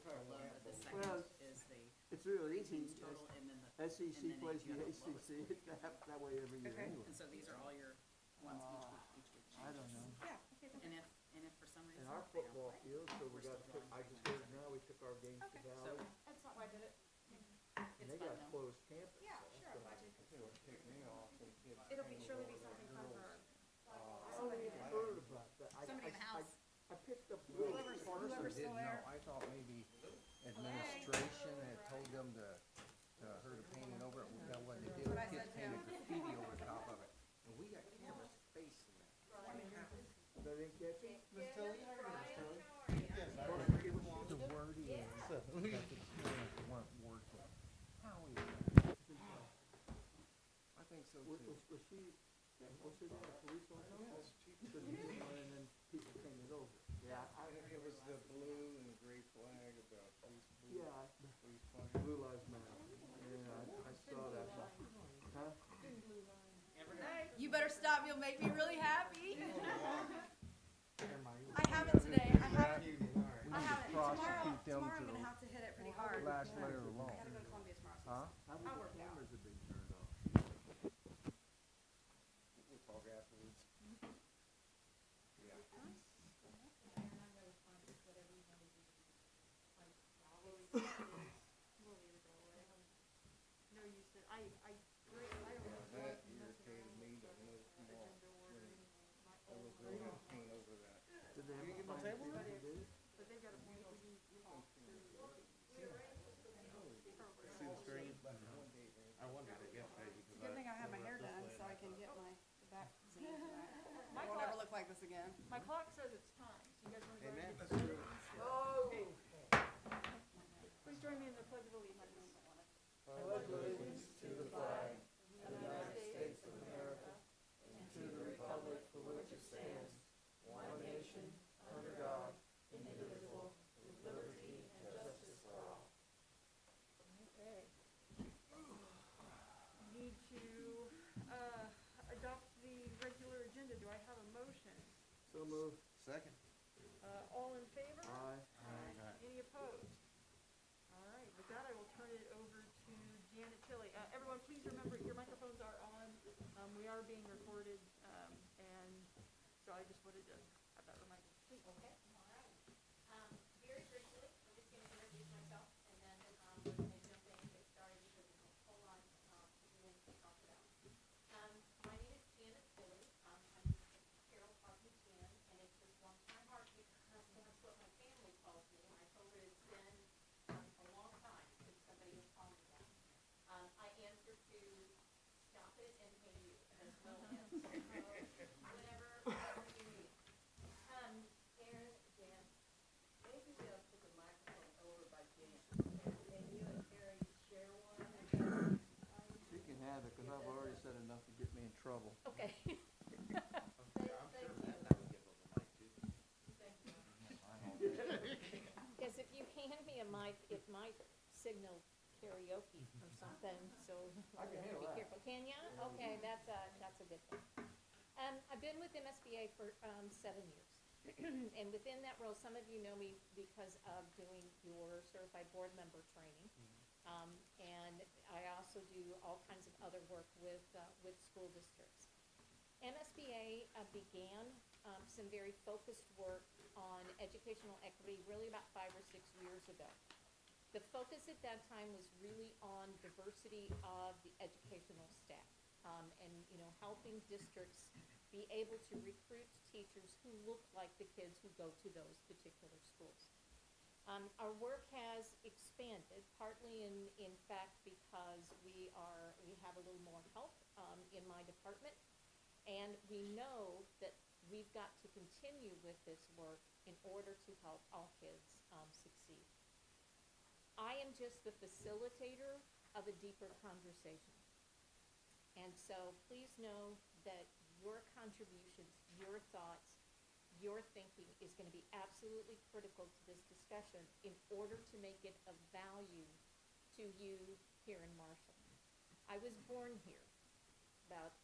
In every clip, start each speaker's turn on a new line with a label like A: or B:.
A: below, but the second
B: Well,
A: is the
B: It's real easy.
A: team's total, and then the,
B: SEC
A: and then
B: plays
A: you
B: the
A: have the lowest
B: ACC,
A: score.
B: that way every year
C: Okay.
B: anyway.
A: And so these are all your ones each week
B: I don't
A: changes.
B: know.
C: Yeah, okay,
A: And if for some reason
B: In our
A: they don't
B: football
A: play,
B: field, so we
A: we're
B: got,
A: still drawing
B: I
A: three
B: just
A: games
B: heard
A: every
B: now, we took our games to
C: Okay.
A: So
B: Valley,
C: that's not why I did it.
B: and
A: it's
B: they
A: fun
B: got
A: though.
B: closed campus.
C: Yeah, sure, I'm
B: so-
C: glad you.
D: It would tick me off when kids
C: It'll be
D: hang
C: surely
D: over
C: be
D: their
C: something fun
D: girls.
C: for
B: I
C: somebody.
B: only heard about that.
A: Somebody in the house.
B: I picked up.
D: Well,
B: little
C: Whoever's-
B: parts of
C: whoever's
B: it.
C: still
D: didn't
C: there.
D: know. I thought maybe administration had told them to her to paint it over it. That what they did.
C: What I
D: Kids
C: said to him.
D: painted graffiti over the top of it. And we got cameras facing that. What happened?
B: They didn't catch it?
D: Miss Tilly?
B: Yes, I
D: The word is that the parents weren't working. How is that? I think so
B: Was
D: too.
B: she, was her dad a police officer?
D: Yes,
B: So you didn't know, and then people painted over. Yeah,
D: It was the blue and gray flag of the police, blue,
B: yeah,
D: police flag.
B: Blue Lives Matter. Yeah, I saw that. Huh?
C: You better stop, you'll make me really happy. I haven't today, I haven't.
D: We
C: I
D: need
C: haven't.
D: to prosecute them
C: Tomorrow I'm
D: to
C: gonna have to hit it pretty
D: the
C: hard.
D: last
C: because
D: layer of law.
C: I gotta go to Columbia tomorrow. So
D: Huh?
B: How
C: I'll
B: many
C: work it out.
B: cameras have been turned off?
D: We'll talk afterwards. Yeah.
C: No use in, I don't
D: That irritated me to no tomorrow. I was going to paint over that.
B: Did they
D: You
B: ever
D: get my
B: find
D: table?
B: people who did it?
C: but they've got a few.
E: See the screen? I wondered it yesterday because
C: Good thing I have my hair done so I can get my back zinc back. I won't ever look like this again.
F: My clock says it's time, so you guys wanna go ahead
D: Amen.
F: and
D: That's true.
B: Oh!
F: please join me in the pledge of allegiance.
B: Pledge allegiance to the flag of the United States of America and to the republic for which it stands, one nation, under God, indivisible, with liberty and justice for all.
F: Okay. Need to, adopt the regular agenda. Do I have a motion?
B: So moved.
D: Second.
F: All in favor?
B: Aye.
F: Any opposed? All right, with that, I will turn it over to Janet Tilley. Everyone, please remember, your microphones are on. We are being recorded, and so I just wanted to have that reminder. Please.
G: Okay, all right. Very briefly, I'm just gonna introduce myself, and then, we're gonna jump in and get started because there's a whole lot, things to talk about. My name is Janet Tilley. I'm Carol Parkman Jan, and it's just one time heart because that's what my family calls me. And I told her it's been, a long time since somebody has called me that. I answer to stop it and pay you as well as, whenever you need. Aaron, Dan, maybe they'll put the microphone over by Jan, and you and Terry share one.
B: You can have it, because I've already said enough to get me in trouble.
G: Okay.
H: Because if you hand me a mic, it might signal karaoke or something, so
B: I can handle
H: be
B: that.
H: careful. Can ya? Okay, that's a good thing. I've been with MSBA for 7 years. And within that role, some of you know me because of doing your certified board member training. And I also do all kinds of other work with school districts. MSBA began some very focused work on educational equity really about 5 or 6 years ago. The focus at that time was really on diversity of the educational staff, and helping districts be able to recruit teachers who look like the kids who go to those particular schools. Our work has expanded, partly in fact because we have a little more help in my department, and we know that we've got to continue with this work in order to help all kids succeed. I am just the facilitator of a deeper conversation. And so please know that your contributions, your thoughts, your thinking is going to be absolutely critical to this discussion in order to make it of value to you here in Marshall. I was born here about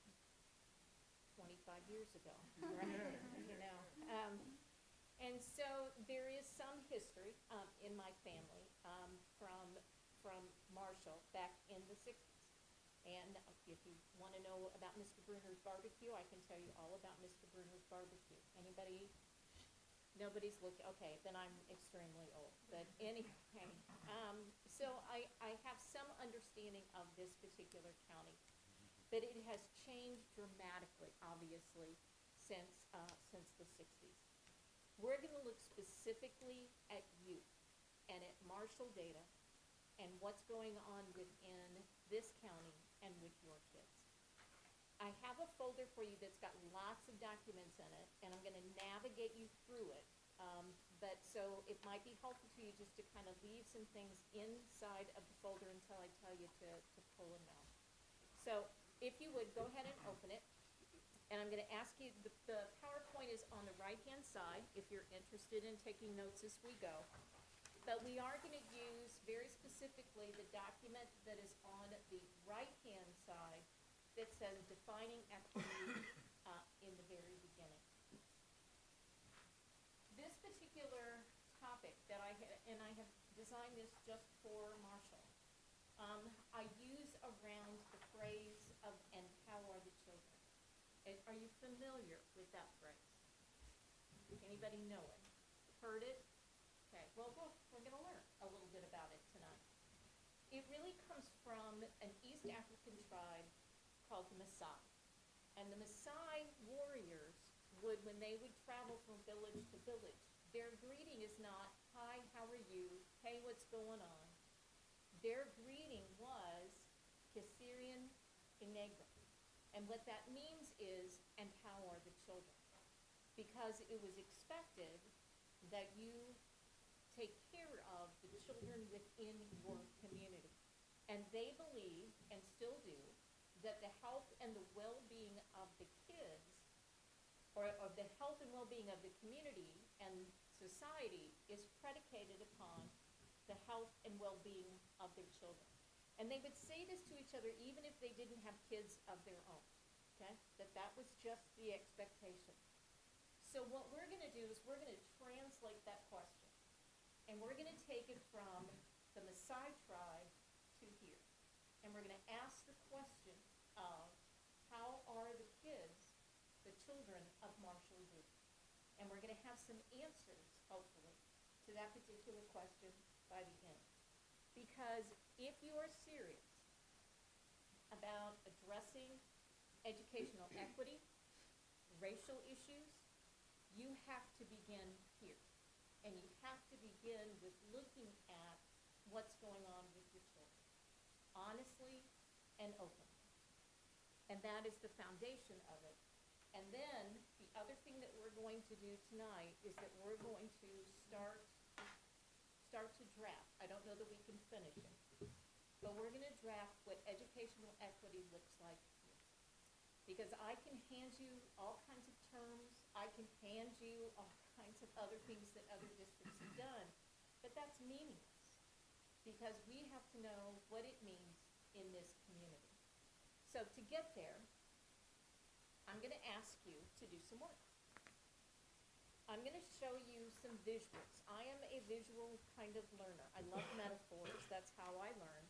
H: 25 years ago, right? And so there is some history in my family from Marshall back in the 60s. And if you want to know about Mr. Bruner's barbecue, I can tell you all about Mr. Bruner's barbecue. Anybody? Nobody's looked, okay, then I'm extremely old. But anyway, so I have some understanding of this particular county. But it has changed dramatically, obviously, since the 60s. We're going to look specifically at youth and at Marshall data and what's going on within this county and with your kids. I have a folder for you that's got lots of documents in it, and I'm going to navigate you through it. But so it might be helpful to you just to kind of leave some things inside of the folder until I tell you to pull them out. So if you would, go ahead and open it. And I'm going to ask you, the PowerPoint is on the right-hand side if you're interested in taking notes as we go. But we are going to use very specifically the document that is on the right-hand side that says defining equity in the very beginning. This particular topic that I have designed this just for Marshall. I use around the phrase of "and how are the children?" Are you familiar with that phrase? Anybody know it? Heard it? Okay, well, we're going to learn a little bit about it tonight. It really comes from an East African tribe called the Maasai. And the Maasai warriors would, when they would travel from village to village, their greeting is not, "Hi, how are you? Hey, what's going on?" Their greeting was Kisirian Inegro. And what that means is, "and how are the children?" Because it was expected that you take care of the children within your community. And they believe, and still do, that the health and the well-being of the kids, or of the health and well-being of the community and society, is predicated upon the health and well-being of their children. And they would say this to each other even if they didn't have kids of their own, okay? That was just the expectation. So what we're going to do is we're going to translate that question. And we're going to take it from the Maasai tribe to here. And we're going to ask the question of how are the kids, the children of Marshall Group? And we're going to have some answers, hopefully, to that particular question by the end. Because if you are serious about addressing educational equity, racial issues, you have to begin here. And you have to begin with looking at what's going on with your children, honestly and openly. And that is the foundation of it. And then the other thing that we're going to do tonight is that we're going to start to draft. I don't know that we can finish it, but we're going to draft what educational equity looks like here. Because I can hand you all kinds of terms, I can hand you all kinds of other things that other districts have done, but that's meaningless because we have to know what it means in this community. So to get there, I'm going to ask you to do some work. I'm going to show you some visuals. I am a visual kind of learner. I love metaphors. That's how I learn.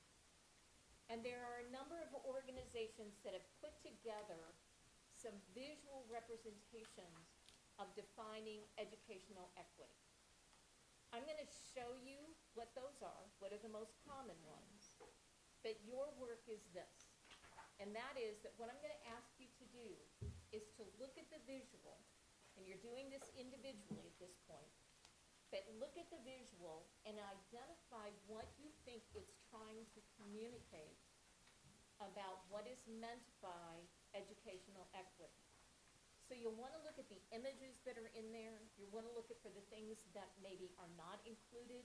H: And there are a number of organizations that have put together some visual representations of defining educational equity. I'm going to show you what those are, what are the most common ones. But your work is this. And that is that what I'm going to ask you to do is to look at the visual, and you're doing this individually at this point, but look at the visual and identify what you think it's trying to communicate about what is meant by educational equity. So you'll want to look at the images that are in there. You'll want to look at for the things that maybe are not included.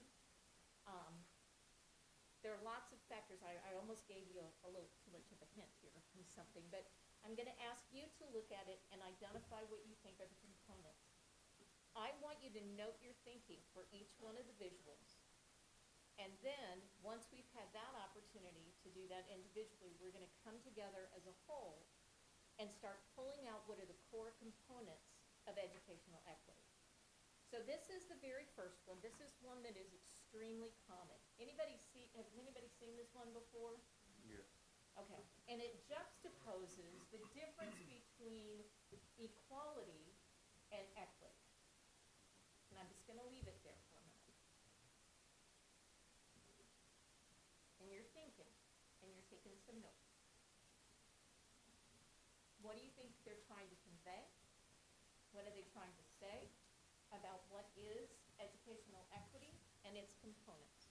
H: There are lots of factors. I almost gave you a little too much of a hint here from something, but I'm going to ask you to look at it and identify what you think are the components. I want you to note your thinking for each one of the visuals. And then, once we've had that opportunity to do that individually, we're going to come together as a whole and start pulling out what are the core components of educational equity. So this is the very first one. This is one that is extremely common. Has anybody seen this one before?
E: Yes.
H: Okay, and it juxtaposes the difference between equality and equity. And I'm just gonna leave it there for a minute. And you're thinking, and you're taking some notes. What do you think they're trying to convey? What are they trying to say about what is educational equity and its components?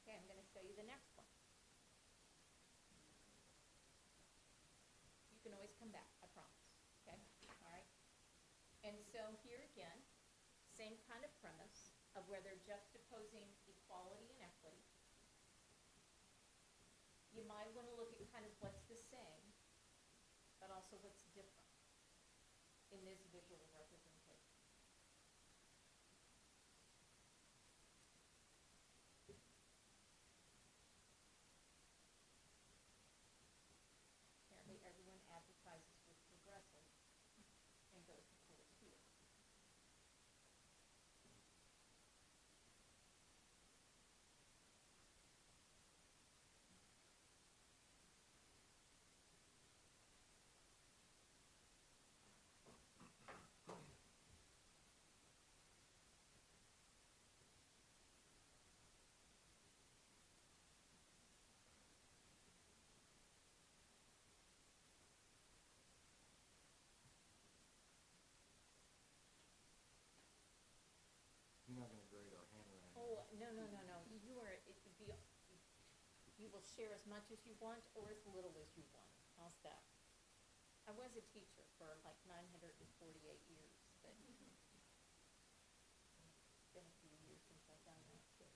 H: Okay, I'm gonna show you the next one. You can always come back, I promise, okay? All right? And so here again, same kind of premise of where they're juxtaposing equality and equity. You might wanna look at kind of what's the same, but also what's different in this visual representation. Apparently everyone advertises with Progressive and goes to school here.
D: You're not gonna grade our handwriting.
H: Oh, no, no, no, no, you will share as much as you want or as little as you want. How's that? I was a teacher for like 948 years, but it's been a few years since I've done that too.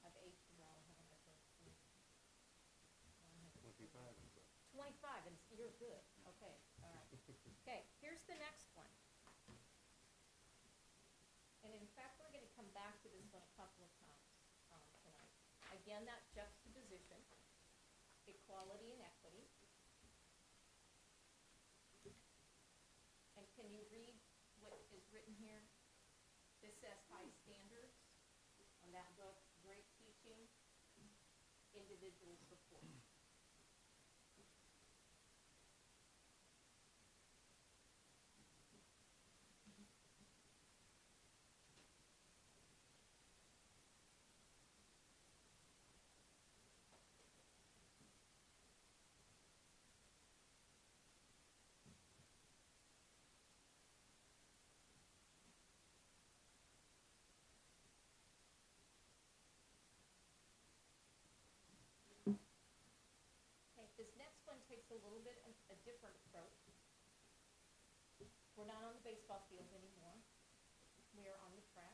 H: I've aged well, haven't I, for
E: 25 and so.
H: 25, and you're good, okay, all right. Okay, here's the next one. And in fact, we're gonna come back to this one a couple of times tonight. Again, that juxtaposition, equality and equity. And can you read what is written here? This says high standards on that book, great teaching, individual support. Okay, this next one takes a little bit of a different approach. We're not on the baseball field anymore. We are on the track.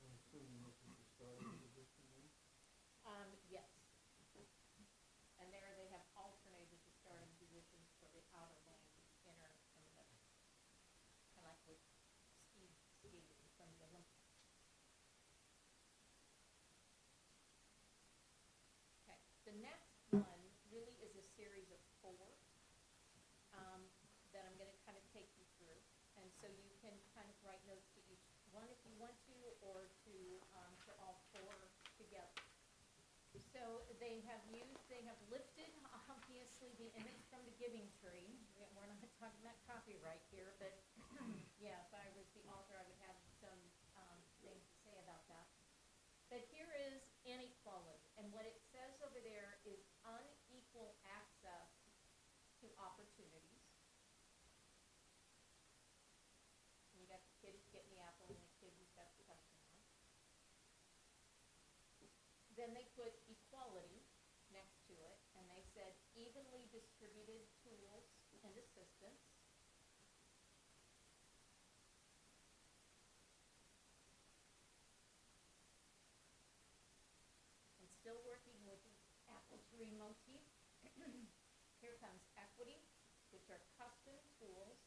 D: I'm assuming this is the starting position then?
H: Yes. And there they have alternated the starting positions for the outer lane, inner, and the middle. Kind of like with skating from the Olympics. Okay, the next one really is a series of 4 that I'm gonna kind of take you through. And so you can kind of write notes to each one if you want to, or to all 4 together. So they have lifted obviously the image from the Giving Tree. We're not talking about copyright here, but yeah, if I was the author, I would have some things to say about that. But here is inequality, and what it says over there is opportunities. And you got the kid who's getting the apple and the kid who's got the question mark. Then they put equality next to it, and they said evenly distributed tools and assistance. And still working with the apple tree motif, here comes equity, which are custom tools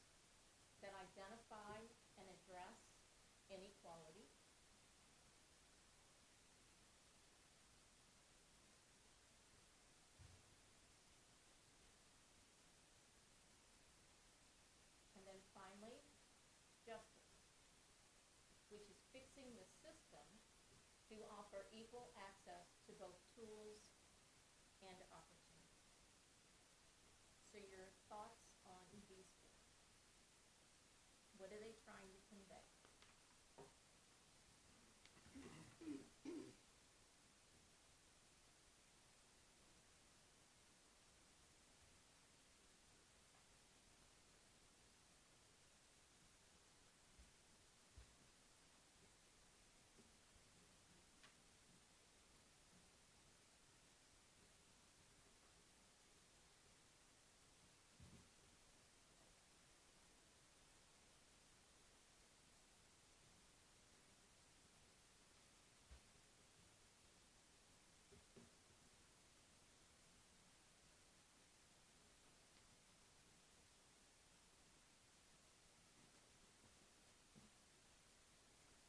H: that identify and address inequality. And then finally, justice, which is fixing the system to offer equal access to both tools and opportunities. So your thoughts on these four? What are they trying to convey?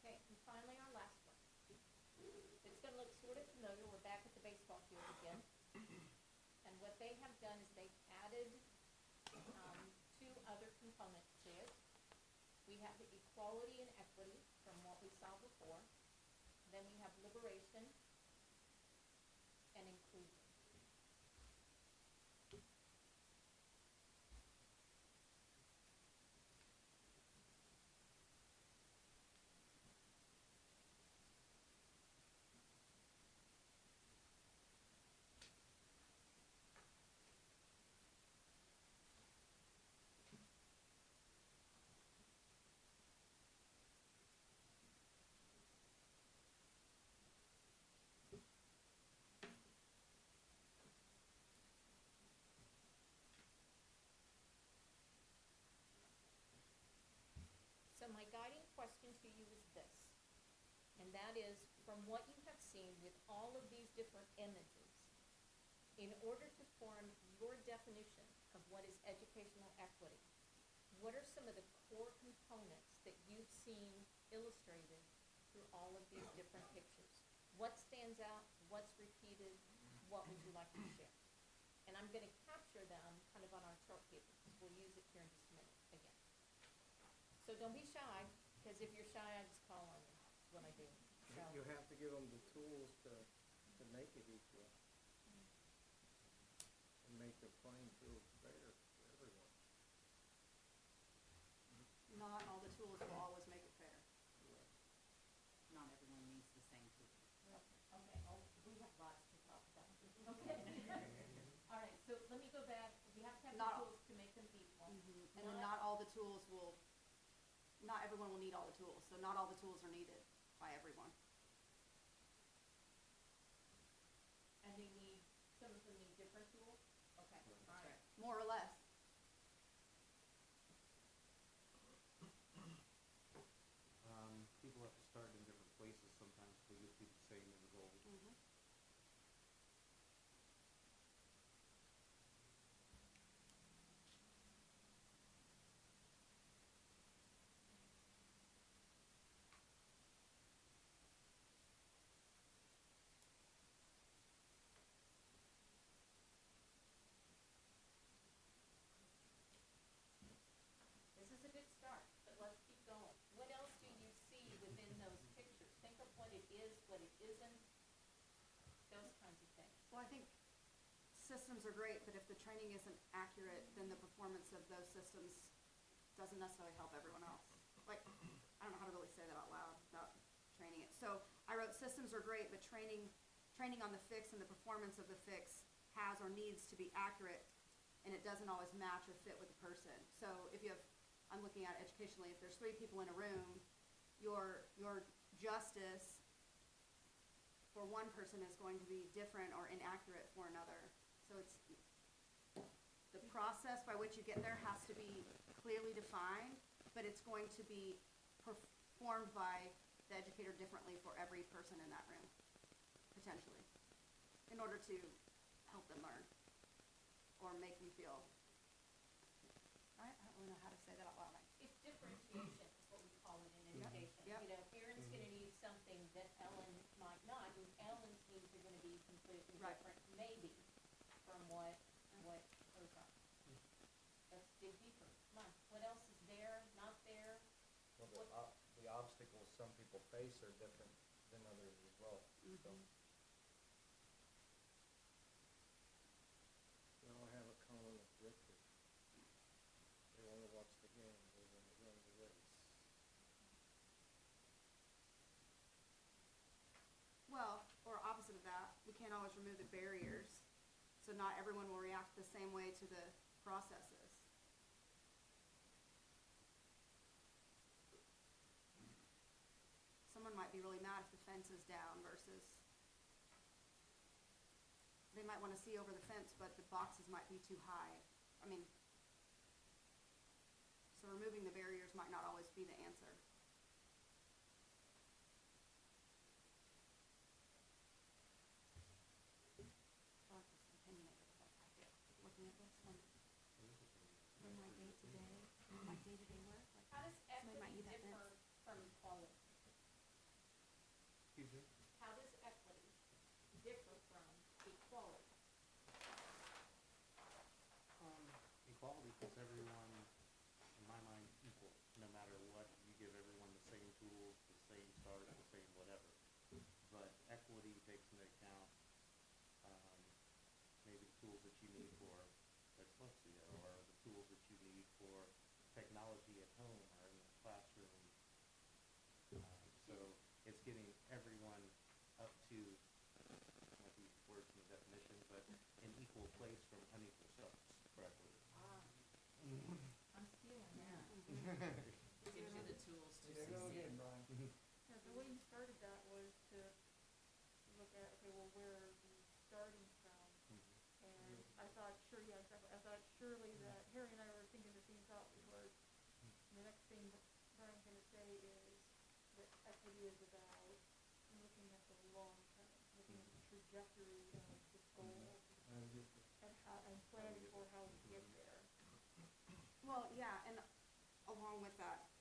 H: Okay, and finally our last one. It's gonna look sort of familiar, we're back at the baseball field again. And what they have done is they've added, two other components to it. We have the equality and equity from what we saw before. Then we have liberation and inclusion. So my guiding question to you is this, and that is, from what you have seen with all of these different images, in order to form your definition of what is educational equity, what are some of the core components that you've seen illustrated through all of these different pictures? What stands out? What's repeated? What would you like to share? And I'm going to capture them kind of on our chart paper, because we'll use it here in just a minute again. So don't be shy, because if you're shy, I just call on you when I do. So,
B: You have to give them the tools to make it equal. And make the playing field fair for everyone.
C: Not all the tools will always make it fair.
A: Not everyone needs the same tool.
H: okay, we have lots to talk about. Okay. All right, so let me go back. We have to have the
C: Not-
H: tools to make them equal.
C: And then not all the tools will, not everyone will need all the tools, so not all the tools are needed by everyone.
H: And they need, some of them need different tools? Okay, all right.
C: More or less.
E: People have to start in different places sometimes to get to the same end goal.
H: This is a good start, but let's keep going. What else do you see within those pictures? Think of what it is, what it isn't, those kinds of things.
C: Well, I think systems are great, but if the training isn't accurate, then the performance of those systems doesn't necessarily help everyone else. Like, I don't know how to really say that out loud without training it. So I wrote systems are great, but training on the fix and the performance of the fix has or needs to be accurate and it doesn't always match or fit with the person. So if you have, I'm looking at educationally, if there's 3 people in a room, your justice for one person is going to be different or inaccurate for another. So it's, the process by which you get there has to be clearly defined, but it's going to be performed by the educator differently for every person in that room, potentially, in order to help them learn or make them feel, I don't really know how to say that out loud.
H: It's differentiation is what we call it in
C: Yep,
H: education.
C: yep.
H: You know, Aaron's gonna need something that Ellen might not, and Ellen's needs are gonna be completely
C: Right.
H: different, maybe, from what hers are. Let's dig deeper. Come on, what else is there, not there?
B: Well, the obstacles some people face are different than others as well, so.
D: They all have a common objective. They wanna watch the game, they wanna run the race.
C: Well, or opposite of that, we can't always remove the barriers, so not everyone will react the same way to the processes. Someone might be really mad if the fence is down versus they might wanna see over the fence, but the boxes might be too high. I mean, so removing the barriers might not always be the answer. I feel like this is opinionated about I feel, looking at this from my day-to-day, my day-to-day work, like,
H: How does
C: somebody might
H: equity
C: need that
H: differ
C: fence.
H: from equality?
E: Excuse me?
H: How does equity differ from equality?
E: Equality puts everyone, in my mind, equal, no matter what. You give everyone the same tools, the same start, the same whatever. But equity takes into account, maybe the tools that you need for dyslexia, or the tools that you need for technology at home or in the classroom. So it's getting everyone up to, I might use words in the definition, but an equal place from unequal starts for equity.
F: I'm stealing that.
A: Gives you the tools to
B: There you go
A: succeed.
B: again, Brian.
F: Yeah, the way you started that was to look at, okay, well, where are we starting from? And I thought, sure, yeah, exactly. I thought surely that Harry and I were thinking the same thought, which was the next thing that Brian's gonna say is that equity is about looking at the long term, looking at the trajectory of the goal and planning for how we get there.
C: Well, yeah, and along with that,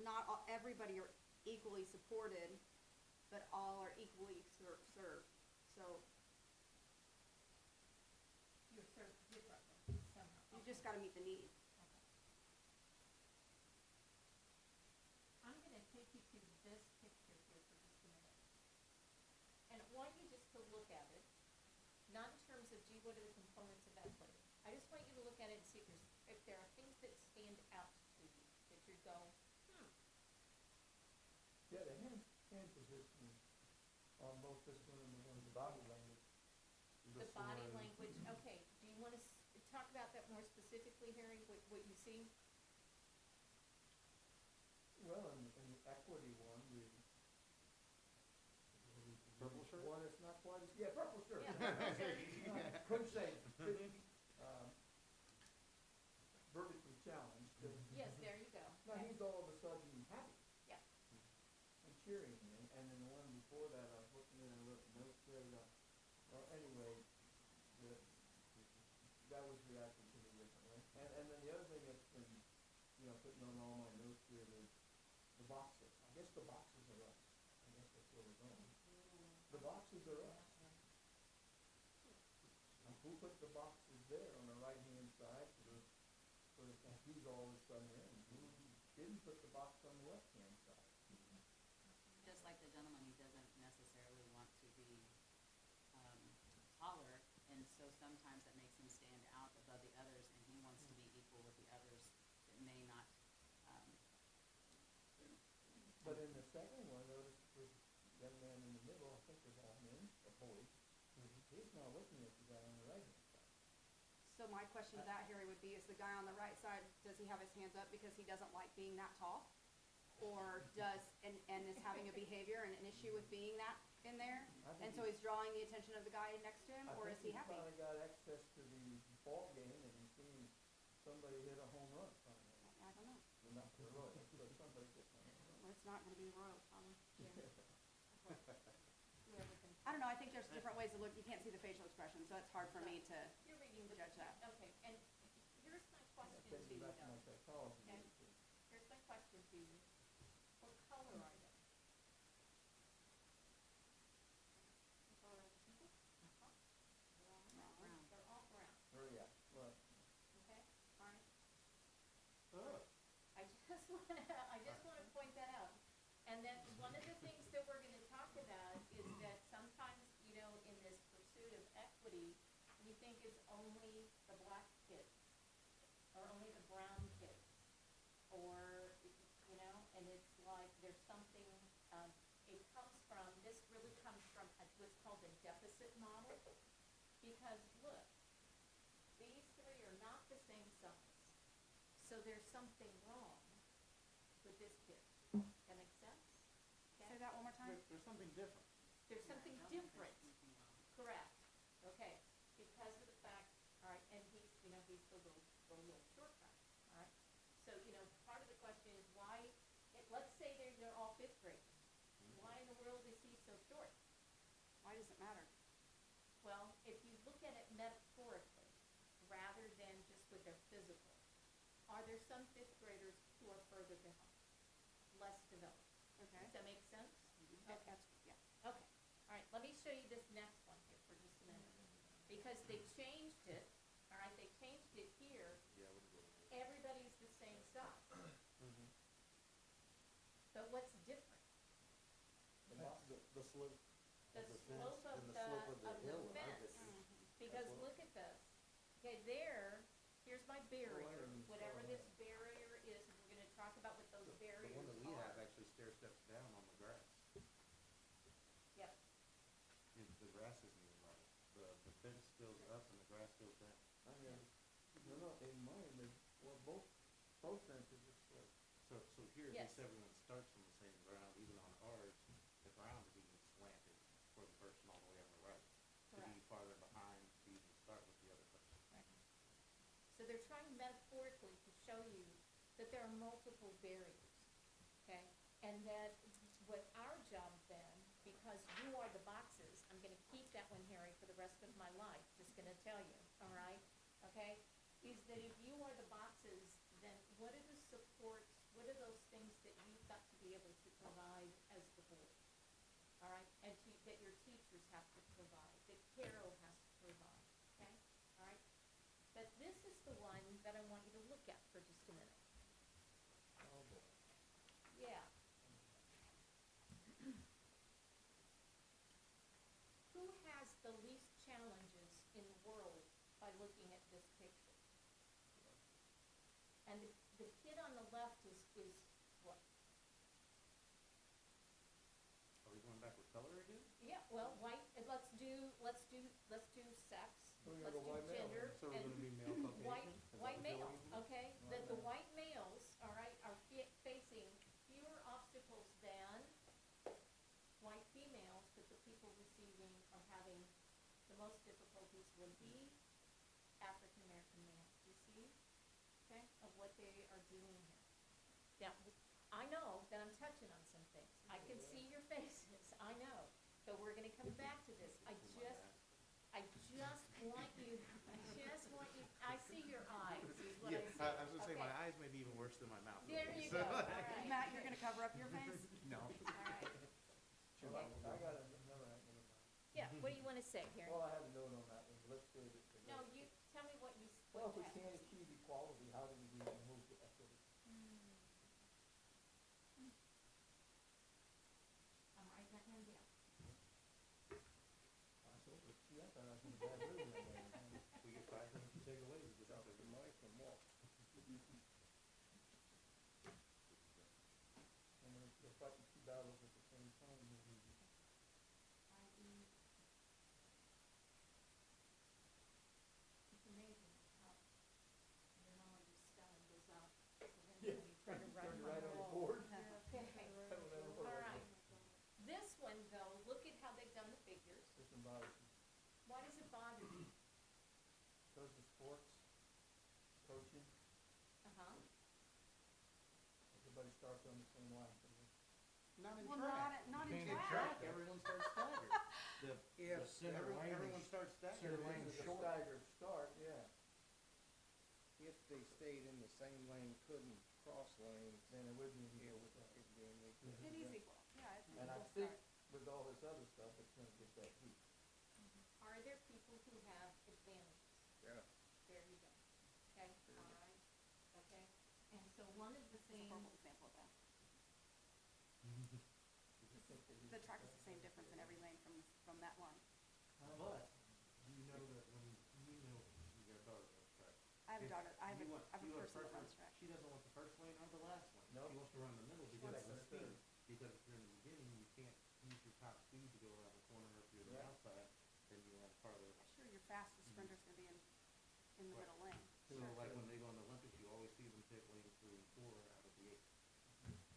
C: not everybody are equally supported, but all are equally served. So
H: You're served differently somehow.
C: you just gotta meet the need.
H: I'm gonna take you to this picture here for just a minute. And I want you just to look at it, not in terms of, gee, what are the components of equity? I just want you to look at it and see if there are things that stand out to you, that you go,
B: Yeah, the hand position on both this one and the one, the body language.
H: the body language, okay, do you wanna talk about that more specifically, Harry, what you see?
B: Well, in the equity one,
E: Purple shirt?
B: one is not quite as, yeah, purple shirt.
H: Yeah, purple shirt.
B: Couldn't say, vertically challenged.
H: Yes, there you go.
B: Now,
H: Yeah.
B: he's all of a sudden happy.
H: Yeah.
B: And cheering, and then the one before that, I was looking at, I wrote notes there, well, anyway, that was reacting to me differently. And then the other thing that's been, putting on all my notes here is the boxes. I guess the boxes are us. I guess that's where we're going. The boxes are us. And who put the boxes there on the right-hand side for who's all of a sudden in? Who didn't put the box on the left-hand side?
A: Just like the gentleman who doesn't necessarily want to be taller, and so sometimes that makes him stand out above the others, and he wants to be equal with the others that may not.
B: But in the second one, notice the young man in the middle, I think they're all men or boys. He's not looking at the guy on the right-hand side.
C: So So my question to that, Harry, would be, is the guy on the right side, does he have his hands up because he doesn't like being that tall? Or does, and is having a behavior and an issue with being that in there?
B: I
C: And
B: think
C: so he's drawing the attention of the guy next to him, or is he happy?
B: I think he finally got access to the ball game and he seen somebody hit a home run from him.
C: I don't know.
B: Well, not the Royals, but somebody hit a home run.
C: Well, it's not gonna be the Royals, probably.
H: Whoever can,
C: I don't know, I think there's different ways to look, you can't see the facial expression, so it's hard for me to
H: you're reading the.
C: judge that.
H: Okay, and here's my
B: That
H: question to
B: takes me
H: you
B: back to my
H: though.
B: psychology.
H: Okay.
B: days, too.
H: Here's my question to you. What color are they? What color are the people?
C: Brown.
H: They're all brown,
B: Oh, yeah, right.
H: okay? All right.
E: Oh,
H: I just wanna point that out. And then one of the things that we're gonna talk about is that sometimes, you know, in this pursuit of equity, we think it's only the black kids, or only the brown kids, or, you know, and it's like there's something, it comes from, this really comes from what's called a deficit model, because look, these three are not the same size, so there's something wrong with this kid. That make sense?
C: Say that one more time?
E: there's something different.
H: There's something
A: I don't think
H: different,
A: there's anything wrong.
H: correct, okay, because of the fact, all right, and he's, you know, he's the little short guy, all right? So, you know, part of the question is why, let's say they're all fifth graders, why in the world is he so short?
C: Why does it matter?
H: Well, if you look at it metaphorically, rather than just with their physical, are there some fifth graders who are further behind, less developed?
C: Okay.
H: Does that make sense?
C: That's, yeah.
H: Okay, all right, let me show you this next one here for just a minute. Because they changed it, all right, they changed it here,
E: Yeah, I would go with it.
H: everybody's the same size. But what's different?
D: The slope
H: The
D: of the
H: slope
D: fence
H: of
D: and the
H: the,
D: slope of the
H: of the
D: hill. I
H: fence.
D: bet you.
H: Because
D: That's what-
H: look at this, okay, there, here's my barrier,
B: didn't saw
H: whatever this
B: that.
H: barrier is, and we're gonna talk about what those
E: The
H: barriers
E: one that we have
H: are.
E: actually stair steps down on the grass.
H: Yep,
E: The grass isn't even right. The fence goes up and the grass goes down.
B: I mean, no, in mine, well, both fences are split.
E: So here, at
H: Yes.
E: least everyone starts from the same ground, even on ours, the ground is even slanted for the person all the way on the right. To
H: correct.
E: be farther behind, to even start with the other person.
H: So they're trying metaphorically to show you that there are multiple barriers, okay? And that what our job then, because you are the boxes, I'm gonna keep that one, Harry, for the rest of my life, just gonna tell you, all right? Okay? Is that if you are the boxes, then what are the supports, what are those things that you've got to be able to provide as the board? All right? And that your teachers have to provide, that Carol has to provide, okay? All right? But this is the one that I want you to look at for just a minute.
B: Oh, boy.
H: Yeah. Who has the least challenges in the world by looking at this picture? And the kid on the left is what?
E: Are we going back with color again?
H: Yeah, well, white, let's do sex,
B: We're
H: let's
B: gonna go
H: do
B: white male.
H: gender,
E: So we're
H: and
E: gonna be male Caucasian?
H: white,
E: Is that
H: white
E: what you're
H: male,
E: looking for?
H: okay?
B: White
H: That the
B: male.
H: white males, all right, are facing fewer obstacles than white females, but the people receiving or having the most difficulties would be African American males. You see, okay, of what they are doing here. Now, I know that I'm touching on some things. I can see your faces, I know, but we're gonna come back to this. I just want you, I see your eyes, is what I see.
E: Yeah, I was gonna say, my
H: Okay.
E: eyes may be even worse than my mouth.
H: There you
E: So-
H: go, all right.
C: Matt, you're gonna cover up your face?
E: No.
H: All right.
B: Well, I got another, never mind.
H: Yeah, what do you wanna say, Harry?
B: Well, I had a note on that one, let's do it.
H: No, you, tell me what you,
B: Well,
H: what
B: if we
H: you have.
B: can't achieve equality, how do we move to equity?
H: I'm writing that one down.
B: I thought, see, I thought I was in a bad mood that day.
E: We get 5 minutes to take away. We get
D: Drop
E: out
D: the
E: there.
D: mic and walk.
B: And we're fighting two battles at the same time.
H: It's amazing
B: starts on the same line.
E: Not in
C: Well,
E: track.
C: not in
E: In
C: track.
E: track, everyone starts staggered. The
D: If
E: center
D: everyone-
E: lane
D: everyone
E: is,
D: starts
E: center
D: staggered,
E: lane
B: This
E: is
B: is a
E: short.
B: staggered start, yeah,
D: if they stayed in the same lane, couldn't cross lanes,
B: then it would be
D: it
B: equal.
D: would, it'd be an equal.
C: It is equal, yeah, it's an
B: And I
C: equal
B: think
C: start.
B: with all this other stuff, it's gonna get that heat.
H: Are there people who have advantages?
D: Yeah.
H: There you go. Okay, all right, okay. And so one of the
C: This is a
H: things,
C: horrible example of that. The track is the same difference in every lane from that line.
E: But, you know that when, you know, you got a daughter that track.
C: I have a
E: If
C: daughter, I have
E: you
C: a,
E: want-
C: I have
E: you
C: a
E: want
C: person that runs
E: preference,
C: track.
E: She doesn't want the first lane or the last lane.
B: Nope.
E: She wants to run in the middle because of
B: wants
E: the
B: the
E: speed.
B: third.
E: Because if you're in the beginning, you can't use your top speed to go around the corner. If you're on the
B: Yeah.
E: outside, then you have farther.
C: Sure, your fastest sprinter's gonna be in the
E: Right.
C: middle lane.
E: So like when they go in the Olympics, you always see them pick lane 3 and 4 out of the 8.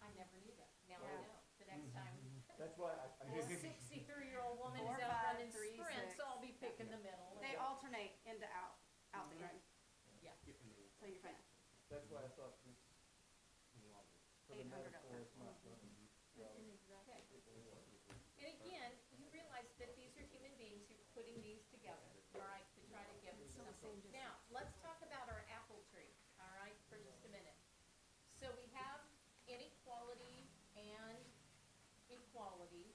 H: I never knew that. Now I
C: Yeah.
H: know. The next time
B: That's why I
H: a 63-year-old woman
C: Four,
H: is out
C: five,
H: running
C: three,
H: sprints,
C: six.
H: I'll be picking the middle.
C: They alternate in to out the
B: Mhm.
C: green,
H: Yeah.
E: Get in the
C: so you're fine.
B: that's why I thought this,
E: longer.
B: for the
C: 800
B: metaphor,
C: over.
B: it's not gonna, well,
H: Okay. And again, you realize that these are human beings who're putting these together, all right, to try to get
C: Still the
H: something.
C: same distance.
H: Now, let's talk about our apple tree, all right, for just a minute. So we have inequality and equality,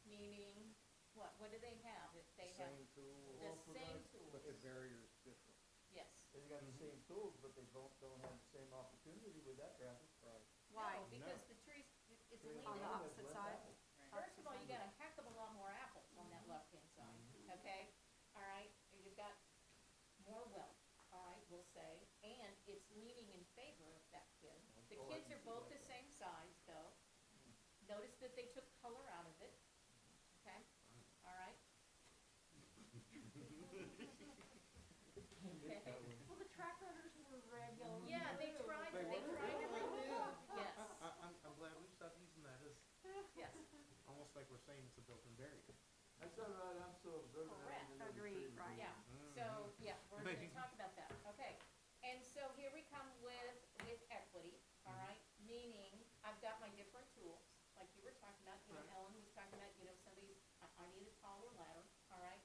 H: meaning, what do they have? If they have
D: Same tool,
H: the
B: Well, for
H: same
B: the-
H: tools,
D: but the barrier's different.
H: yes.
B: they got the same tools, but they both don't have the same opportunity with that graphic.
D: Right.
C: Why?
H: No, because the trees, it's a
B: Trees
H: lean
C: On the
H: out.
C: opposite side?
H: First of all, you got a heck of a lot more apples on that left-hand side, okay? All right, you've got more wealth, all right, we'll say, and it's leaning in favor of that kid. The
B: Oh, I
H: kids
B: can
H: are
B: see
H: both
B: that.
H: the same size, though. Notice that they took color out of it, okay? All right? Okay.
F: Well, the track runners were regular.
H: Yeah, they tried to,
E: They were.
H: yes,
E: I'm glad we stopped using that as,
H: yes,
E: almost like we're saying it's a built-in barrier.
B: That's all right, I'm so observant. I
H: Correct.
B: didn't know the
C: Agreed,
B: trees.
C: right.
H: yeah. So, yeah, we're gonna talk about that, okay. And so here we come with equity, all right? Meaning, I've got my different tools, like you were talking about, you know,
E: Right.
H: Ellen was talking about, you know, I need a taller ladder, all right?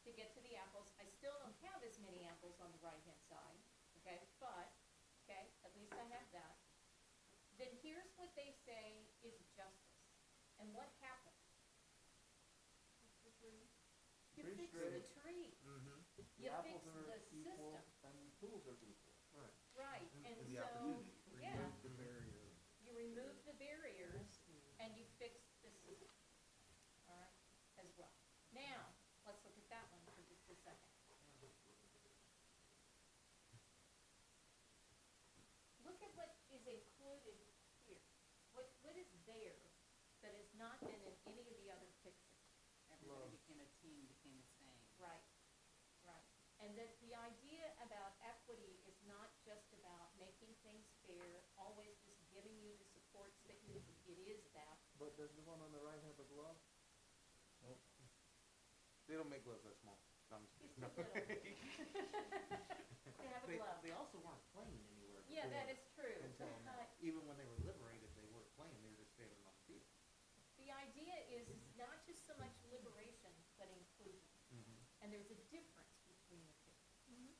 H: To get to the apples, I still don't have as many apples on the right-hand side, okay? But, okay, at least I have that. Then here's what they say is justice. And what happens? You
B: Tree's
H: fix the
B: straight.
H: tree.
E: Mm-hmm.
B: The
H: You
B: apples
H: fix
B: are
H: the
B: equal
H: system,
B: and the tools are equal.
E: Right.
H: right, and
E: the
H: so,
E: opportunity.
H: yeah,
D: Remove the barrier.
H: you remove the barriers and you fix the system, all right, as well. Now, let's look at that one for just a second. Look at what is included here. What is there that has not been in any of the other pictures?
A: Everybody
B: Love.
A: became a team, became the same.
H: Right, right. And that the idea about equity is not just about making things fair, always just giving you the supports that you need. It is that.
B: But does the one on the right have a glove?
E: They don't make gloves that small. No, I'm just
H: It's
E: kidding.
H: too little. They have a glove.
E: They also weren't playing anywhere before.
H: Yeah, that is true.
E: Until now. Even when they were liberated, they weren't playing, they were just standing on the field.
H: The idea is not just so much liberation, but inclusion. And there's a difference between the two.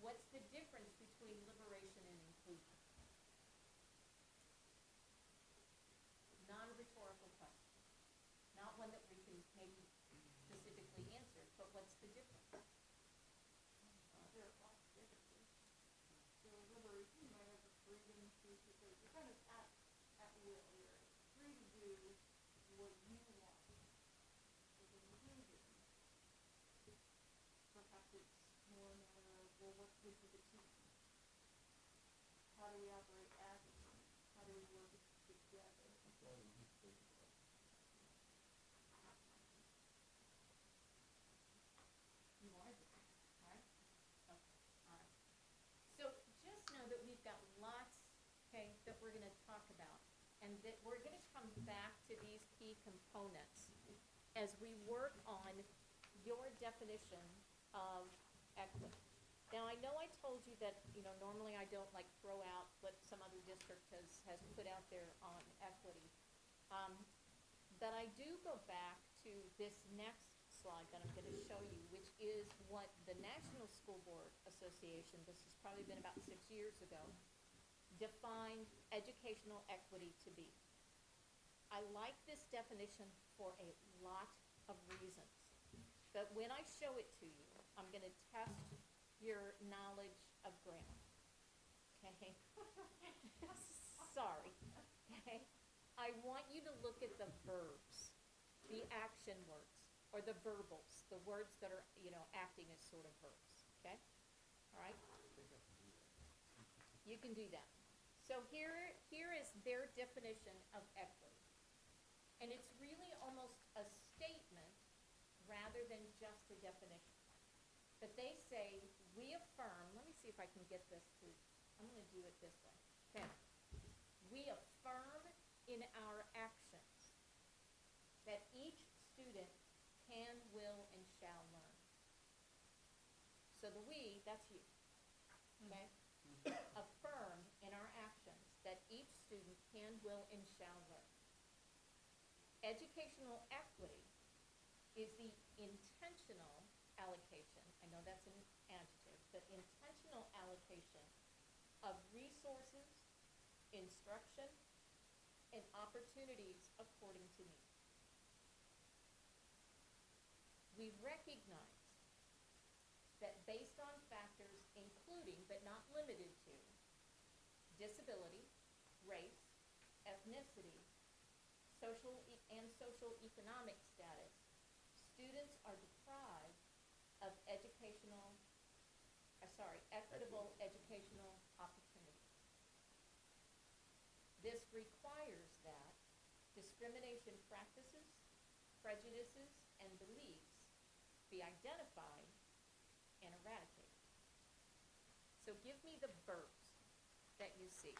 H: What's the difference between liberation and inclusion? Not a rhetorical question. Not one that we can maybe specifically answer, but what's the difference?
F: There are lots of differences. So liberation, you might have the freedom to, because you're kind of at will, you're free to do what you want. With inclusion, perhaps it's more a matter of, well, what's good for the team? How do we operate as a team? How do we work together?
B: That's why we use the glove.
H: You are different, right? Okay, all right. So just know that we've got lots, okay, that we're gonna talk about, and that we're gonna come back to these key components as we work on your definition of equity. Now, I know I told you that, you know, normally I don't like throw out what some other district has put out there on equity. But I do go back to this next slide that I'm gonna show you, which is what the National School Board Association, this has probably been about 6 years ago, defined educational equity to be. I like this definition for a lot of reasons. But when I show it to you, I'm gonna test your knowledge of grammar, okay? Sorry, okay? I want you to look at the verbs, the action words, or the verbals, the words that are, you know, acting as sort of verbs, okay? All right? You can do that. So here is their definition of equity. And it's really almost a statement rather than just a definition. But they say, we affirm, let me see if I can get this to, I'm gonna do it this way, okay? We affirm in our actions that each student can, will, and shall learn. So the we, that's you, okay? Affirm in our actions that each student can, will, and shall learn. Educational equity is the intentional allocation, I know that's an adjective, but intentional allocation of resources, instruction, and opportunities according to need. We recognize that based on factors including, but not limited to, disability, race, ethnicity, social-economic status, students are deprived of equitable educational opportunities. This requires that discrimination practices, prejudices, and beliefs be identified and eradicated. So give me the verbs that you see.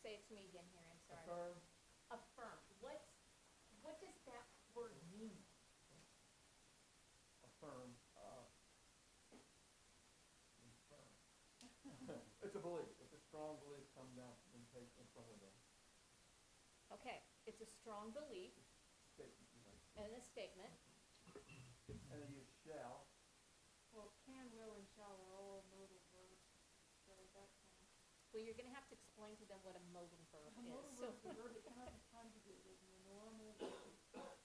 H: Say it to me again here, I'm sorry.
B: Affirm,
H: Affirm. What does that word mean?
B: affirm, it's a belief, it's a strong belief comes out and takes in front of them.
H: Okay, it's a strong belief
B: Statement, you know.
H: and a statement.
B: And then you shall,
F: Well, can, will, and shall are all modal verbs, so that
H: Well, you're gonna have to explain to them what a modal verb
F: A modal
H: is.
F: verb is a verb that cannot be conjugated in the normal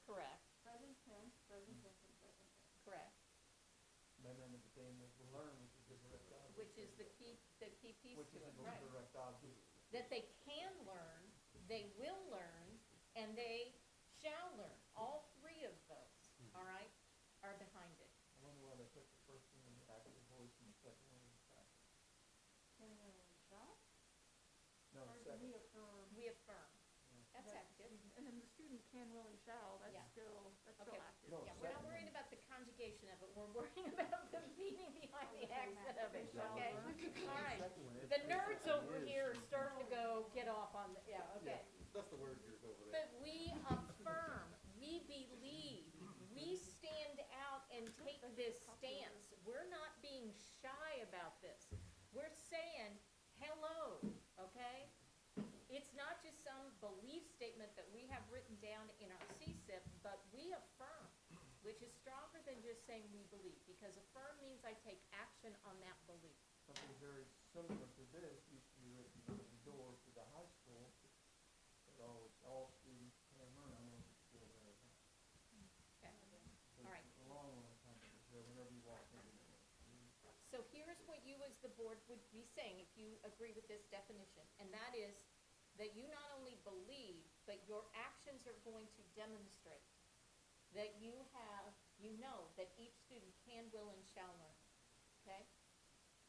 H: Correct,
F: present tense, and present tense.
H: correct.
B: and then at the end there's the learn, which is the direct object.
H: Which is the key piece
B: Which
H: to
B: is
H: it,
B: the
H: right.
B: direct object.
H: That they can learn, they will learn, and they shall learn. All three of those, all right, are behind it.
B: I wonder why they put the first one in the active voice and the second one in the passive.
F: Can, will, and shall,
B: No,
F: or
B: the
F: do
B: second.
F: we affirm?
H: We affirm. That's
F: that
H: active.
F: student- And then the student can, will, and shall,
H: Yeah.
F: that's still
H: Okay.
F: active.
B: No,
H: Yeah, we're not
B: second
H: worrying
B: one.
H: about the conjugation of it, we're worrying about the meaning behind the accent of it,
F: Shall
H: okay?
F: learn.
H: All right,
D: Second one,
H: the
D: education
H: nerds over
D: is-
H: here are starting to go, get off on the, yeah, okay.
D: That's the word you're over there.
H: But we affirm, we believe, we stand out and take this stance. We're not being shy about this. We're saying, hello, okay? It's not just some belief statement that we have written down in our CSIP, but we affirm, which is stronger than just saying we believe, because affirm means I take action on that belief.
B: Something very similar to this used to be written on the door to the high school. That all students can learn. I don't know if it's still there or not.
H: Okay.
B: But
H: All right.
B: it's a long, long time it was there whenever you walk into the
H: So here's what you as the board would be saying if you agree with this definition, and that is that you not only believe, but your actions are going to demonstrate that you know that each student can, will, and shall learn, okay?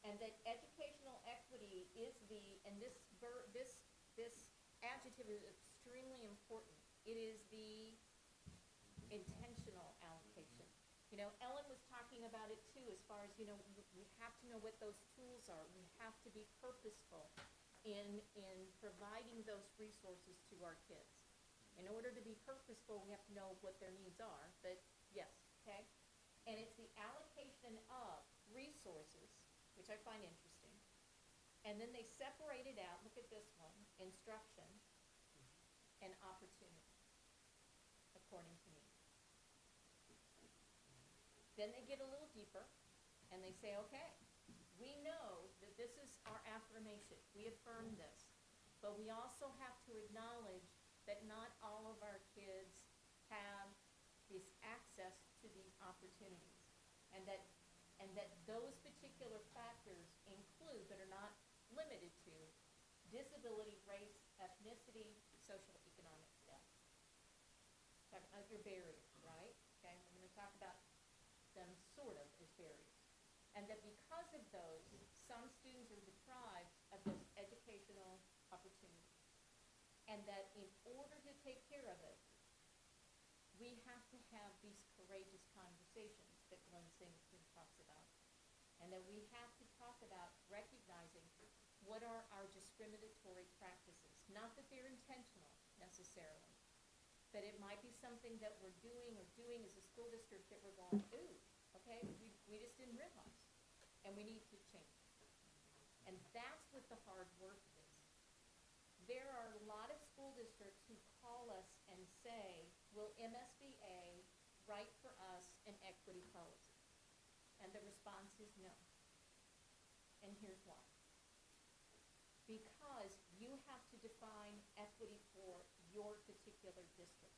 H: And that educational equity is and this adjective is extremely important. It is the intentional allocation. You know, Ellen was talking about it too, as far as, you know, we have to know what those tools are. We have to be purposeful in providing those resources to our kids. In order to be purposeful, we have to know what their needs are, but yes, okay? And it's the allocation of resources, which I find interesting. And then they separate it out, look at this one, instruction and opportunity, according to me. Then they get a little deeper and they say, okay, we know that this is our affirmation. We affirm this. But we also have to acknowledge that not all of our kids have this access to these opportunities. And that those particular factors include, but are not limited to, disability, race, ethnicity, social, economic status. Talk about your barriers, right? Okay, we're going to talk about them sort of as barriers. And that because of those, some students are deprived of those educational opportunities. And that in order to take care of it, we have to have these courageous conversations that Glenn Singleton talks about. And that we have to talk about recognizing what are our discriminatory practices. Not that they're intentional necessarily, but it might be something that we're doing as a school district that we're going, ooh, okay, we just didn't realize. And we need to change. And that's what the hard work is. There are a lot of school districts who call us and say, will MSBA write for us an equity policy? And the response is no. And here's why. Because you have to define equity for your particular district.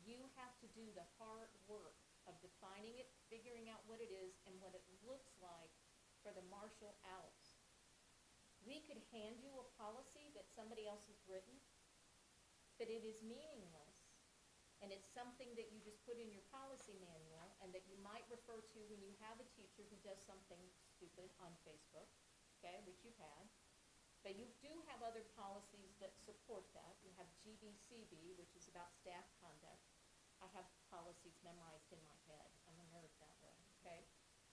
H: You have to do the hard work of defining it, figuring out what it is, and what it looks like for the Marshall Owls. We could hand you a policy that somebody else has written, but it is meaningless, and it's something that you just put in your policy manual and that you might refer to when you have a teacher who does something stupid on Facebook, okay, which you've had. But you do have other policies that support that. You have GBCB, which is about staff conduct. I have policies memorized in my head. I'm a nerd that way, okay?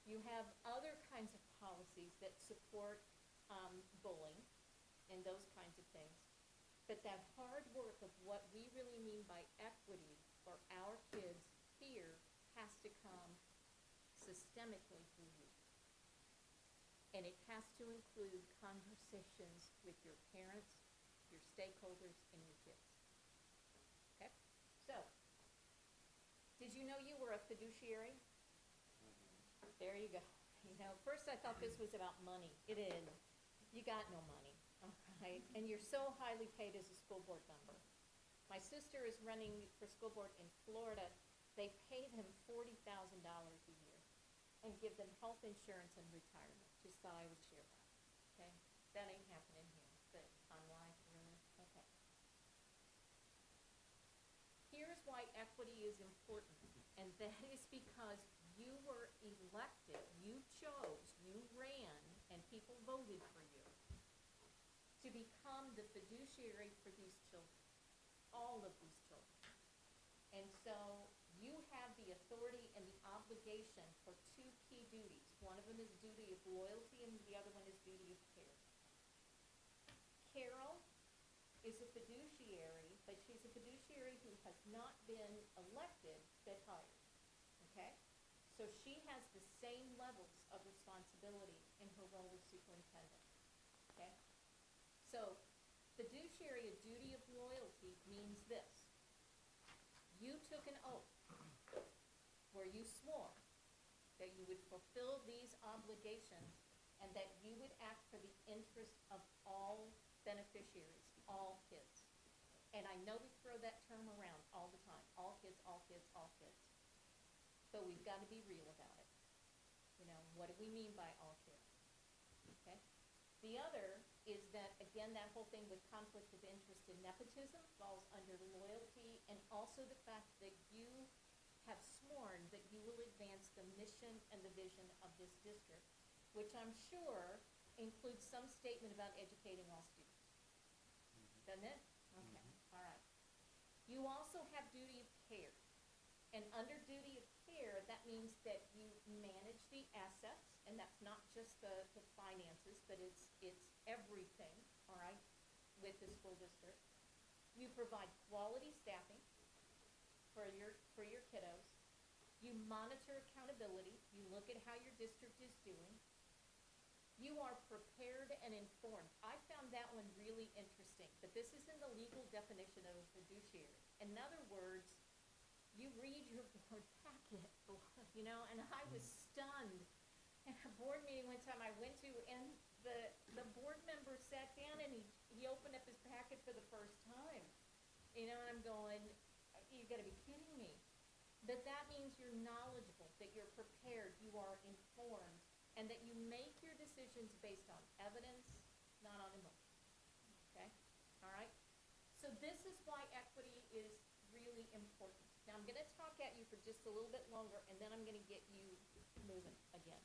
H: You have other kinds of policies that support bullying and those kinds of things. But that hard work of what we really mean by equity for our kids here has to come systemically through you. And it has to include conversations with your parents, your stakeholders, and your kids. Okay? So, did you know you were a fiduciary? There you go. You know, first I thought this was about money. It isn't. You got no money, okay? And you're so highly paid as a school board member. My sister is running for school board in Florida. They pay them $40,000 a year and give them health insurance and retirement. Just thought I would share that, okay? That ain't happening here, but online, really? Okay. Here's why equity is important, and that is because you were elected, you chose, you ran, and people voted for you to become the fiduciary for these children, all of these children. And so you have the authority and the obligation for two key duties. One of them is duty of loyalty and the other one is duty of care. Carol is a fiduciary, but she's a fiduciary who has not been elected but hired, okay? So she has the same levels of responsibility in her role as superintendent, okay? So fiduciary, a duty of loyalty, means this. You took an oath where you swore that you would fulfill these obligations and that you would act for the interest of all beneficiaries, all kids. And I know we throw that term around all the time, all kids, all kids, all kids. But we've got to be real about it. You know, what do we mean by all kids? Okay? The other is that, again, that whole thing with conflict of interest and nepotism falls under loyalty, and also the fact that you have sworn that you will advance the mission and the vision of this district, which I'm sure includes some statement about educating all students. Doesn't it? Okay, all right. You also have duty of care. And under duty of care, that means that you manage the assets, and that's not just the finances, but it's everything, all right, with the school district. You provide quality staffing for your kiddos. you monitor accountability, you look at how your district is doing, you are prepared and informed. I found that one really interesting, but this is in the legal definition of a fiduciary. In other words, you read your board packet, you know, and I was stunned. At a board meeting one time I went to, and the board member sat down and he opened up his packet for the first time. You know, and I'm going, you gotta be kidding me. But that means you're knowledgeable, that you're prepared, you are informed, and that you make your decisions based on evidence, not on emotion. Okay? All right? So this is why equity is really important. Now I'm gonna talk at you for just a little bit longer, and then I'm gonna get you moving again.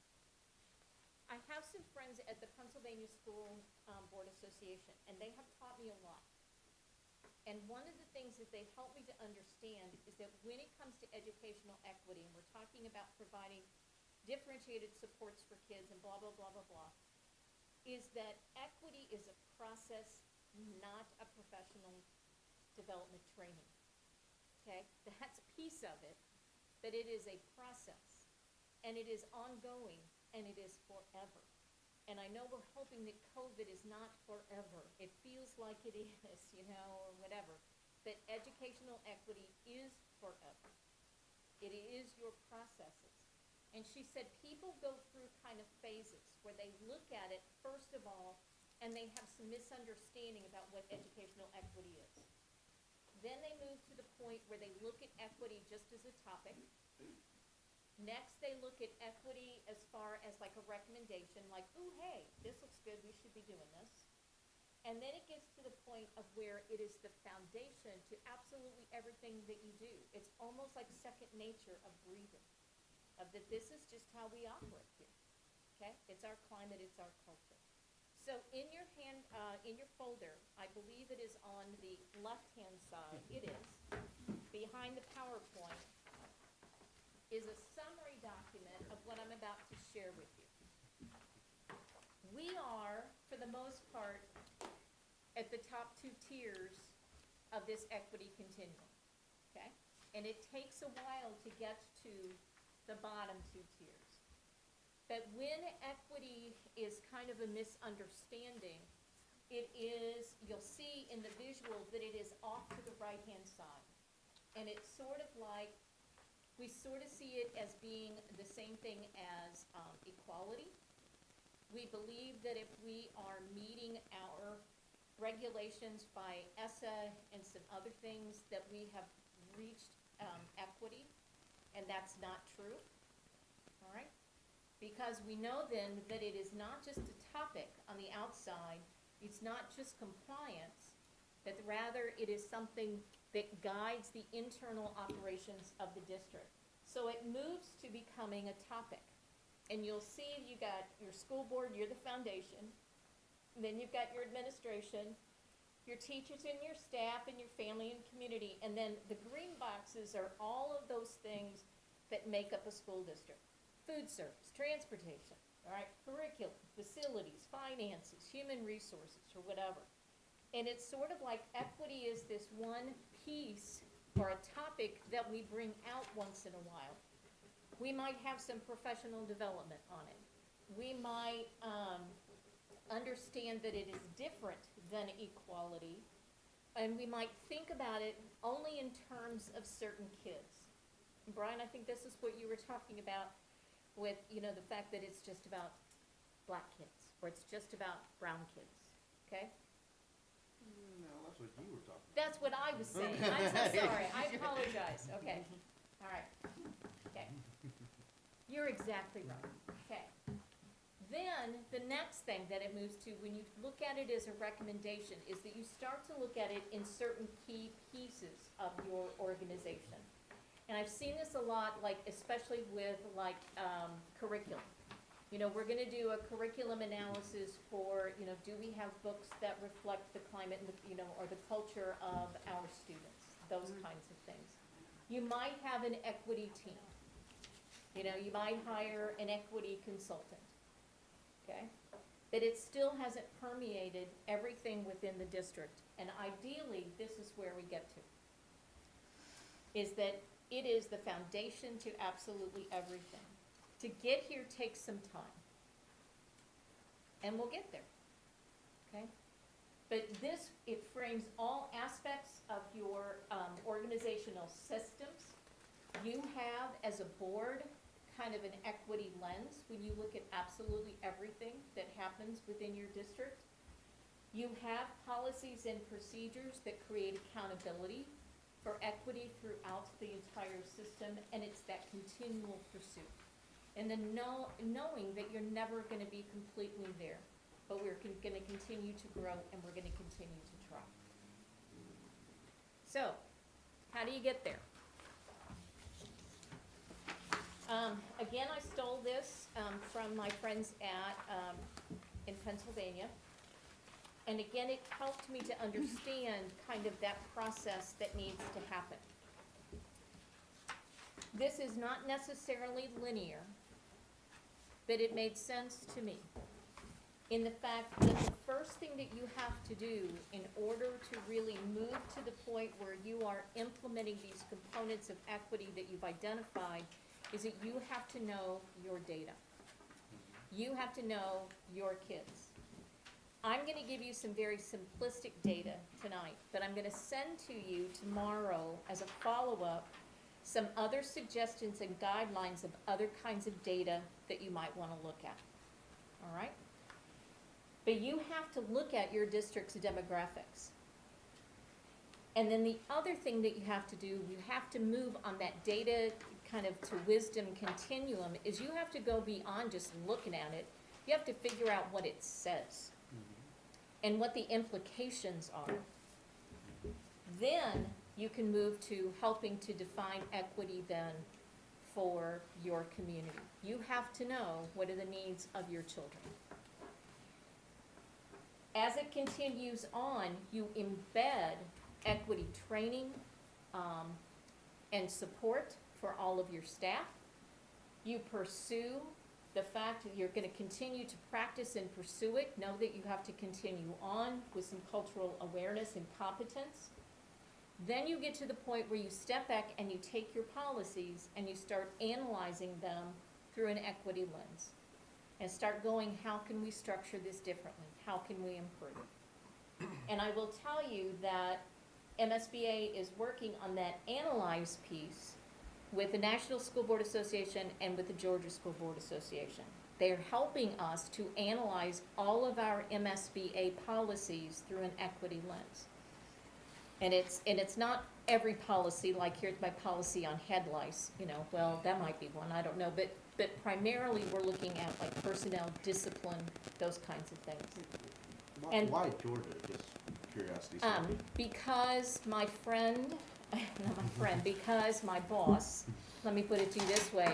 H: I have some friends at the Pennsylvania School Board Association, and they have taught me a lot. And one of the things that they've helped me to understand is that when it comes to educational equity, and we're talking about providing differentiated supports for kids and blah, blah, blah, blah, blah, is that equity is a process, not a professional development training. Okay? That's a piece of it, but it is a process, and it is ongoing, and it is forever. And I know we're hoping that COVID is not forever. It feels like it is, you know, or whatever. But educational equity is forever. It is your processes. And she said people go through kind of phases where they look at it, first of all, and they have some misunderstanding about what educational equity is. Then they move to the point where they look at equity just as a topic. Next, they look at equity as far as like a recommendation, like, ooh, hey, this looks good, we should be doing this. And then it gets to the point of where it is the foundation to absolutely everything that you do. It's almost like second nature of breathing, of that this is just how we operate here, okay? It's our climate, it's our culture. So in your hand, in your folder, I believe it is on the left-hand side, it is, behind the PowerPoint, is a summary document of what I'm about to share with you. We are, for the most part, at the top two tiers of this equity continuum, okay? And it takes a while to get to the bottom two tiers. But when equity is kind of a misunderstanding, it is, you'll see in the visual that it is off to the right-hand side. And it's sort of like, we sort of see it as being the same thing as equality. We believe that if we are meeting our regulations by ESSA and some other things, that we have reached equity, and that's not true, all right? Because we know then that it is not just a topic on the outside, it's not just compliance, but rather it is something that guides the internal operations of the district. So it moves to becoming a topic. And you'll see you got your school board, you're the foundation, and then you've got your administration, your teachers and your staff and your family and community, and then the green boxes are all of those things that make up a school district. Food service, transportation, all right, curriculum, facilities, finances, human resources, or whatever. And it's sort of like equity is this one piece or a topic that we bring out once in a while. We might have some professional development on it. We might understand that it is different than equality, and we might think about it only in terms of certain kids. And Brian, I think this is what you were talking about with, you know, the fact that it's just about black kids, or it's just about brown kids, okay?
E: That's what you were talking about.
H: That's what I was saying. I'm so sorry. I apologize. Okay. All right. Okay. You're exactly right. Okay. Then the next thing that it moves to when you look at it as a recommendation is that you start to look at it in certain key pieces of your organization. And I've seen this a lot, like especially with like curriculum. You know, we're gonna do a curriculum analysis for, you know, do we have books that reflect the climate, and the, you know, or the culture of our students, those kinds of things. You might have an equity team. You know, you might hire an equity consultant, okay? But it still hasn't permeated everything within the district. And ideally, this is where we get to. Is that it is the foundation to absolutely everything. To get here takes some time. And we'll get there, okay? But this, it frames all aspects of your organizational systems. You have, as a board, kind of an equity lens when you look at absolutely everything that happens within your district. You have policies and procedures that create accountability for equity throughout the entire system, and it's that continual pursuit. And then knowing that you're never gonna be completely there, but we're gonna continue to grow and we're gonna continue to try. So, how do you get there? Again, I stole this from my friends at, in Pennsylvania. And again, it helped me to understand kind of that process that needs to happen. This is not necessarily linear, but it made sense to me in the fact that the first thing that you have to do in order to really move to the point where you are implementing these components of equity that you've identified is that you have to know your data. You have to know your kids. I'm gonna give you some very simplistic data tonight, but I'm gonna send to you tomorrow as a follow-up some other suggestions and guidelines of other kinds of data that you might wanna look at, all right? But you have to look at your district's demographics. And then the other thing that you have to do, you have to move on that data kind of to wisdom continuum, is you have to go beyond just looking at it. You have to figure out what it says and what the implications are. Then you can move to helping to define equity then for your community. You have to know what are the needs of your children. As it continues on, you embed equity training and support for all of your staff. You pursue the fact that you're gonna continue to practice and pursue it. Know that you have to continue on with some cultural awareness and competence. Then you get to the point where you step back and you take your policies and you start analyzing them through an equity lens. And start going, how can we structure this differently? How can we improve it? And I will tell you that MSBA is working on that analyze piece with the National School Board Association and with the Georgia School Board Association. They're helping us to analyze all of our MSBA policies through an equity lens. And it's not every policy, like here's my policy on head lice, you know, well, that might be one, I don't know, but primarily we're looking at like personnel, discipline, those kinds of things. And-
E: Why Georgia, just curiosity?
H: Because my friend, not my friend, because my boss, let me put it to you this way,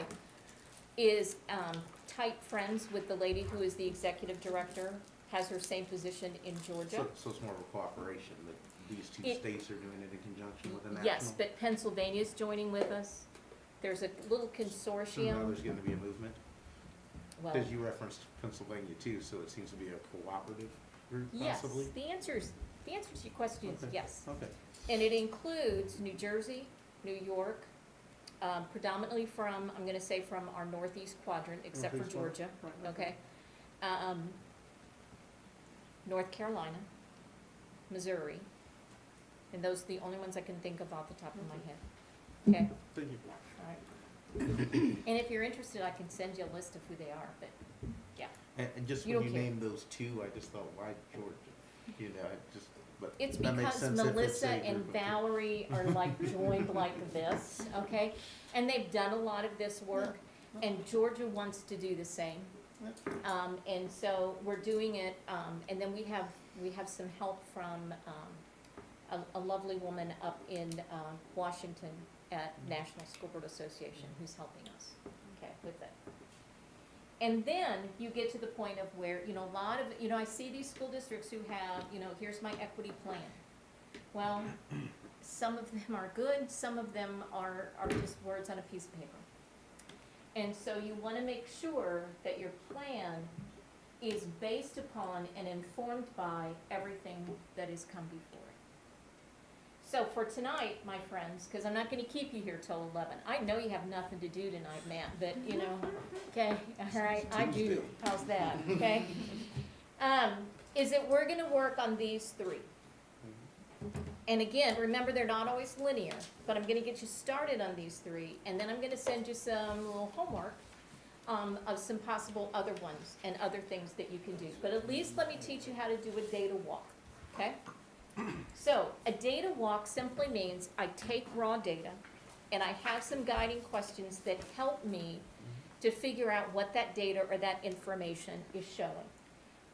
H: is tight friends with the lady who is the executive director, has her same position in Georgia.
E: So it's more of a cooperation, that these two
H: It-
E: states are doing it in conjunction with the national?
H: Yes, but Pennsylvania's joining with us. There's a little
E: So now
H: consortium,
E: there's gonna be a movement?
H: well,
E: Because you referenced Pennsylvania too, so it seems to be a cooperative group
H: yes,
E: possibly?
H: the answer to your question is
E: Okay.
H: yes.
E: Okay.
H: And it includes New Jersey, New York, predominantly from, I'm gonna say from our northeast quadrant, except for
E: Northeast
H: Georgia,
E: quadrant,
H: okay? North Carolina, Missouri, and those are the only ones I can think of off the top of my head, okay?
E: Thank you.
H: All right. And if you're interested, I can send you a list of who they are, but, yeah.
E: And just
H: You
E: when
H: don't
E: you
H: care.
E: named those two, I just thought, why Georgia? You know, it just, but
H: It's
E: that makes
H: because
E: sense if it's
H: Melissa
E: a
H: and
E: group of two.
H: Valerie are like joined like this, okay? And they've done a lot of this work, and Georgia wants to do the same. And so we're doing it, and then we have some help from, a lovely woman up in, Washington at National School Board Association who's helping us, okay, with it. And then you get to the point of where, you know, a lot of, you know, I see these school districts who have, you know, here's my equity plan. Well, some of them are good, some of them are just words on a piece of paper. And so you wanna make sure that your plan is based upon and informed by everything that has come before it. So for tonight, my friends, because I'm not gonna keep you here till 11. I know you have nothing to do tonight, Matt, but you know, okay, all right, I do. How's that, okay? Is that we're gonna work on these three. And again, remember, they're not always linear, but I'm gonna get you started on these three, and then I'm gonna send you some little homework of some possible other ones and other things that you can do. But at least let me teach you how to do a data walk, okay? So, a data walk simply means I take raw data, and I have some guiding questions that help me to figure out what that data or that information is showing.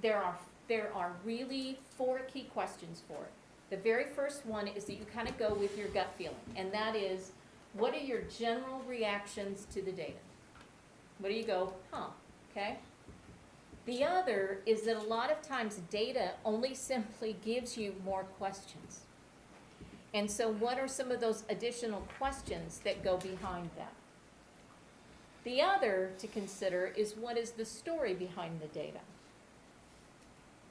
H: There are really 4 key questions for it. The very first one is that you kind of go with your gut feeling, and that is, what are your general reactions to the data? What do you go, okay? The other is that a lot of times data only simply gives you more questions. And so what are some of those additional questions that go behind that? The other to consider is, what is the story behind the data?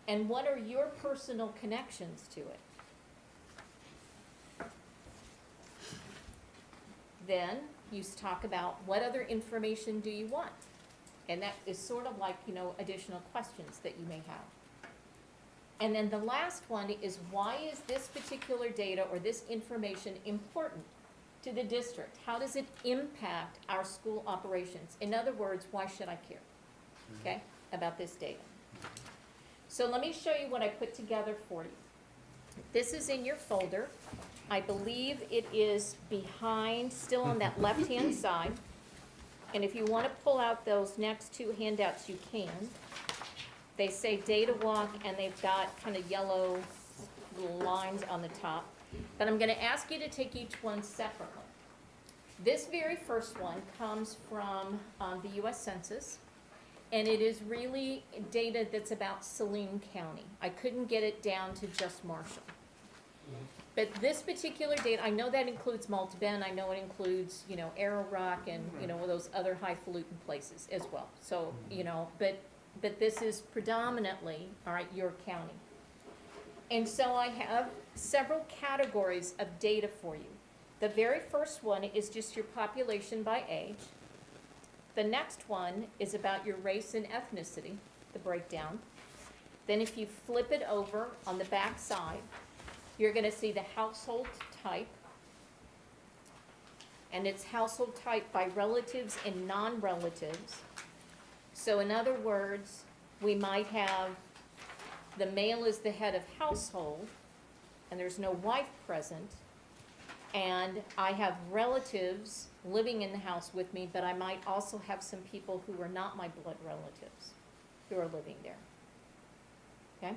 H: And what are your personal connections to it? Then you talk about, what other information do you want? And that is sort of like, you know, additional questions that you may have. And then the last one is, why is this particular data or this information important to the district? How does it impact our school operations? In other words, why should I care, okay, about this data? So let me show you what I put together for you. This is in your folder. I believe it is behind, still on that left-hand side. And if you want to pull out those next 2 handouts, you can. They say data walk, and they've got kind of yellow little lines on the top. But I'm going to ask you to take each one separately. This very first one comes from the U.S. Census, and it is really data that's about Saline County. I couldn't get it down to just Marshall. But this particular data, I know that includes Malta Bend, I know it includes, you know, Arrow Rock and, you know, those other highfalutin places as well. So, you know, but this is predominantly, all right, your county. And so I have several categories of data for you. The very first one is just your population by age. The next one is about your race and ethnicity, the breakdown. Then if you flip it over on the back side, you're going to see the household type, and it's household type by relatives and non-relatives. So in other words, we might have the male is the head of household, and there's no wife present, and I have relatives living in the house with me, but I might also have some people who are not my blood relatives who are living there. Okay?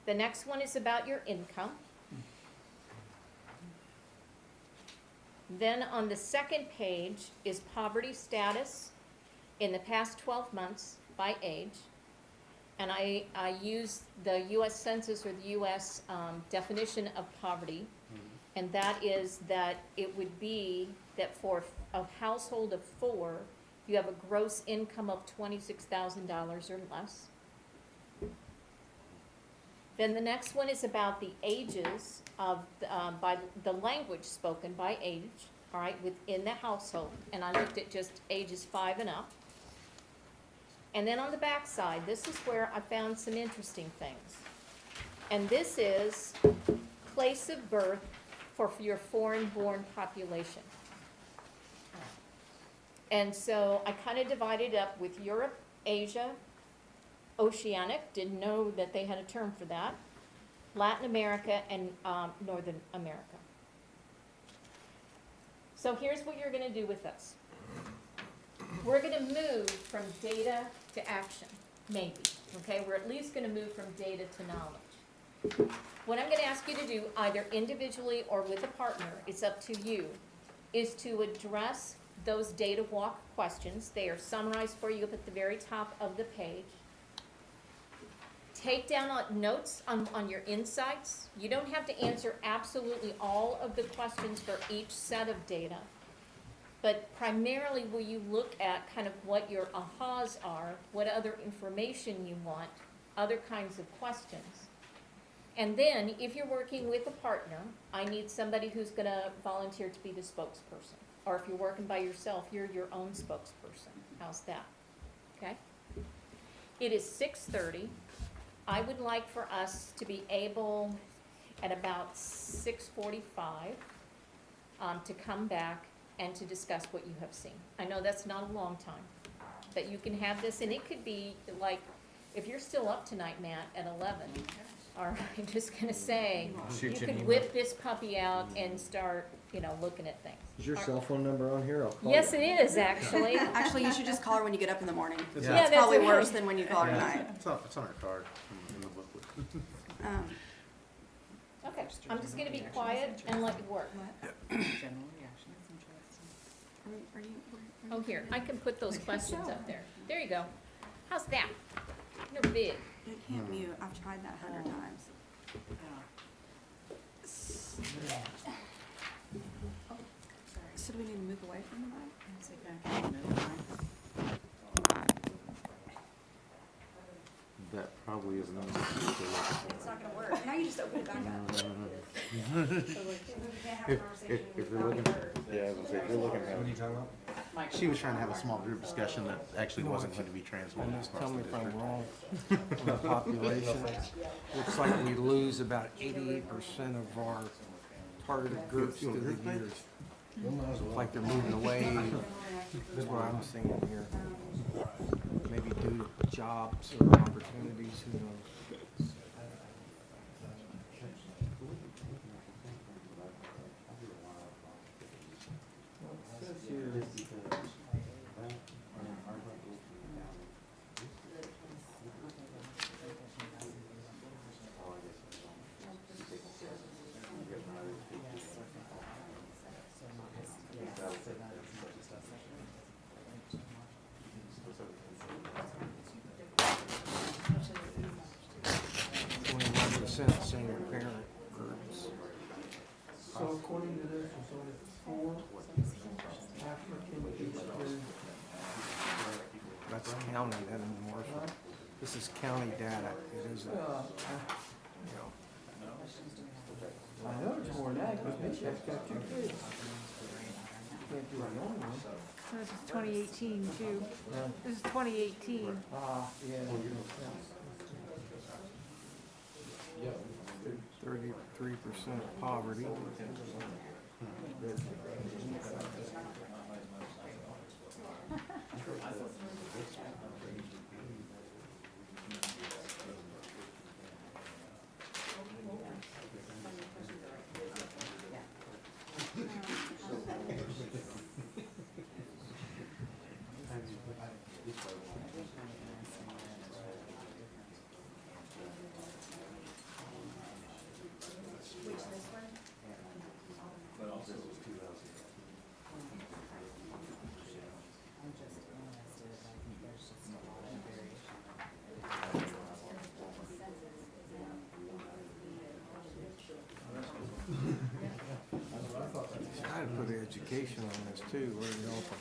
H: The next one is about your income. Then on the second page is poverty status in the past 12 months by age. And I use the U.S. Census or the U.S. Definition of poverty. And that is that it would be that for a household of 4, you have a gross income of $26,000 or less. Then the next one is about the ages of, by the language spoken by age, all right, within the household. And I looked at just ages 5 and up. And then on the back side, this is where I found some interesting things. And this is place of birth for your foreign-born population. And so I kind of divided up with Europe, Asia, Oceanic, didn't know that they had a term for that, Latin America, and Northern America. So here's what you're going to do with this. We're going to move from data to action, maybe. Okay, we're at least going to move from data to knowledge. What I'm going to ask you to do, either individually or with a partner, it's up to you, is to address those data walk questions. They are summarized for you up at the very top of the page. Take down notes on your insights. You don't have to answer absolutely all of the questions for each set of data, but primarily will you look at kind of what your ahas are, what other information you want, other kinds of questions. And then, if you're working with a partner, I need somebody who's gonna volunteer to be the spokesperson. Or if you're working by yourself, you're your own spokesperson. How's that? Okay? It is 6:30. I would like for us to be able, at about 6:45, to come back and to discuss what you have seen. I know that's not a long time, but you can have this, and it could be like, if you're still up tonight, Matt, at 11, all right, I'm just gonna say, you
B: Shoot you an
H: could
B: email.
H: whip this puppy out and start, looking at things.
B: Is your cell phone number on here? I'll call
H: Yes,
B: you.
H: it is, actually.
C: Actually, you should just call her when you get up in the morning.
B: It's
H: Yeah,
C: It's
H: that's
C: probably
H: right.
C: worse than when you call her at
E: Yeah.
C: night.
E: It's on our card in the booklet.
H: Okay, I'm just gonna be quiet and let you work.
A: General reaction, that's interesting.
C: Are you?
H: Oh, here, I can put those questions up there. There you go. How's that? You're big.
C: You can't mute. I've tried that 100 times.
A: Yeah.
C: So do we need to move away from the mic?
A: It's like, I can't move mine.
E: That probably is not.
C: It's not gonna work. Now you just open it back up.
E: If you're looking,
D: Yeah, I was gonna say, if you're looking at
B: What are
D: it.
B: you talking about?
E: she was trying to have a small group discussion that actually wasn't going to be transmitted
I: And just
E: across
I: tell
E: the
I: me if I'm
E: district.
I: wrong, on the population, looks like we lose about 88% of our targeted groups through the years. It's like they're moving away, is what I'm seeing here. Maybe due to jobs or opportunities, who knows? Senior parent groups.
B: So according to this, it's only 4 African Eastern.
I: That's county, that isn't Marshall. This is county data, it isn't, you know.
B: I know it's more than that, because Bishop's got 2 kids. Can't do it only one.
F: This is 2018 too. This is 2018.
B: Yeah.
I: 33% poverty.
A: I'm just interested, I think there's just a lot of very.
I: I'd put education on this too, where you know, from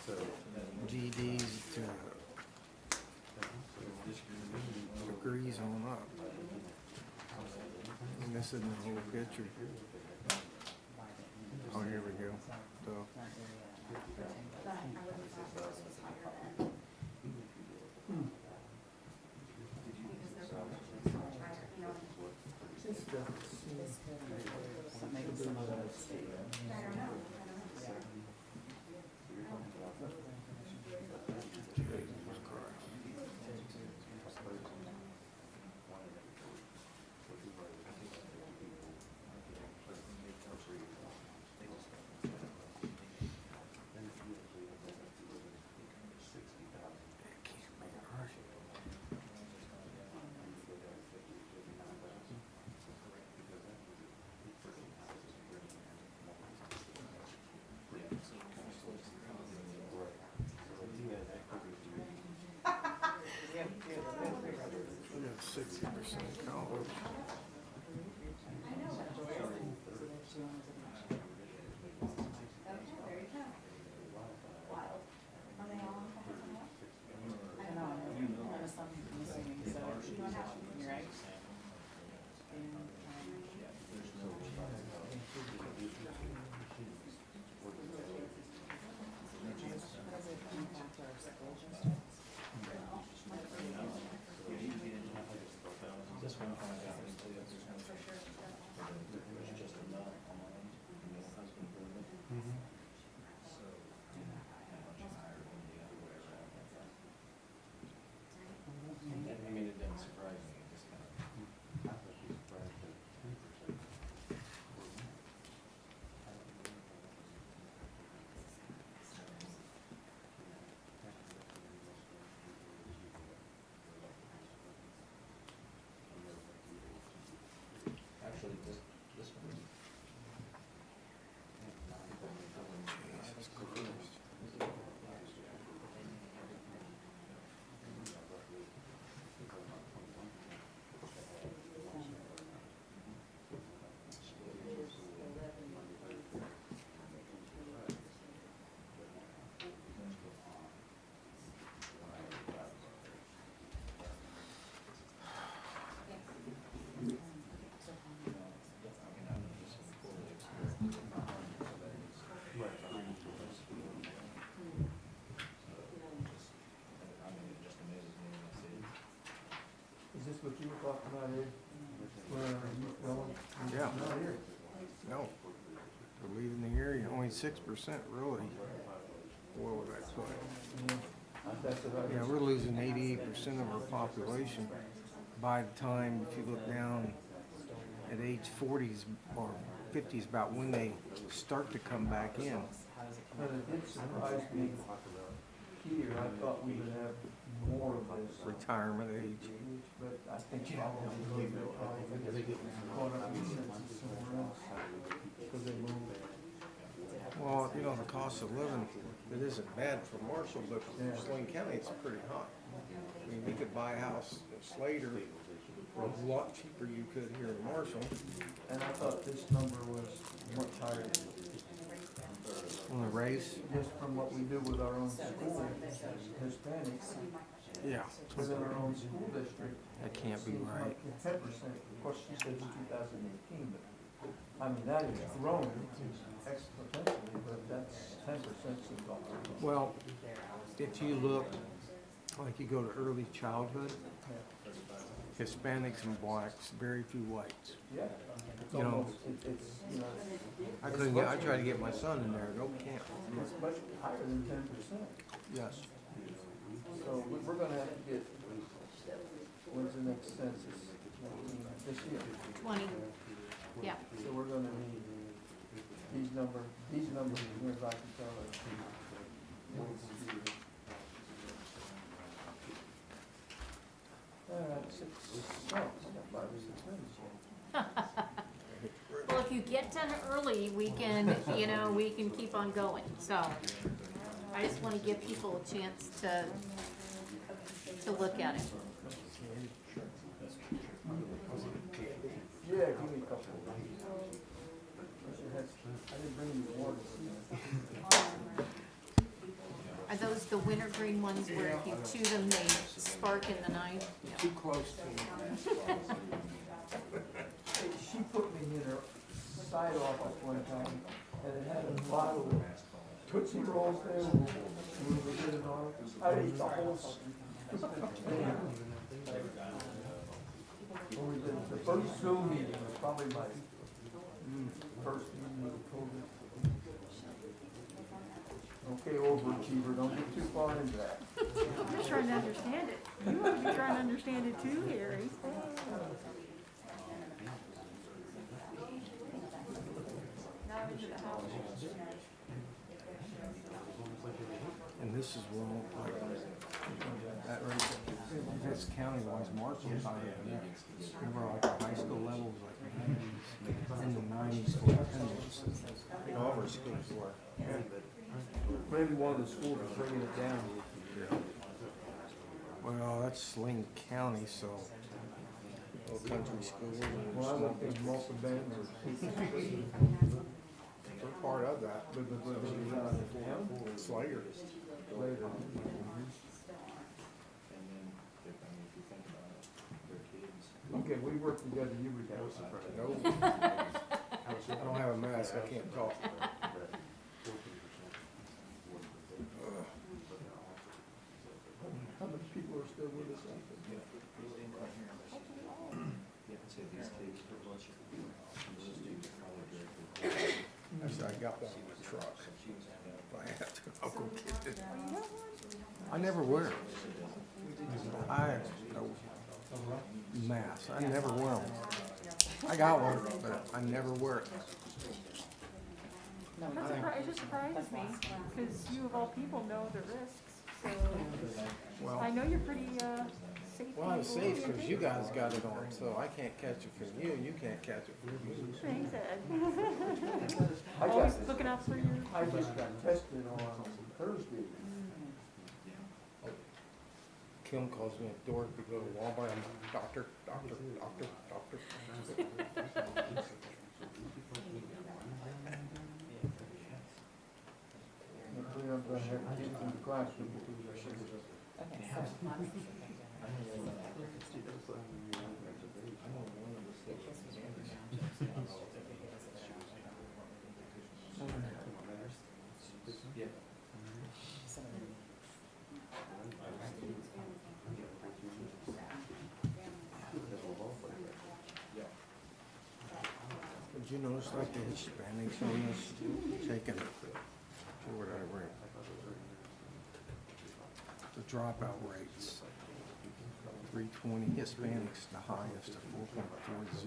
I: GEDs to degrees on up. And this isn't the whole picture. Oh, here we go. So,
A: Maybe some of those stay.
I: Jesus Christ. It can't be right.
B: talking about, Ed? Where are you going?
I: Yeah.
B: Not here.
I: No. We're leaving the area, only 6% really. What would I put?
B: That's what I
I: Yeah, we're losing 88% of our population. By the time, if you look down at age 40s or 50s, about when they start to come back in.
B: But it did surprise me here, I thought we would have more of this,
I: Retirement age.
B: but I think probably they'll probably get caught up in census somewhere else, because they moved.
I: Well, you know, the cost of living, it isn't bad for Marshall, but for Swain County, it's pretty high. I mean, you could buy a house in Slater for a lot cheaper you could here in Marshall.
B: And I thought this number was much higher,
I: On the race,
B: just from what we do with our own school, Hispanics,
I: yeah,
B: within our own school district.
I: that can't be right.
B: 10%, of course, she said in 2018, but, I mean, that is grown exponentially, but that's 10% seems awful.
I: Well, if you look, like you go to early childhood, Hispanics and blacks, very few whites.
B: Yeah, it's
I: You know,
B: almost, it's, you know,
I: I couldn't get, I tried to get my son in there, no can't.
B: it's much higher than 10%.
I: Yes.
B: So we're gonna have to get, when's the next census? This year.
H: 20, yeah.
B: So we're gonna need these numbers, as near as I can tell, are. Six, oh, I got 5 or 6 minutes yet.
H: Well, if you get done early, we can, you know, we can keep on going, so. I just wanna give people a chance to look at it.
B: Yeah, give me a couple. I didn't bring you water.
H: Are those the wintergreen ones where if you chew them, they spark in the night?
I: Too close to
B: She put me in her side office one time, and it had a bottle of Tootsie Rolls there. We were getting on. I ate the whole thing. When we did the first Zoom meeting was probably my first meeting with COVID. Okay, overachiever, don't get too far into that.
F: I'm just trying to understand it. You ought to be trying to understand it too, Harry. Now into the house.
I: And this is one, like, that right, this county-wise, Marshall's higher than that. Remember, like, the high school level was like in the 90s for attendance. All of our schools were.
B: Maybe one of the schools is bringing it down.
I: Well, that's Sling County, so, little country schools.
B: Well, I went to Malta Bend or.
I: They're part of that. Slayer.
B: Later. Okay, we work together, you would have.
I: Nope. I don't have a mask, I can't talk.
B: How many people are still with us?
I: Actually, I got one in the truck. If I have to, I'll go get it. I never wear it. I, no mask, I never wear them. I got one, but I never wear it.
F: It just surprises me, because you of all people know the risks, so.
I: Well,
F: I know you're pretty, safe.
I: well, I'm safe because you guys got it on, so I can't catch it from you, and you can't catch it from me.
F: Thanks, Ed.
B: I
F: Always
B: got,
F: looking out for your.
B: I just got tested on Thursday.
I: Kim calls me a dork to go to Walmart, I'm doctor.
B: Hopefully I'm gonna have kids in the classroom.
I: you notice like the Hispanics on this, taking, what did I write? The dropout rates, 320, Hispanics the highest at 4.40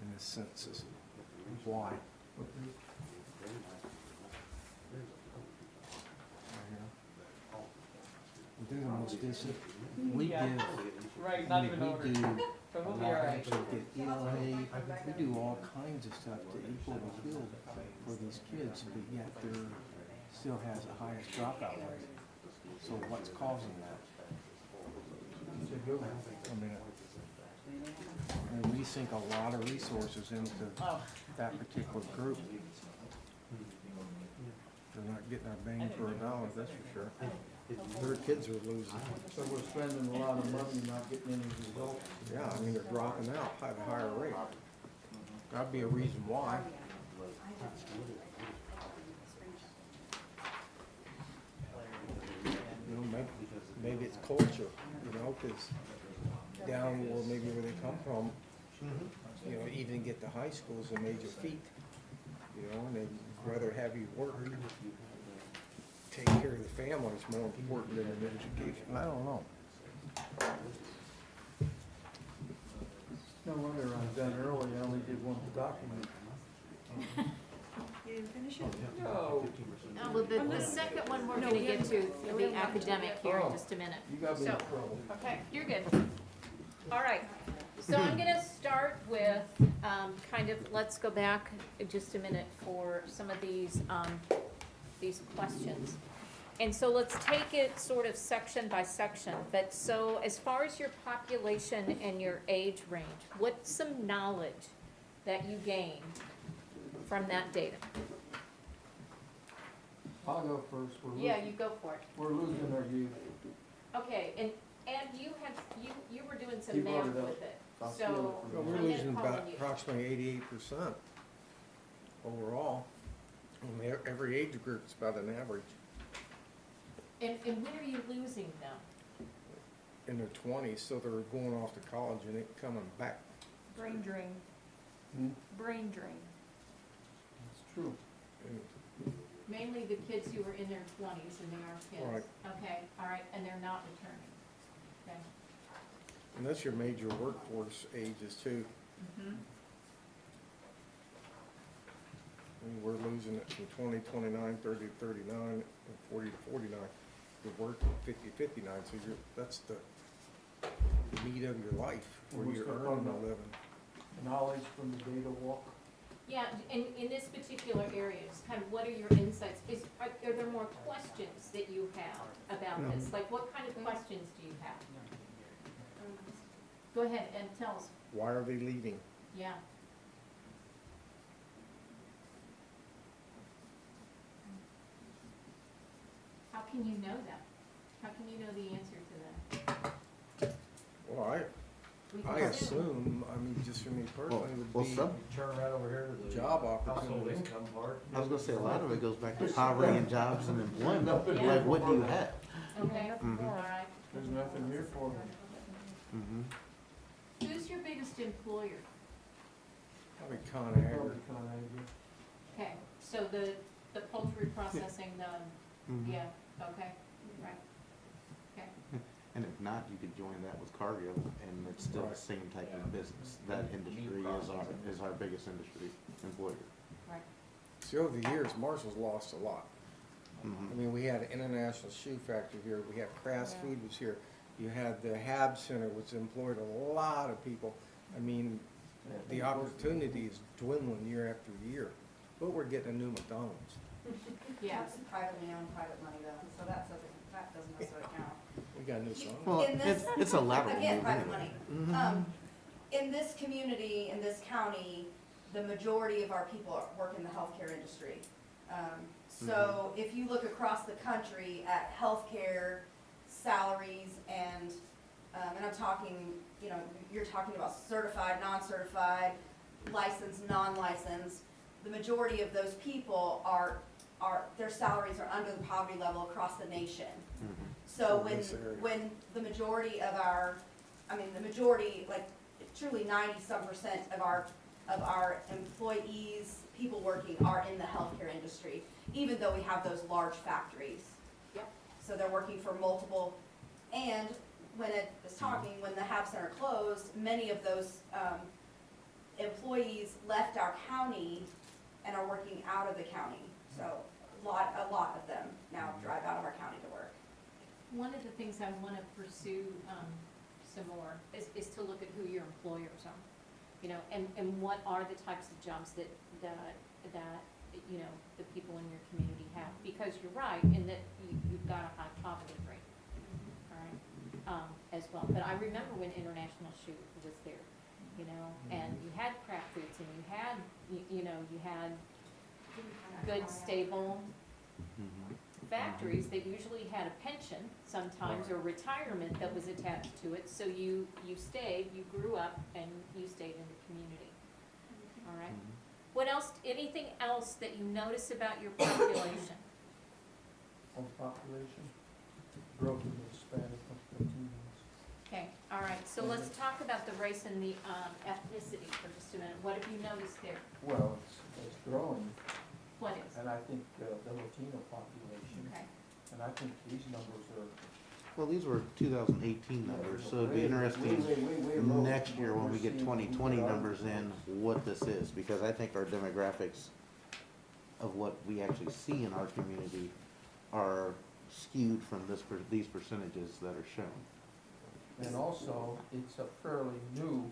I: in this census. Why? We do the most we
B: Yeah.
I: give,
B: Right, not even
I: we
B: over.
I: do,
B: But we'll be all right.
I: actually get ELA, we do all kinds of stuff to equal the field for these kids, but yet they're, still has the highest dropout rate. So what's causing that? I mean, we sink a lot of resources into that particular group. They're not getting our bang for a dollar, that's for sure. Their kids are losing.
D: So we're spending a lot of money, not getting any results.
I: Yeah, I mean, they're dropping out at a higher rate. Gotta be a reason why. You know, maybe it's culture, you know, cause down where maybe where they come from, you know, even get to high school is a major feat. You know, and they'd rather have you work, take care of the family is more important than an education. I don't know.
D: No wonder I was done early, I only did one document.
C: You didn't finish it?
D: No.
H: Well, the second one we're gonna get to, the academic here in just a minute.
D: You got me in
H: So-
D: trouble.
H: Okay, you're good. All right, so I'm gonna start with, kind of, let's go back just a minute for some of these questions. And so let's take it sort of section by section, but so as far as your population and your age range, what's some knowledge that you gained from that data?
D: I'll go first.
H: Yeah, you go for it.
D: We're losing our youth.
H: Okay, and you had, you were doing some
D: You brought
H: math
D: it up.
H: with it,
D: I'll steal it
H: so.
D: from
I: Well,
D: you.
I: we're
H: I'm gonna
I: losing
H: call
I: about
H: on you.
I: approximately 88% overall. And every age group's about an average.
H: And when are you losing them?
I: In their 20s, so they're going off to college and ain't coming back.
F: Brain drain,
D: Hmm?
F: brain drain.
D: It's true.
I: And
H: Mainly the kids who are in their twenties and they are kids.
I: Right.
H: Okay, all right, and they're not returning. Okay.
I: And that's your major workforce ages too.
H: Mm-hmm.
I: I mean, we're losing it from 20, 29, 30, 39, and 40 to 49. You're working 50, 59, so that's the meat of your life, where
D: We're
I: you're
D: still
I: earning
D: talking
I: a living.
D: Knowledge from the data walk.
H: Yeah, in this particular area, just kind of what are your insights? Are there more questions that you have about this? Like, what kind of questions do you have? Go ahead and tell us.
I: Why are they leaving?
H: Yeah. How can you know that? How can you know the answer to that?
I: Well,
H: We
I: I
H: can
I: assume, I mean, just for me personally,
J: Well,
I: would be
J: some,
B: Turn right over here to the
I: job
B: household
I: opportunities.
B: income part.
J: I was gonna say, a lot of it goes back to poverty and jobs and employment,
H: Yeah.
J: like, what do you have?
H: Okay,
J: Mhm.
H: all right.
D: There's nothing here for them.
J: Mm-hmm.
H: Who's your biggest employer?
I: Probably ConAgra.
D: Probably ConAgra.
H: Okay, so the poultry processing, yeah, okay, right. Okay,
J: And if not, you could join that with Cargill, and it's still the same type of business. That industry is our biggest industry employer.
H: right.
I: See, over the years, Marshall's lost a lot. I
J: Mhm.
I: mean, we had an International Shoe Factory here, we had Kraft Food was here, you had the Hab Center, which employed a lot of people. I mean, the opportunity is dwindling year after year, but we're getting a new McDonald's.
H: Yeah,
C: That's privately owned, private money though, so that doesn't necessarily count.
I: We got a new song.
J: Well,
K: In this-
J: it's a lateral move
K: Again, private
J: anyway.
K: money. In this community, in this county, the majority of our people work in the healthcare industry. So if you look across the country at healthcare salaries and I'm talking, you know, you're talking about certified, non-certified, licensed, non-licensed, the majority of those people are, their salaries are under the poverty level across the nation.
J: Mhm.
K: So
I: In this area.
K: when the majority of our, I mean, the majority, like truly 90-some% of our of our employees, people working are in the healthcare industry, even though we have those large factories.
H: Yep.
K: So they're working for multiple, and when it was talking, when the Hab Center closed, many of those, employees left our county and are working out of the county. So a lot of them now drive out of our county to work.
H: One of the things I wanna pursue, some more is to look at who your employers are. You know, and what are the types of jobs that, you know, the people in your community have. Because you're right, in that you've got a high poverty rate, all right, as well. But I remember when International Shoe was there, you know, and you had craft foods, and you had, you know, you had good, stable factories that usually had a pension sometimes, or retirement that was attached to it, so you stayed, you grew up, and you stayed in the community. All right? What else, anything else that you notice about your population?
B: On population, growth in the Hispanic, Latinos.
H: Okay, all right, so let's talk about the race and the ethnicity for just a minute. What have you noticed there?
B: Well, it's growing,
H: What is?
B: and I think the Latino population,
H: Okay.
B: and I think these numbers are
J: Well, these were 2018 numbers, so it'd be interesting
B: way low
J: next year when we get
B: from what we're
J: 2020
B: seeing
J: numbers in, what this is, because I think our demographics of what we actually see in our community are skewed from these percentages that are shown.
B: And also, it's a fairly new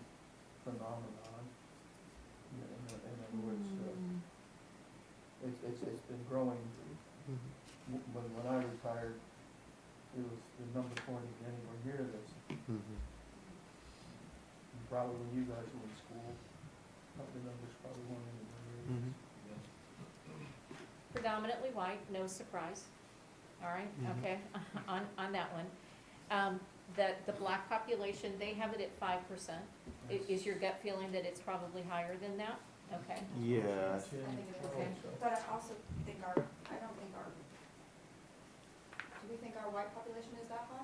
B: phenomenon. In other words, it's been growing. When I retired, it was the number 40 anywhere near this. And probably when you guys were in school, the numbers probably weren't anywhere near this.
H: Predominantly white, no surprise. All right, okay, on that one. The black population, they have it at 5%. Is your gut feeling that it's probably higher than that? Okay.
J: Yeah,
K: I think it is.
H: Okay.
K: But I also think do we think our white population is that high?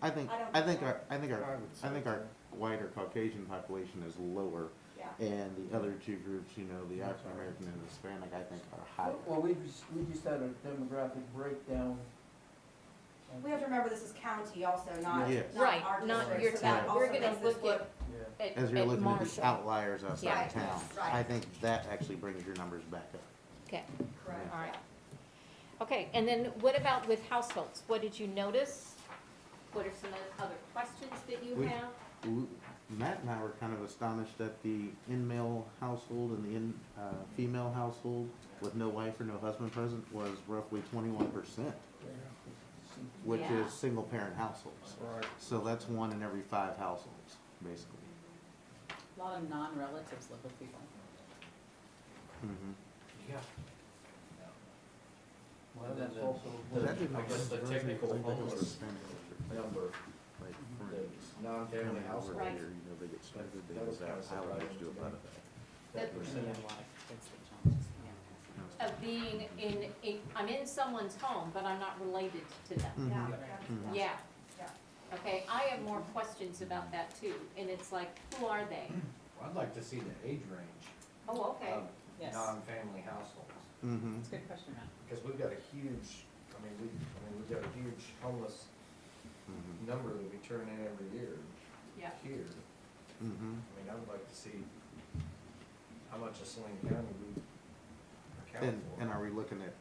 J: I think
K: I don't
J: our
K: think so.
J: I think our white or Caucasian population is lower,
K: Yeah.
J: and the other two groups, you know, the African American and Hispanic, I think are higher.
B: Well, we just had a demographic breakdown.
K: We have to remember this is county also, not,
J: Yes.
K: not
H: Right,
K: our
H: not
K: district,
H: your
K: so that
H: town.
K: also
H: We're gonna
K: makes this
H: look at,
B: Yeah.
J: As you're looking at these
H: Marshall.
J: outliers
H: Yeah.
J: outside of town,
K: Right.
J: I think that actually brings your numbers back up.
H: Okay,
K: Correct.
H: all right. Okay, and then what about with households? What did you notice? What are some other questions that you
J: We-
H: have?
J: Matt and I were kind of astonished that the in-male household and the female household with no wife or no husband present was roughly 21%, which
H: Yeah.
J: is single-parent households.
D: Right.
J: So that's 1 in every 5 households, basically.
A: A lot of non-relatives live with people.
B: Well,
L: And
B: that's
L: then
B: also.
J: That didn't
L: I
J: make
L: guess
J: sense.
L: the technical
J: I think that was
L: homeless
J: Hispanic culture.
L: number,
J: Like, for
L: the
J: instance,
L: non-family
J: coming over
L: household,
H: Right.
J: here, you know, they get started, they
L: That was
J: just have
L: kinda
J: highlighters
L: surprising
J: do a
L: to
J: lot
L: me.
J: of that.
L: that
A: Yeah,
L: percentage.
A: a lot of kids that don't, yeah.
H: Of being I'm in someone's home, but I'm not related to them.
K: Yeah.
J: Mhm.
H: Yeah.
K: Yeah.
H: Okay, I have more questions about that too, and it's like, who are they?
L: I'd like to see the age range
H: Oh, okay.
L: of
A: Yes.
L: non-family households,
J: Mm-hmm.
A: It's a good question, Matt.
L: because we've got a huge, we've got a huge homeless number that we turn in every year
H: Yeah.
L: here.
J: Mm-hmm.
L: I would like to see how much of Saline County we account for.
J: And are we looking at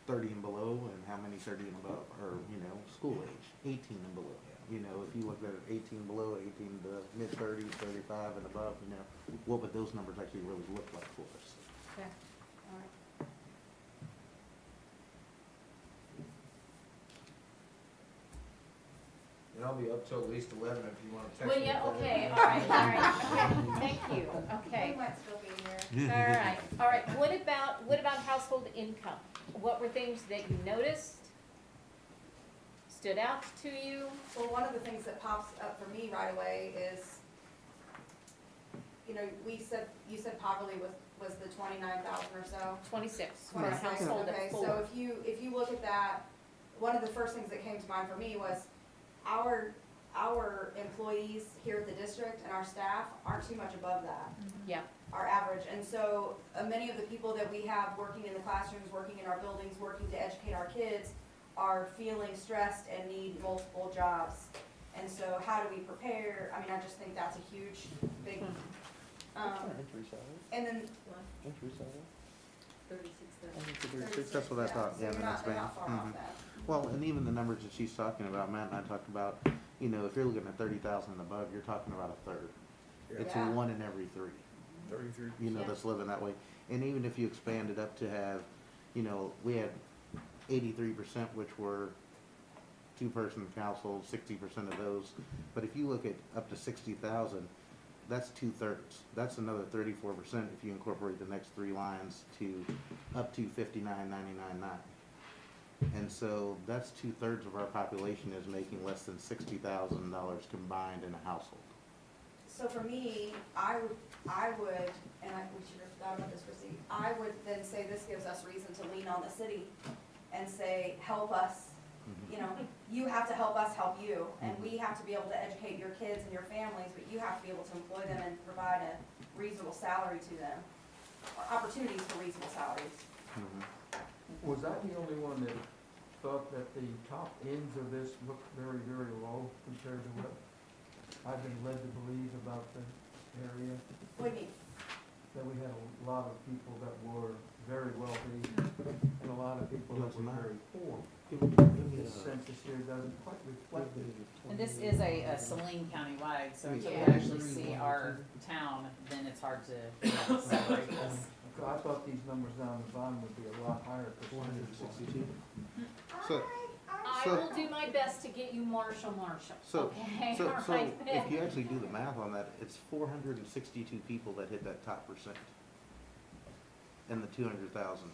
J: 30 and below, and how many 30 and above, or, you know, school age, 18 and below? You know, if you looked at 18 below, 18 to mid-30s, 35 and above, you know, what would those numbers actually really look like for us?
H: Okay, all right.
L: And I'll be up till at least 11 if you want to text
H: Well,
L: me.
H: yeah,
L: if that-
H: okay, all right, okay, thank you, okay.
K: We might still be here.
H: All right, what about household income? What were things that you noticed, stood out to you?
K: Well, one of the things that pops up for me right away is, you know, you said poverty was the 29,000 or so.
H: 26 for a
K: 26,
H: household
K: okay,
H: of
K: so
H: 4.
K: if you look at that, one of the first things that came to mind for me was our employees here at the district and our staff aren't too much above that.
H: Yeah,
K: our average. And so, many of the people that we have working in the classrooms, working in our buildings, working to educate our kids are feeling stressed and need multiple jobs. And so how do we prepare? I mean, I just think that's a huge, big, and then,
J: That's what I thought, yeah,
K: so
J: the
K: you're
J: next
K: not, they're
J: band.
K: not far off that.
J: Well, and even the numbers that she's talking about, Matt and I talked about, you know, if you're looking at 30,000 and above, you're talking about a third. It's
K: Yeah.
J: 1 in every 3,
L: 33.
J: you know,
H: Yeah.
J: that's living that way. And even if you expand it up to have, you know, we had 83%, which were two-person households, 60% of those. But if you look at up to 60,000, that's 2/3. That's another 34% if you incorporate the next 3 lines to up to 59,999. And so that's 2/3 of our population is making less than $60,000 combined in a household.
K: So for me, I would, and we should have thought about this, Chrissy, I would then say this gives us reason to lean on the city and say, help us. You know, you have to help us help you, and we have to be able to educate your kids and your families, but you have to be able to employ them and provide a reasonable salary to them, or opportunities for reasonable salaries.
B: Was I the only one that thought that the top ends of this looked very, very low compared to what I've been led to believe about the area?
K: What do you mean?
B: That we had a lot of people that were very wealthy and a lot of people that were very poor. This census here doesn't quite reflect it.
A: And this is a Saline County-wide, so until you
K: Yeah.
A: actually see our town, then it's hard to separate this.
B: So I thought these numbers down the bottom would be a lot higher percentage.
J: 462. So,
H: I
J: So-
H: will do my best to get you Marshall,
J: So,
H: okay?
J: so,
H: All
J: so
H: right then.
J: if you actually do the math on that, it's 462 people that hit that top percent. In the 200,000,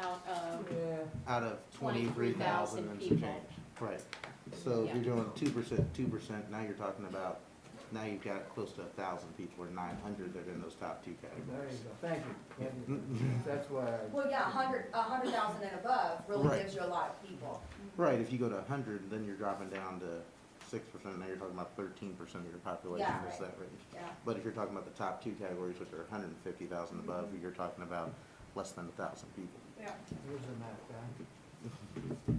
H: Out of,
B: Yeah,
J: out of 23,000 and some
H: people.
J: change. Right. So if
H: Yeah.
J: you're doing 2%, now you're talking about, now you've got close to 1,000 people or 900 that are in those top 2
B: there
J: categories.
B: you go. Thank you, Andy. That's why I.
K: Well, yeah, 100,000 and above really
J: Right.
K: gives you a lot of people.
J: Right, if you go to 100, then you're dropping down to 6%, now you're talking about 13% of your population
K: Yeah,
J: is
K: right.
J: that range.
K: Yeah.
J: But if you're talking about the top 2 categories, which are 150,000 above, you're talking about less than 1,000 people.
K: Yeah.
B: Here's a map guy.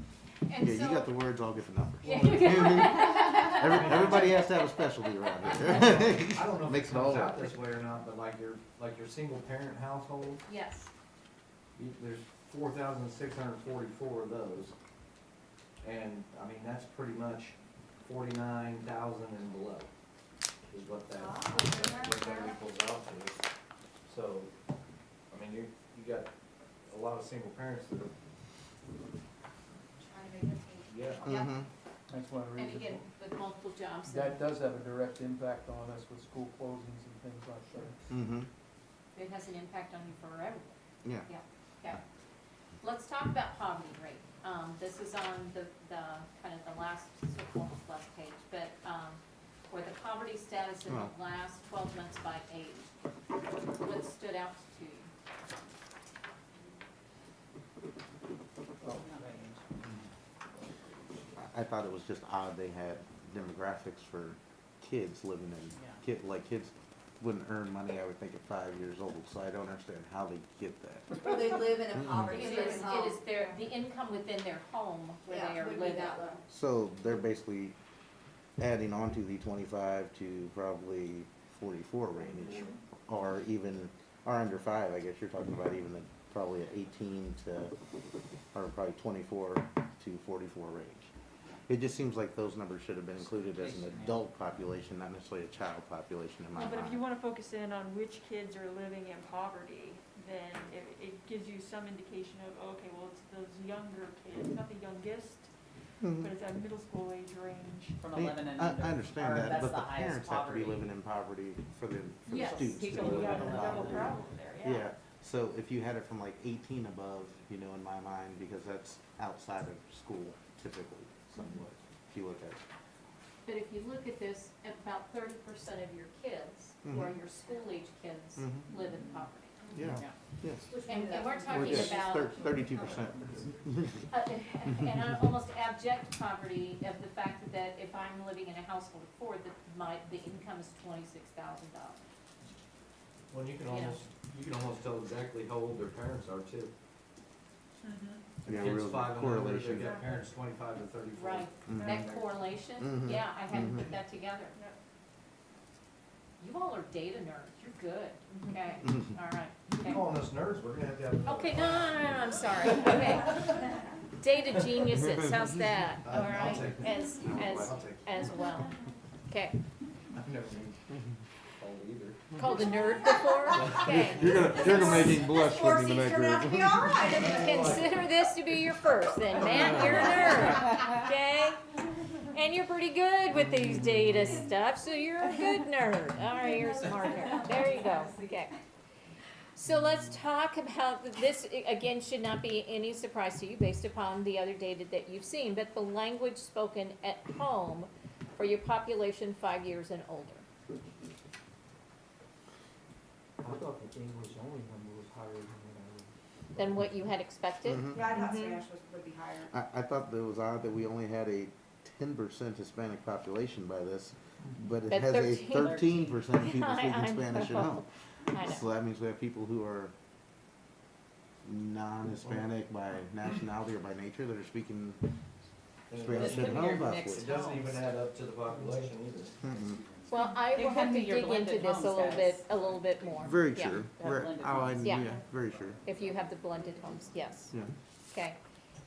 H: And
J: Yeah, you
H: so-
J: got the words, I'll get the numbers.
H: Yeah, you got-
J: Everybody has to have a specialty around here.
L: I don't know if
J: Makes
L: it
J: it all
L: comes out
J: work.
L: this way or not, but like your single parent household,
H: Yes,
L: there's 4,644 of those. And, I mean, that's pretty much 49,000 and below is what that equals out to. So, I mean, you got a lot of single parents that are,
K: Trying to make it.
L: yeah.
H: Yeah.
J: Mhm.
B: That's one
H: and
B: reason.
H: again, with multiple jobs,
B: That does have a direct impact on us with school closings and things like that.
J: Mhm.
H: it has an impact on you for everyone.
J: Yeah.
H: Okay. Let's talk about poverty rate. This is on the kind of the last, almost last page, but, for the poverty status in the
J: Oh.
H: last 12 months by age, what stood out to you?
J: I thought it was just odd they had demographics for kids living in, kids wouldn't earn money, I would think, at 5 years old, so I don't understand how they get that.
K: Or they live in a poverty
H: It
K: stricken
H: is,
K: home.
H: it is their, the income within their home where
K: Yeah,
H: they are
K: would be
H: living.
K: that low.
J: So they're basically adding on to the 25 to probably 44 range, or even, or under 5, I guess you're talking about even the, probably an 18 to, or probably 24 to 44 range. It just seems like those numbers should have been included as an adult population, not necessarily a child population in my
F: Well,
J: mind.
F: but if you wanna focus in on which kids are living in poverty, then it gives you some indication of, okay, well, it's those younger kids, not the youngest,
J: Mhm.
F: but it's that middle school age range.
A: From
J: I-
A: 11 and
J: I
A: under.
J: understand
A: or
J: that,
A: that's
J: but the
A: highest
J: parents have to be
A: poverty.
J: living in poverty for the
H: Yes,
J: students to be
A: people
F: So you
J: living
F: got
J: in
F: a double
J: poverty.
F: problem there, yeah.
J: Yeah, so if you had it from like 18 above, you know, in my mind, because that's outside of school typically, somewhat, if you look at it.
H: But if you look at this, about 30% of your kids, who are
J: Mhm.
H: your school-age kids,
J: Mhm.
H: live in poverty.
J: Yeah,
A: Yeah.
J: yes.
H: And we're
J: We're
H: talking
J: just
H: about,
J: 32%.
H: and almost abject poverty of the fact that if I'm living in a household of 4, that the income is $26,000.
L: Well, you can
H: You know.
L: almost tell exactly how old their parents are too.
J: Yeah,
L: Kids
J: real
L: 5 and under,
J: correlation.
L: they've got parents 25 to 34.
H: Right,
J: Mhm.
H: that correlation,
J: Mhm.
H: yeah, I hadn't
J: Mhm.
H: put that together.
F: Yep.
H: You all are data nerds, you're good, okay,
J: Mhm.
H: all right,
L: You're
H: okay.
L: calling us nerds, we're gonna have to have. another
H: Okay,
L: conversation.
H: no, I'm sorry, okay. Data geniuses, how's that, all
L: I'll
H: right,
L: take it.
H: as
L: I'll take it.
H: as well. Okay,
L: I've never been called either.
H: called a nerd before, okay.
I: You're gonna make him blush
K: Four
I: when you
K: seats
I: make
K: turned out to be
I: your.
K: all right.
H: Consider this to be your first, then Matt, you're a nerd, okay? And you're pretty good with these data stuff, so you're a good nerd. All right, you're a smart nerd. There you go, okay. So let's talk about, this again should not be any surprise to you based upon the other data that you've seen, but the language spoken at home for your population 5 years and older.
B: I thought the English only number was higher than what
H: Than what you had expected?
J: Mhm.
K: Yeah, I thought
H: Mhm.
K: Spanish would be higher.
J: I thought that it was odd that we only had a 10% Hispanic population by this, but it
H: But
J: has a
H: 13.
J: 13% people
H: I
J: speaking Spanish at
H: know.
J: home.
H: I know.
J: So that means we have people who are non-Hispanic by nationality or by nature that are speaking
L: And it
J: Spanish
L: doesn't
J: at
L: even-
J: home
A: mixed
J: possibly.
L: It doesn't even add up to the population either.
J: Mm-mm.
H: Well, I
A: It
H: will
A: could
H: have to
A: be your
H: dig into
A: blended
H: this a
A: homes,
H: little
A: guys.
H: bit, a little bit more.
J: Very
H: Yeah.
J: true.
A: Have
J: Very-
A: blended
J: oh,
A: homes.
H: Yeah.
J: very true.
H: If you have the blended homes, yes.
J: Yeah.
H: Okay.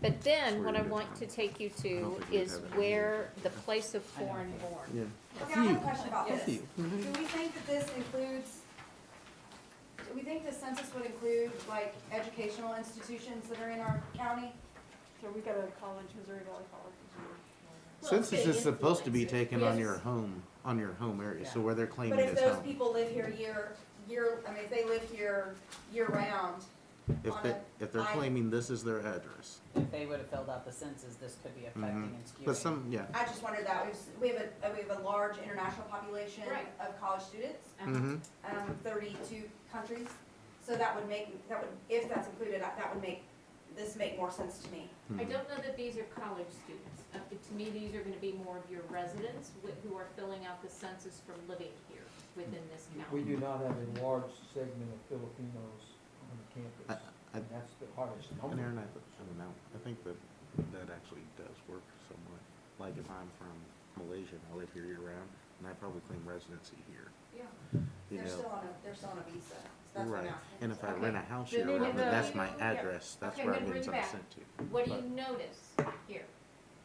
H: But then,
J: Where
H: what
J: you
H: I
J: get
H: want
J: from.
H: to take you
J: I don't
H: to
J: think we'd
H: is
J: have it.
H: where the place of foreign born.
J: Yeah.
K: Okay, I have a question about
J: A
K: this.
J: few. Mhm.
K: Do we think that this includes, do we think the census would include like educational institutions that are in our county?
F: So we got a college, Missouri Valley College, Missouri.
H: Well,
J: Census
H: they
J: is supposed to be
H: influence it.
J: taken on
H: Yes.
J: your home area, so
A: Yeah.
J: where they're claiming
K: But if
J: as
K: those
J: home.
K: people live here I mean, if they live here year round,
J: If
K: on
J: they,
K: a-
J: if they're
K: I-
J: claiming this is their address.
A: If they would have filled out the census, this could be affecting
J: Mhm.
A: and skewing.
J: But some, yeah.
K: I just wondered that, we have a large international population
H: Right.
K: of college students,
J: Mm-hmm.
K: 32 countries. So that would, if that's included, that would make more sense to me.
H: I don't know that these are college students. To me, these are gonna be more of your residents who are filling out the census from living here within this
B: We
H: county.
B: do not have a large segment of Filipinos on the campus,
J: I-
B: and that's the hardest
J: And
B: number.
J: Aaron, I don't know, I think that actually does work somewhat. Like if I'm from Malaysia and I live here year round, and I probably claim residency here,
K: Yeah.
J: you
K: They're
J: know.
K: still on a visa, so that's what
J: Right,
K: I'm asking.
J: and if I
H: Okay.
J: rent a house
H: Then
J: year
H: you
J: round,
H: know-
J: that's my
H: yeah.
J: address, that's
H: Okay,
J: where
H: I'm
J: it
H: gonna
J: means
H: bring
J: I'm
H: it
J: sent to.
H: What do
J: But-
H: you notice here?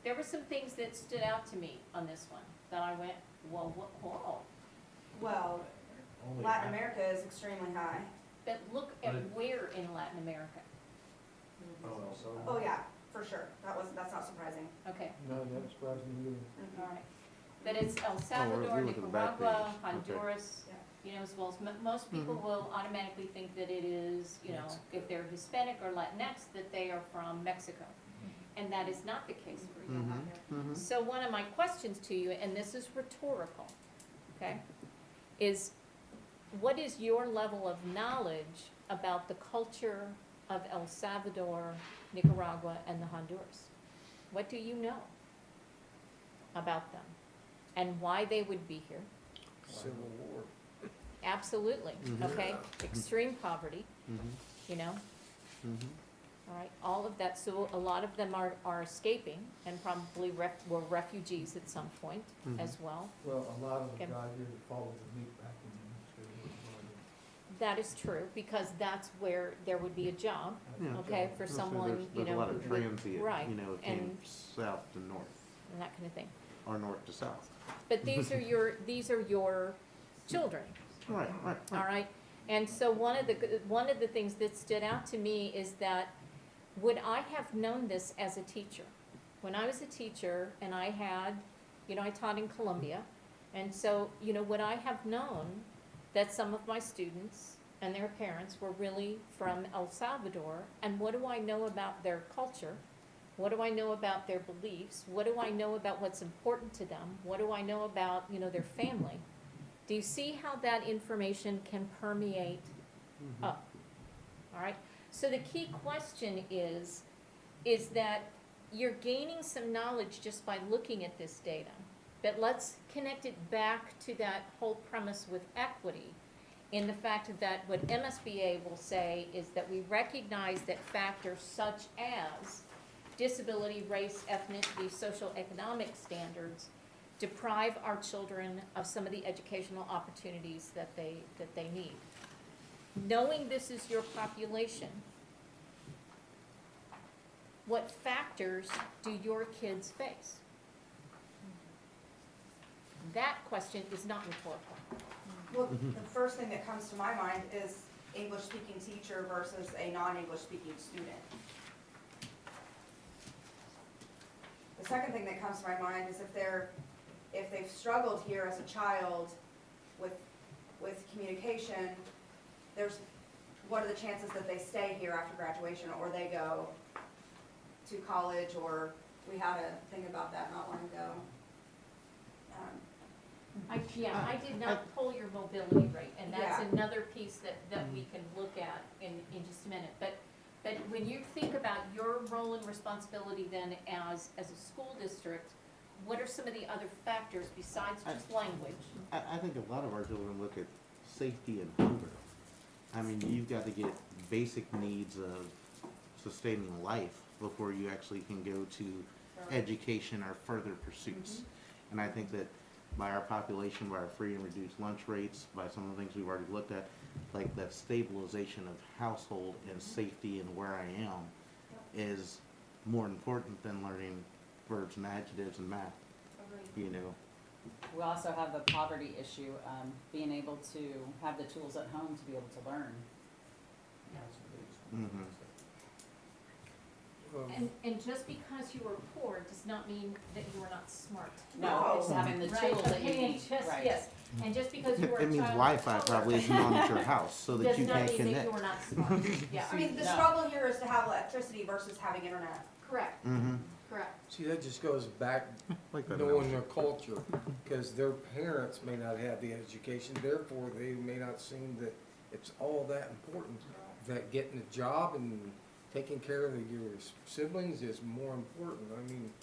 H: There were some things that stood out to me on this one, that I went, whoa.
K: Well,
L: Only
K: Latin
L: half-
K: America is extremely high.
H: But look at
L: But it-
H: where in Latin America,
L: Oh, so.
K: Oh, yeah, for sure. That's not surprising.
H: okay,
B: No, that surprised me either.
H: all right. But it's El
J: we're
H: Salvador,
J: looking at the back
H: Nicaragua,
J: page. Okay.
H: Honduras,
K: Yeah.
H: you know, as well as, most people
J: Mhm.
H: will automatically think that it is, you know, if they're Hispanic or Latinx, that they are from Mexico. And that is not the case for you.
J: Mm-hmm.
H: So one of my questions to you, and this is rhetorical, okay, is what is your level of knowledge about the culture of El Salvador, Nicaragua, and the Honduras? What do you know about them? And why they would be here?
B: Civil War.
H: Absolutely,
J: Mhm.
H: okay? Extreme poverty,
J: Mm-hmm.
H: you know,
J: Mm-hmm.
H: all right, all of that, so a lot of them are escaping and probably were refugees at some point
J: Mhm.
H: as well.
B: Well, a lot of
H: Okay.
B: them got here to follow the meat packing industry.
H: That is true, because that's where there would be a job,
J: Yeah.
H: okay, for someone, you
J: There's a
H: know,
J: lot
H: who
J: of
H: would-
J: transient,
H: right,
J: you know, it came
H: and-
J: south to north,
H: and that kind of thing.
J: or north to south.
H: But these are your children,
J: Right, right,
H: all right? And so one of the things that stood out to me is that, would I have known this as a teacher? When I was a teacher and I had, you know, I taught in Columbia, and so, you know, would I have known that some of my students and their parents were really from El Salvador, and what do I know about their culture? What do I know about their beliefs? What do I know about what's important to them? What do I know about, you know, their family? Do you see how that information can permeate up? All right, so the key question is that you're gaining some knowledge just by looking at this data. But let's connect it back to that whole premise with equity, in the fact that what MSBA will say is that we recognize that factors such as disability, race, ethnicity, social economic standards deprive our children of some of the educational opportunities that they need. Knowing this is your population, what factors do your kids face? That question is not rhetorical.
K: Well, the first thing that comes to my mind is English-speaking teacher versus a non-English-speaking student. The second thing that comes to my mind is if they've struggled here as a child with communication, what are the chances that they stay here after graduation, or they go to college, or we had a thing about that not long ago.
H: I did not pull your mobility rate, and that's
K: Yeah.
H: another piece that we can look at in just a minute. But when you think about your role and responsibility then as a school district, what are some of the other factors besides just language?
J: I think a lot of our children look at safety and hunger. I mean, you've got to get basic needs of sustaining life before you actually can go to education or further pursuits. And I think that by our population, by our free and reduced lunch rates, by some of the things we've already looked at, like that stabilization of household and safety and where I am is more important than learning verbs and adjectives and math, you know.
A: We also have the poverty issue, being able to have the tools at home to be able to learn.
J: Mhm.
H: And just because you are poor does not mean that you are not smart.
A: No, it's having the
H: Right,
A: tools that you
H: okay, and
A: need,
H: just-
A: right.
H: Yes, and just because you are a
J: It means
H: child of
J: Wi-Fi
H: color
J: probably isn't on at your house so that
H: does
J: you
H: not
J: can't
H: mean that
J: connect.
H: you are not smart, yeah.
K: I mean, the
A: No.
K: struggle here is to have electricity versus having internet.
H: Correct,
J: Mm-hmm.
H: correct.
I: See, that just goes back
J: Like that.
I: knowing their culture, because their parents may not have the education, therefore they may not seem that it's all that important. That getting a job and taking care of your siblings is more important. I mean,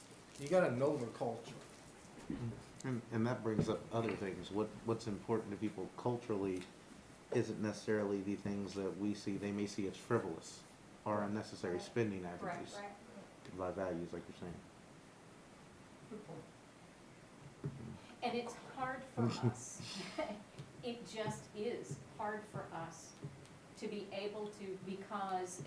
I: you gotta know their culture.
J: And that brings up other things. What's important to people culturally isn't necessarily the things that we see. They may see as frivolous or unnecessary spending avenues by values, like you're saying.
H: And it's hard for us, it just is hard for us to be able to, because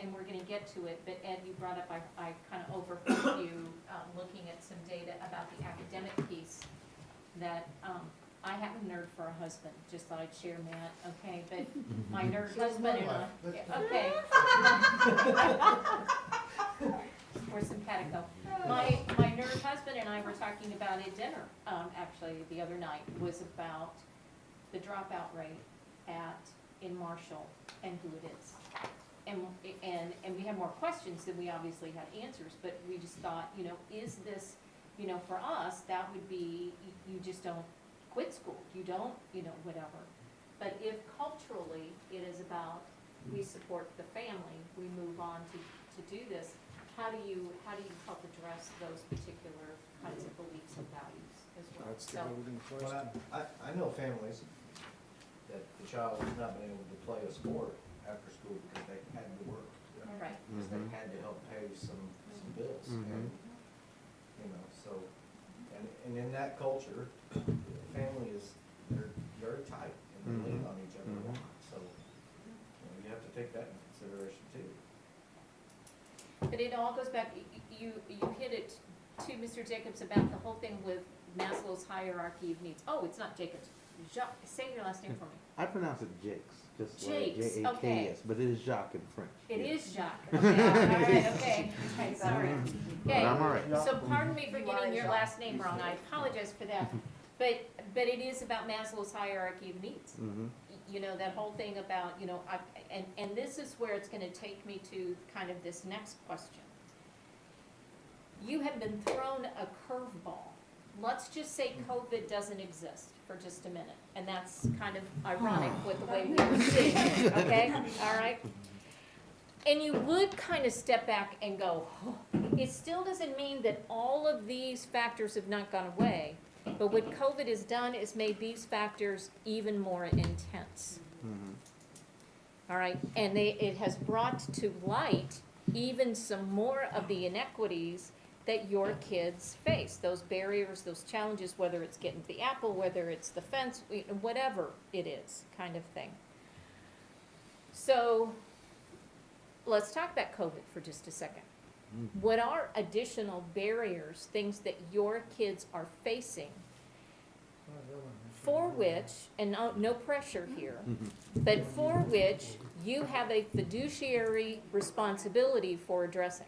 H: and we're gonna get to it, but Ed, you brought up, I kind of overheard you, looking at some data about the academic piece, that, I have a nerd for a husband, just thought I'd share that, okay, but my nerd husband and I, okay. Or simpatico. My nerd husband and I were talking about at dinner, actually, the other night, was about the dropout rate in Marshall and who it is. And we had more questions than we obviously had answers, but we just thought, is this, for us, that would be, you just don't quit school, you don't, whatever. But if culturally it is about, we support the family, we move on to do this, how do you help address those particular kinds of beliefs and values as well?
I: That's the
H: So-
I: golden
L: Well,
I: question.
L: I know families that the child has not been able to play a sport after school because they had to work.
H: Right.
L: Because they had to help pay some bills. And, so, and in that culture, family they're very tight and they lean on each other a lot. So, you have to take that into consideration too.
H: But it all goes back, you hit it to Mr. Jacobs about the whole thing with Maslow's hierarchy of needs. Oh, it's not Jacobs, Jacques, say your last name for me.
J: I pronounce it Jakes, just
H: Jakes,
J: like Jakes,
H: okay.
J: but it is Jacques in French.
H: It
J: yes.
H: is Jacques, okay, all right, okay, sorry.
J: But
H: Okay,
J: I'm all right.
H: so pardon me for getting your last name wrong, I apologize for that. But it is about Maslow's hierarchy of needs.
J: Mhm.
H: That whole thing about, and this is where it's gonna take me to kind of this next question. You have been thrown a curveball. Let's just say COVID doesn't exist for just a minute, and that's kind of ironic with the way we were seeing it, okay? All right? And you would kind of step back and go, oh, it still doesn't mean that all of these factors have not gone away, But what COVID has done is made these factors even more intense.
J: Mhm.
H: All right, and it has brought to light even some more of the inequities that your kids face, those barriers, those challenges, whether it's getting to the apple, whether it's the fence, whatever it is, kind of thing. So, let's talk about COVID for just a second. What are additional barriers, things that your kids are facing, for which, and no pressure here, but for which you have a fiduciary responsibility for addressing?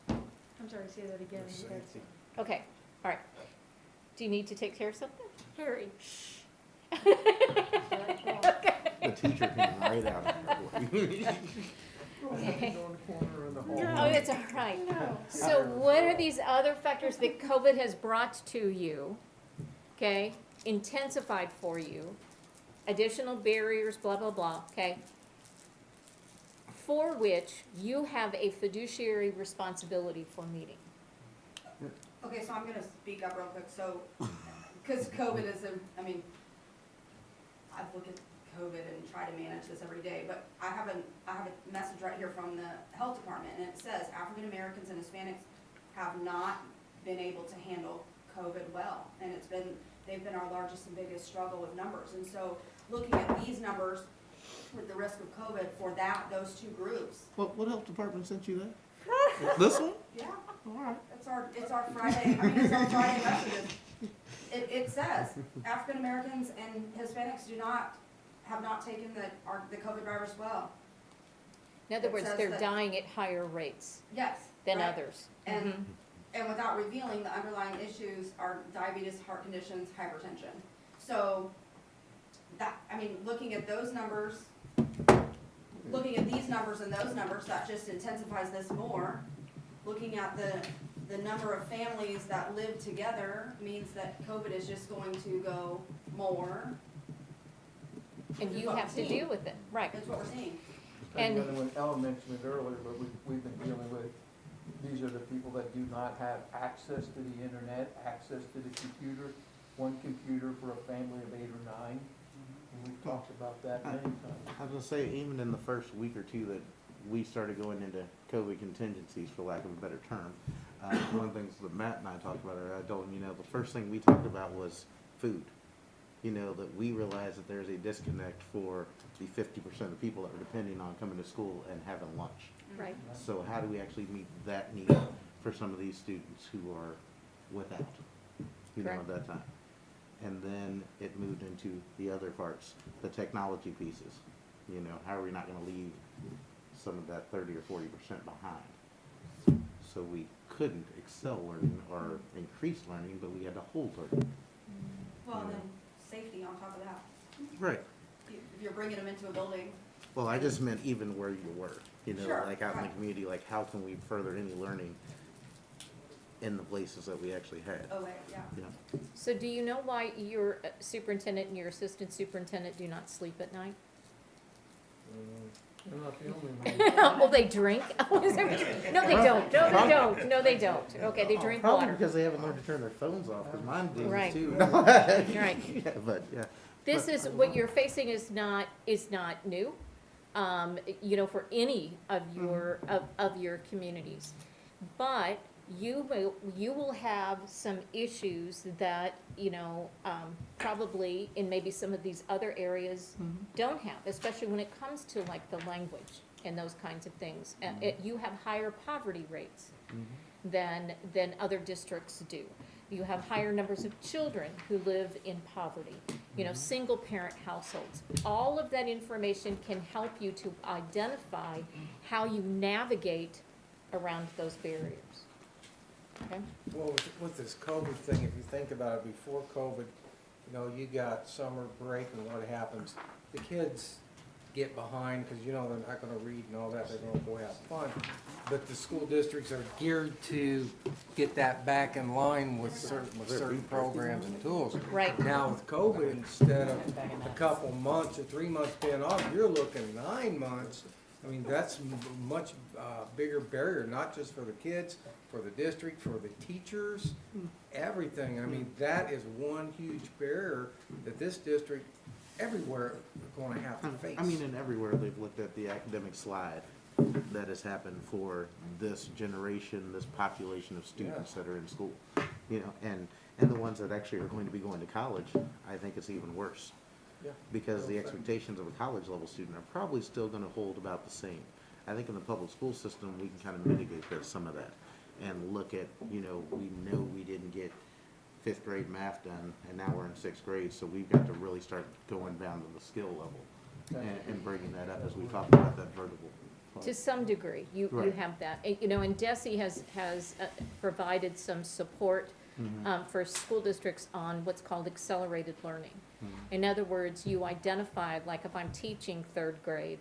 F: I'm sorry, say that again. You guys-
H: Okay, all right. Do you need to take care of something?
F: Harry.
J: The teacher came right out of it.
H: Oh, it's all right. So what are these other factors that COVID has brought to you, okay, intensified for you, additional barriers, blah, blah, blah, okay, for which you have a fiduciary responsibility for meeting?
K: Okay, so I'm gonna speak up real quick, so, cause COVID is I mean, I look at COVID and try to manage this every day, but I have a message right here from the health department, and it says African Americans and Hispanics have not been able to handle COVID well, and they've been our largest and biggest struggle with numbers, and so looking at these numbers with the risk of COVID for those two groups.
J: What health department sent you that? This one?
K: Yeah.
J: Alright.
K: It's our Friday, I mean, it's our Friday messages. It says, African Americans and Hispanics have not taken the COVID virus well.
H: In other
K: It
H: words,
K: says
H: they're
K: that-
H: dying at higher rates
K: Yes.
H: than
K: right.
H: others.
K: And,
H: Mhm.
K: and without revealing the underlying issues are diabetes, heart conditions, hypertension. So, looking at those numbers, looking at these numbers and those numbers, that just intensifies this more. Looking at the number of families that live together means that COVID is just going to go more.
H: And you have to deal with it, right.
K: That's what we're seeing.
H: And-
B: And when Ellen mentioned it earlier, but we've been dealing with, these are the people that do not have access to the internet, access to the computer, one computer for a family of 8 or 9. And we've talked about that many times.
J: I was gonna say, even in the first week or two that we started going into COVID contingencies, for lack of a better term, one of the things that Matt and I talked about, or I told him, the first thing we talked about was food. That we realize that there's a disconnect for the 50% of people that are depending on coming to school and having lunch.
H: Right.
J: So how do we actually meet that need for some of these students who are without,
H: Correct.
J: at that time? And then it moved into the other parts, the technology pieces. How are we not gonna leave some of that 30 or 40% behind? So we couldn't excel learning or increase learning, but we had to hold learning.
K: Well, and then safety on top of that.
J: Right.
K: If you're bringing them into a building,
J: Well, I just meant even where you were,
K: Sure,
J: like out in the
K: right.
J: community, like how can we further any learning in the places that we actually had?
K: yeah.
H: So do you know why your superintendent and your assistant superintendent do not sleep at night?
B: They're not the only ones.
H: Well, they drink? No, they don't. No, they don't. No, they don't. Okay, they drink
J: Probably
H: water.
J: because they haven't learned to turn their phones off, because mine did
H: Right.
J: too.
H: Right.
J: Yeah, but, yeah.
H: This is, what you're facing is not new, for any of your communities. But you will have some issues that, probably in maybe some of these other areas don't have, especially when it comes to like the language and those kinds of things. You have higher poverty rates than other districts do. You have higher numbers of children who live in poverty, single parent households. All of that information can help you to identify how you navigate around those barriers. Okay?
I: Well, with this COVID thing, if you think about it, before COVID, you got summer break and what happens, the kids get behind because, they're not gonna read and all that, they're gonna go have fun. But the school districts are geared to get that back in line with certain programs and tools.
H: Right.
I: Now with COVID, instead of a couple months or 3 months being off, you're looking 9 months I mean, that's much, bigger barrier, not just for the kids, for the district, for the teachers, everything. I mean, that is one huge barrier that this district everywhere gonna have to face.
J: I mean, and everywhere they've looked at the academic slide that has happened for this generation, this population of students that are in school. You know, and the ones that actually are going to be going to college, I think it's even worse.
I: Yeah.
J: Because the expectations of a college level student are probably still gonna hold about the same. I think in the public school system, we can kind of mitigate some of that and look at, you know we didn't get 5th grade math done and now we're in 6th grade, so we've got to really start going down to the skill level and bringing that up as we talk about that vertical.
H: To some degree, you
J: Right.
H: have that. You know, and DESE has provided some support for school districts on what's called accelerated learning. In other words, you identify, like if I'm teaching 3rd grade,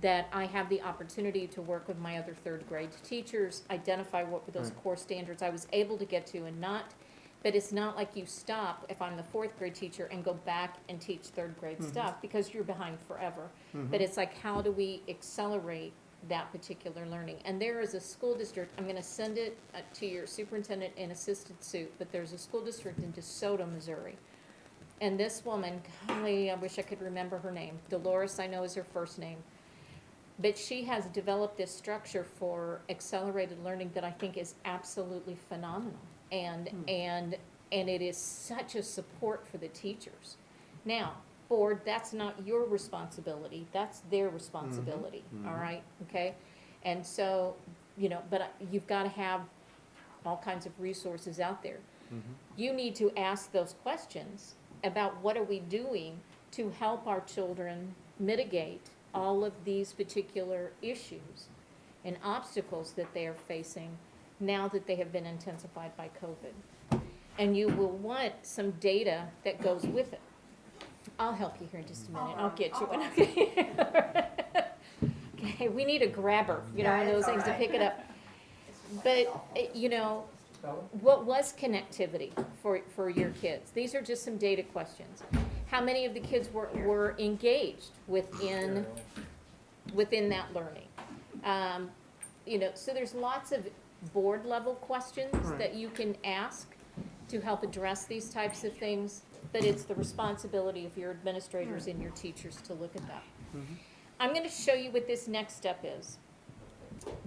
H: that I have the opportunity to work with my other 3rd grade teachers, identify what were those core standards I was able to get to and not. But it's not like you stop, if I'm the 4th grade teacher, and go back and teach 3rd grade stuff, because you're behind forever. But it's like, how do we accelerate that particular learning? And there is a school district, I'm gonna send it to your superintendent and assistant suit, but there's a school district in DeSoto, Missouri. And this woman, golly, I wish I could remember her name. Dolores, I know, is her first name. But she has developed this structure for accelerated learning that I think is absolutely phenomenal. And it is such a support for the teachers. Now, board, that's not your responsibility, that's their responsibility, all right, okay? And so, you know, but you've gotta have all kinds of resources out there. You need to ask those questions about what are we doing to help our children mitigate all of these particular issues and obstacles that they are facing now that they have been intensified by COVID. And you will want some data that goes with it. I'll help you here in just a minute, I'll get you one, okay? Okay, we need a grabber, you know, one of those things to pick it up. But, you know, what was connectivity for your kids? These are just some data questions. How many of the kids were engaged within that learning? You know, so there's lots of board level questions that you can ask to help address these types of things, but it's the responsibility of your administrators and your teachers to look at that. I'm gonna show you what this next step is.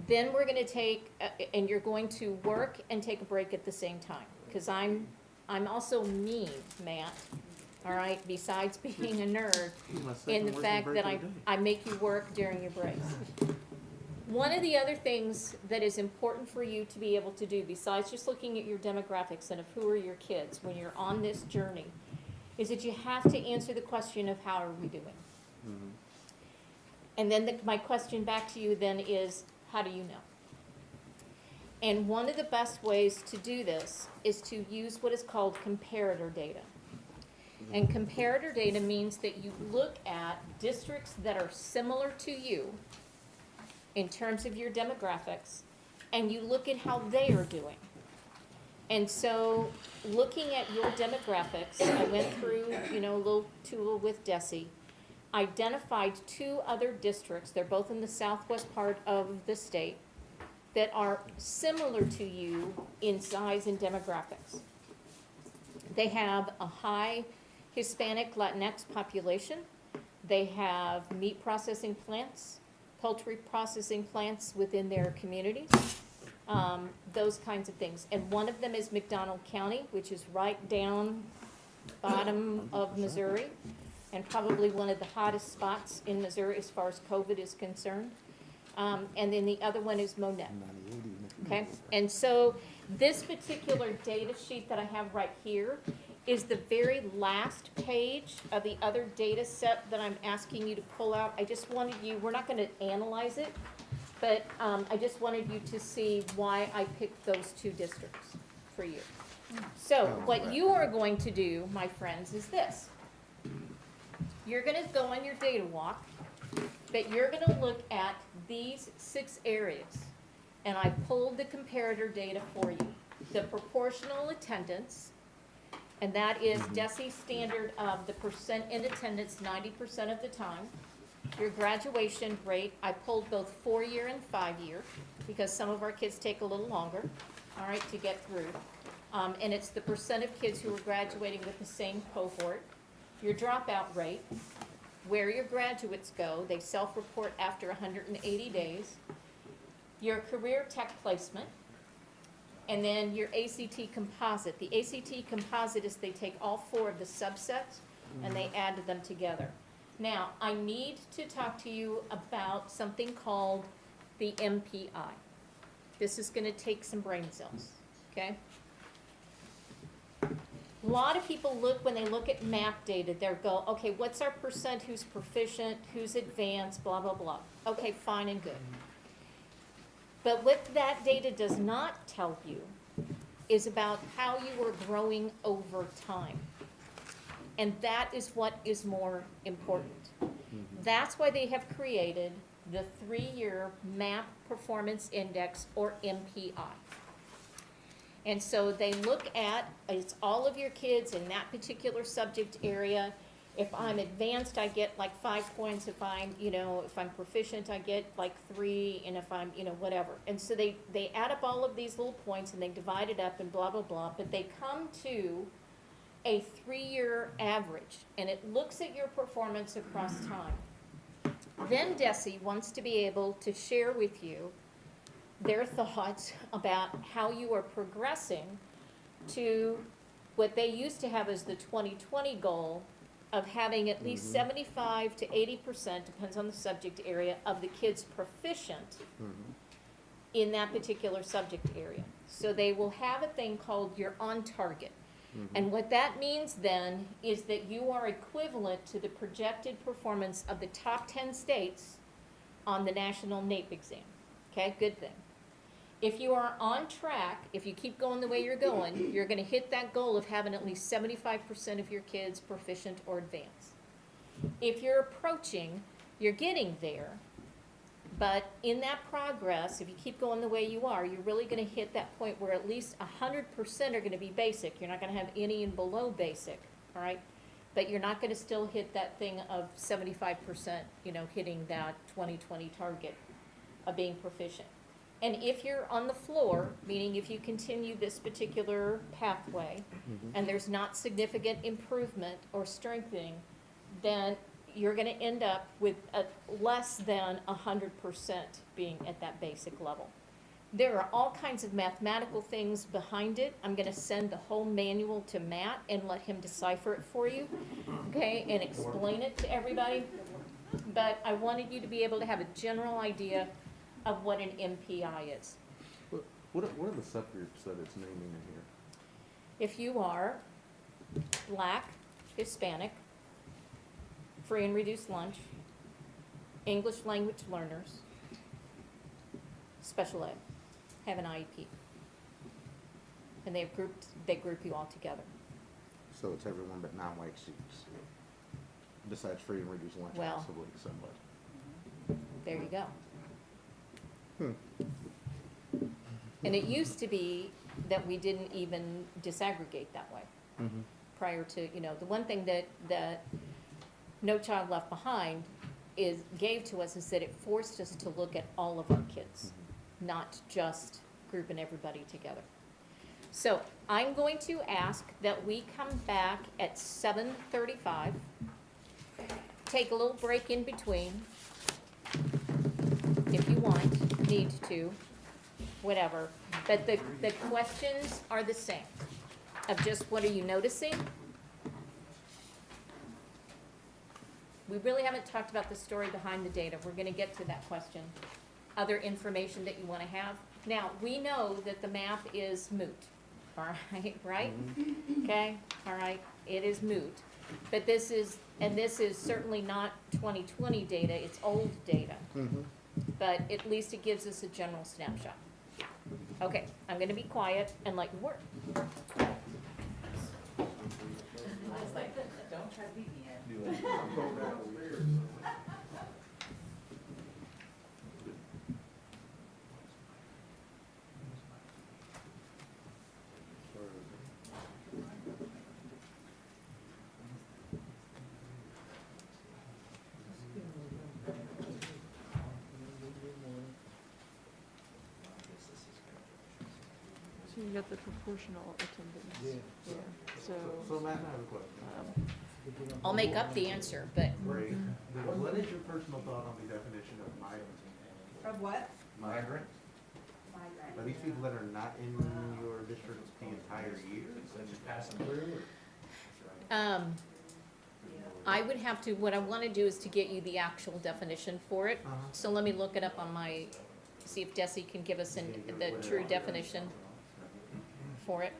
H: Then we're gonna take, and you're going to work and take a break at the same time, because I'm also mean, Matt, all right, besides being a nerd, in the fact that I make you work during your breaks. One of the other things that is important for you to be able to do, besides just looking at your demographics and of who are your kids when you're on this journey, is that you have to answer the question of how are we doing? And then my question back to you then is, how do you know? And one of the best ways to do this is to use what is called comparator data. And comparator data means that you look at districts that are similar to you in terms of your demographics, and you look at how they are doing. And so, looking at your demographics, I went through, you know, a little tool with DESE, identified 2 other districts, they're both in the southwest part of the state, that are similar to you in size and demographics. They have a high Hispanic Latinx population. They have meat processing plants, poultry processing plants within their communities, those kinds of things. And one of them is McDonald County, which is right down bottom of Missouri, and probably one of the hottest spots in Missouri as far as COVID is concerned. And then the other one is Monette. Okay, and so this particular data sheet that I have right here is the very last page of the other data set that I'm asking you to pull out. I just wanted you, we're not gonna analyze it, but I just wanted you to see why I picked those 2 districts for you. So what you are going to do, my friends, is this. You're gonna go on your data walk, but you're gonna look at these 6 areas. And I pulled the comparator data for you. The proportional attendance, and that is DESE standard of the percent in attendance 90% of the time. your graduation rate, I pulled both 4-year and 5-year, because some of our kids take a little longer, all right, to get through. And it's the percent of kids who are graduating with the same cohort. Your dropout rate, where your graduates go, they self-report after 180 days. Your career tech placement, and then your ACT composite. The ACT composite is they take all 4 of the subsets and they add them together. Now, I need to talk to you about something called the MPI. This is gonna take some brain cells, okay? A lot of people look, when they look at map data, they'll go, okay, what's our percent who's proficient, who's advanced, blah, blah, blah. Okay, fine and good. But what that data does not tell you is about how you are growing over time. And that is what is more important. That's why they have created the 3-year MAP Performance Index, or MPI. And so they look at, it's all of your kids in that particular subject area. If I'm advanced, I get like 5 points. If I'm, if I'm proficient, I get like 3, and if I'm, whatever. And so they add up all of these little points and they divide it up and blah, blah, blah, but they come to a 3-year average, and it looks at your performance across time. Then DESE wants to be able to share with you their thoughts about how you are progressing to what they used to have as the 2020 goal of having at least 75 to 80%, depends on the subject area, of the kids proficient in that particular subject area. So they will have a thing called your on target. And what that means then is that you are equivalent to the projected performance of the top 10 states on the national NAEP exam. Okay, good thing. If you are on track, if you keep going the way you're going, you're gonna hit that goal of having at least 75% of your kids proficient or advanced. If you're approaching, you're getting there, but in that progress, if you keep going the way you are, you're really gonna hit that point where at least 100% are gonna be basic. You're not gonna have any and below basic, all right? But you're not gonna still hit that thing of 75%, hitting that 2020 target of being proficient. And if you're on the floor, meaning if you continue this particular pathway, and there's not significant improvement or strengthening, then you're gonna end up with less than 100% being at that basic level. There are all kinds of mathematical things behind it. I'm gonna send the whole manual to Matt and let him decipher it for you, okay, and explain it to everybody. But I wanted you to be able to have a general idea of what an MPI is.
J: What are the subgroups that it's naming in here?
H: If you are Black, Hispanic, free and reduced lunch, English language learners, special ed, have an IEP. And they group you all together.
J: So it's everyone but non-white students, besides free and reduced lunch,
H: Well.
J: possibly somebody.
H: There you go. And it used to be that we didn't even disaggregate that way. Prior to, the one thing that No Child Left Behind gave to us is that it forced us to look at all of our kids, not just grouping everybody together. So I'm going to ask that we come back at 7:35, take a little break in between, if you want, need to, whatever. But the questions are the same, of just what are you noticing? We really haven't talked about the story behind the data. We're gonna get to that question. Other information that you wanna have. Now, we know that the map is moot, all right, right? Okay, all right, it is moot. But this is certainly not 2020 data, it's old data. But at least it gives us a general snapshot. Okay, I'm gonna be quiet and let you work.
A: I was like, don't try to beat me in.
F: So you got the proportional attendance.
B: Yeah.
J: So Matt, I have a question.
H: I'll make up the answer, but
J: Great. What is your personal thought on the definition of migrant?
K: Of what?
J: Migrant?
K: Migrant.
J: Are these people that are not in your district the entire year?
L: Just passing through,
H: I would have to, what I wanna do is to get you the actual definition for it.
J: Uh-huh.
H: So let me look it up on my, see if Desi can give us the true definition for it.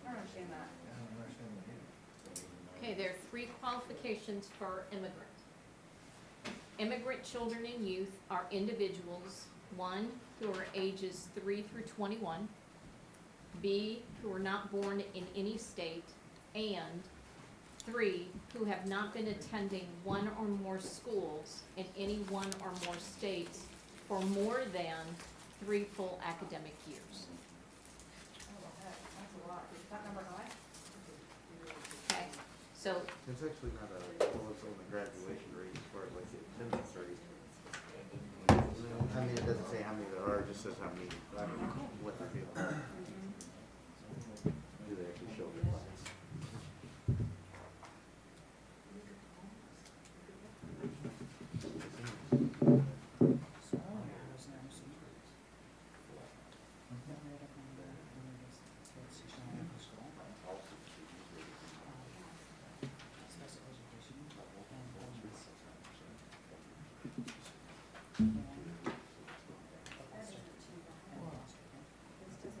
K: I don't understand that.
H: Okay, there are 3 qualifications for immigrant. Immigrant children and youth are individuals, 1, who are ages 3 through 21, B, who are not born in any state, and 3, who have not been attending one or more schools in any one or more states for more than 3 full academic years.
K: Oh, heck, that's a lot. Is that number high?
H: Okay, so
J: It's actually not a, well, it's on the graduation rate as far as like the attendance rate. I mean, it doesn't say how many there are, it just says how many, I don't know what they're doing. Do they actually show their class?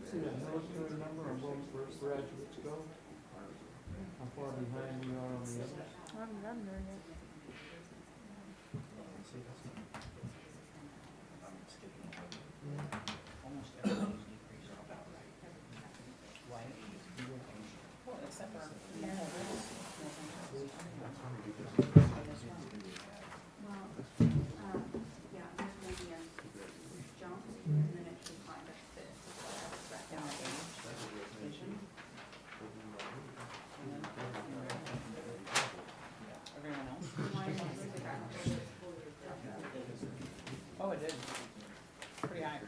B: See that military number on both first graduates go? How far behind we are on the others?
F: I haven't gotten there yet.
A: Well, except for
K: Well, yeah, there's maybe a jump, and then it should find us to back down again.
A: everyone else.
K: Mine is the graduate.
A: Oh, it did. Pretty high.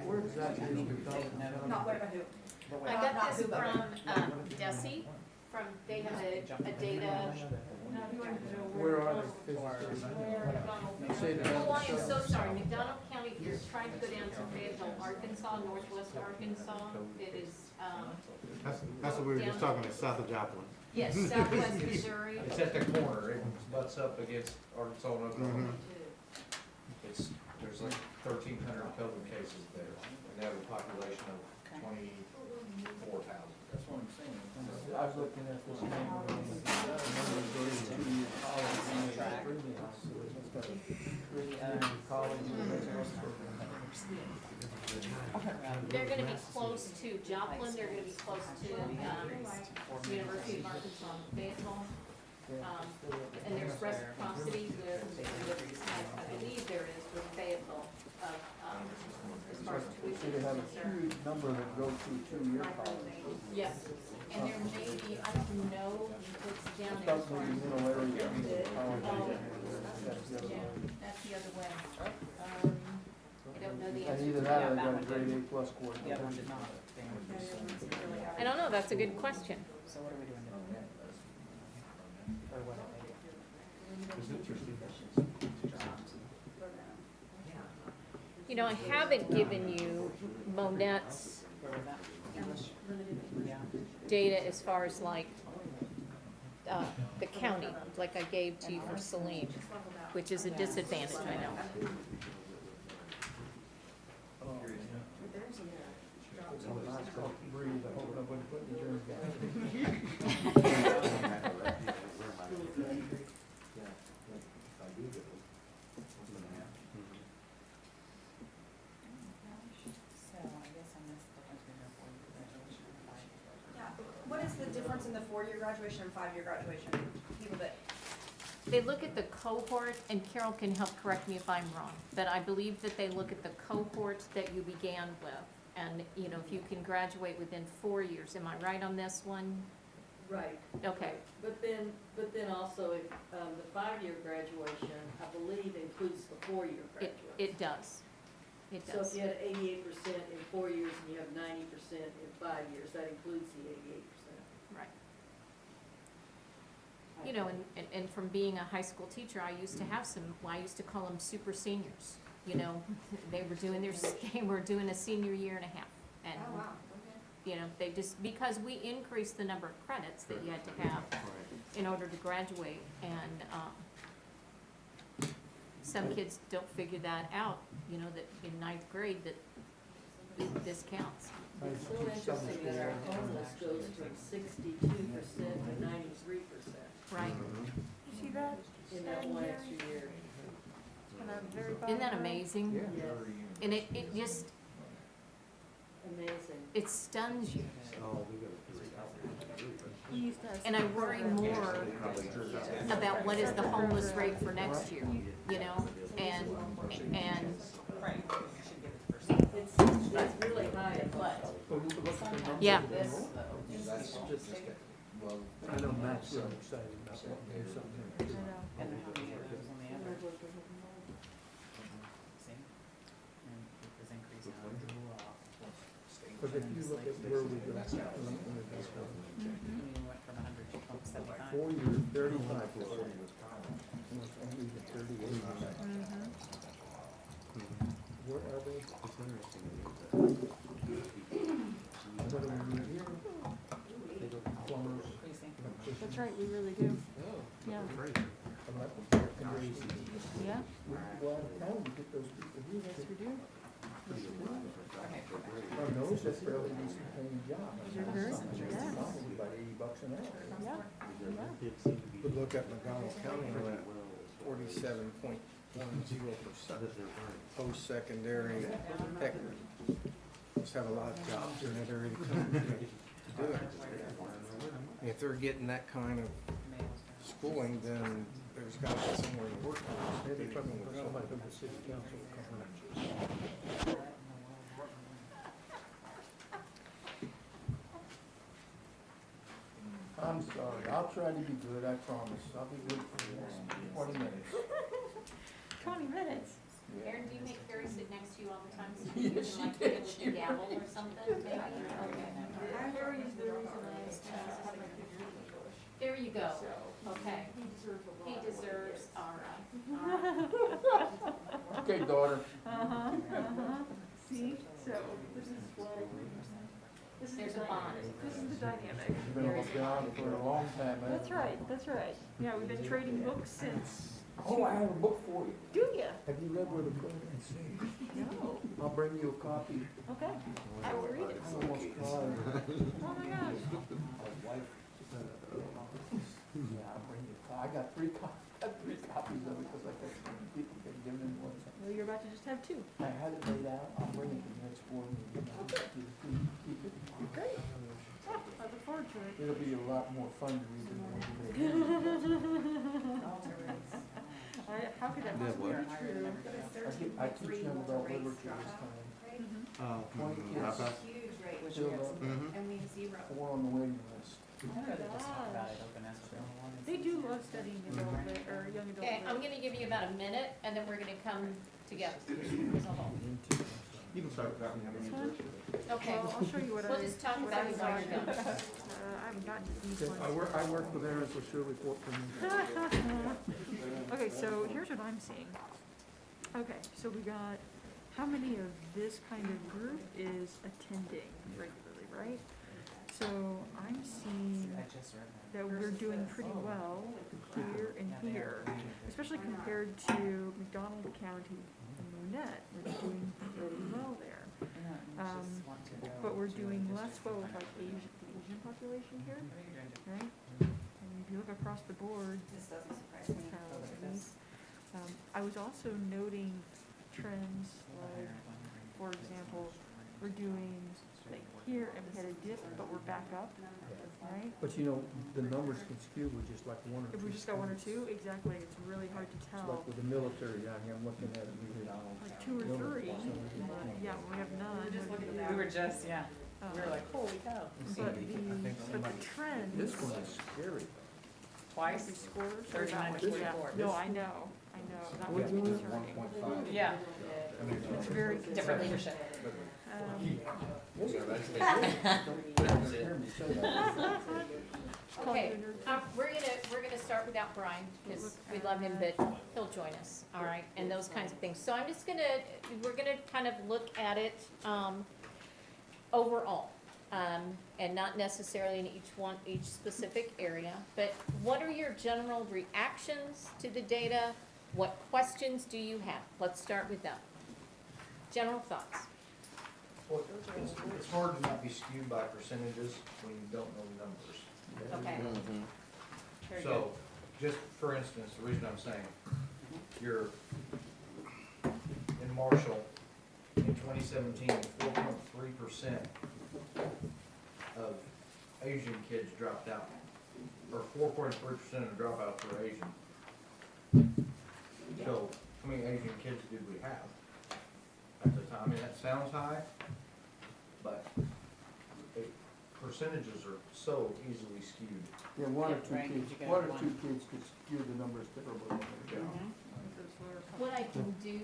B: Where exactly are we talking about?
K: Not where, who?
H: I
K: Not
H: got this
K: who, but
H: from Desi, they have a data.
B: Where are they physically? Say that.
H: Oh, I am so sorry, McDonald County, if you're trying to go down to Fayetteville, Arkansas, northwest Arkansas, it is,
J: That's what we were just talking about, south of Joplin.
H: yes, southwest Missouri.
L: It's at the corner, it butts up against Arkansas and Oklahoma. There's like 1,300 COVID cases there, and they have a population of 24,000.
B: That's what I'm saying. I was looking at this number, and the number goes to 2-year college, and it's a 3-year, so it's got a 3-year college and a residence program.
H: They're gonna be close to Joplin, they're gonna be close to, University of Arkansas in Fayetteville. And there's reciprocity with, I believe there is with Fayetteville, as far as
B: So
H: tuition
B: they
H: is
B: have a
H: concerned.
B: huge number that go to 2-year college.
H: Yes, and there may be, I don't know what's down there as
B: Stuff
H: far
B: maybe
H: as.
B: middle area, college.
H: Oh,
B: That's the other
H: yeah,
B: one.
H: that's the other way. don't know the
B: And
H: answer
B: either
H: to
B: that
H: that.
B: or they got a grade A plus score.
A: The other one did not.
H: I don't know, that's a good question.
A: So what are we doing different? Or what are they doing?
E: It's interesting.
H: You know, I haven't given you Monette's
A: Where was that? English? Yeah.
H: data as far as like, the county, like I gave to you for Saline, which is a disadvantage, I know.
B: Breathe, I hope nobody put the germs down.
A: So I guess I missed the difference between a 4-year graduation and a 5-year graduation.
K: Yeah, what is the difference in the 4-year graduation and 5-year graduation? People that,
H: They look at the cohort, and Carol can help correct me if I'm wrong, but I believe that they look at the cohort that you began with. And, you know, if you can graduate within 4 years, am I right on this one?
M: Right.
H: Okay,
M: But then also, if, the 5-year graduation, I believe includes the 4-year
H: it,
M: graduation.
H: it does. It
M: So if
H: does.
M: you had 88% in 4 years and you have 90% in 5 years, that includes the 88%.
H: Right. You know, and from being a high school teacher, I used to have some, well, I used to call them super seniors. You know, they were doing they were doing a senior year and a half. And,
K: oh, wow, okay.
H: you know, they just, because we increased the number of credits that you had to have in order to graduate, and, some kids don't figure that out, you know, that in 9th grade, that this counts.
M: It's so interesting that our homeless goes from 62% to 93%
H: Right.
F: See that?
M: in that one extra year.
F: On that very bottom
H: Isn't that
F: row?
H: amazing?
M: Yes,
H: And it just,
M: amazing.
H: it stuns you.
F: We used to have.
H: And I worry more about what is the homeless rate for next year, you know? And
A: Right, you should give it the percent.
M: It's really high at what?
H: yeah,
A: This, though,
B: That's just, well, I know Matt's really excited about wanting to do something.
F: I know.
A: and then how many years on the average? See? And with this increase now.
B: Because if you look at where we go,
A: I mean, we went from 100 to 75.
B: 4 years, 35%. Almost only the 38. Where are they? What do we need here? Plumbers.
F: That's right, we really do. Yeah,
B: electrical, and raisins.
F: yeah,
B: We go out of town to get those people here.
F: yes, we do.
B: I noticed that's fairly decent paying job.
F: Yeah.
B: Probably about $80 an hour.
F: Yeah, yeah.
I: But look at McDonald County, we're at 47.10%. Post-secondary, heck, just have a lot of jobs in that area to come to do it. If they're getting that kind of schooling, then there's got to be somewhere to work.
B: Maybe probably somebody from the city council will come around. I'm sorry, I'll try to be good, I promise. I'll be good for the next 20 minutes.
F: 20 minutes.
H: Erin, do you make Carrie sit next to you all the time so you can like hit it with the gavel or something, maybe? Okay.
F: Harry is the reason I have my kids read English.
H: There you go, okay.
F: He deserves a lot.
H: He deserves, all right.
B: Okay, daughter.
F: See, so this is what, this is
H: There's
F: the
H: a bond.
F: dynamic. This is the dynamic.
B: You've been around for a long time, haven't
F: That's
B: you?
F: right, that's right. Yeah, we've been trading books since,
B: Oh, I have a book for you.
F: do ya?
B: Have you read Where the Crawdads Sing?
F: No.
B: I'll bring you a copy.
F: Okay, I will read it.
B: I almost cried.
F: Oh my gosh.
B: Yeah, I'll bring you a copy. I got three copies of it because I got people can give them one.
F: Well, you're about to just have 2.
B: I had it laid out. I'll bring it to the next board meeting. I'll keep it.
F: Great. Yeah, I look forward to it.
B: It'll be a lot more fun to read than what you
F: How could that possibly be true?
B: I teach them about literature this time. 20 kids
K: Huge rate, which
B: filled
K: we
B: up,
K: have, and we have 0.
B: 4 on the waiting list.
A: I'd rather just talk about it open as a
F: They do love studying adult, or young adult.
H: Okay, I'm gonna give you about a minute, and then we're gonna come together, as a whole.
J: You can start with that one.
F: This one?
H: Okay,
F: Well, I'll show you what I.
H: we'll just talk
F: what
H: about
F: I
H: it while you're
F: done.
H: done.
F: I haven't gotten to these ones.
B: I work with Aaron, so she'll report for me.
F: Okay, so here's what I'm seeing. Okay, so we got, how many of this kind of group is attending regularly, right? So I'm seeing that we're doing pretty well here and here, especially compared to McDonald County and Monette, we're doing pretty well there. But we're doing less well with like the Asian population here, right? And if you look across the board,
A: This doesn't surprise me.
F: I was also noting trends like, for example, we're doing like here and we had a dip, but we're back up, right?
B: But you know, the numbers can skew with just like one or
F: If
B: two.
F: we just got one or two, exactly, it's really hard to
B: It's
F: tell.
B: like with the military down here, I'm looking at it, we had
F: Like two or three, but yeah, we have none.
A: We were just, yeah, we were like, holy cow.
F: But the trend.
B: This one is scary.
A: Twice?
F: The scores.
A: 39 to
F: Yeah.
A: 44.
F: No, I know, that was concerning.
A: Yeah,
F: It's very
A: different
F: concerning.
A: leadership.
H: Okay, we're gonna start without Brian, because we love him, but he'll join us, all right, and those kinds of things. So I'm just we're gonna kind of look at it, overall, and not necessarily in each specific area, but what are your general reactions to the data? What questions do you have? Let's start with them. General thoughts.
L: Well, it's hard to not be skewed by percentages when you don't know the numbers.
H: Okay. Very good.
L: So, just for instance, the reason I'm saying, you're in Marshall, in 2017, 4.3% of Asian kids dropped out, or 4.3% of dropouts were Asian. So, how many Asian kids did we have at the time? I mean, that sounds high, but percentages are so easily skewed.
B: Yeah, one or
A: Yeah,
B: two
A: right,
B: kids,
A: you got
B: one or
A: one.
B: two kids could skew the numbers terribly.
H: What I can do,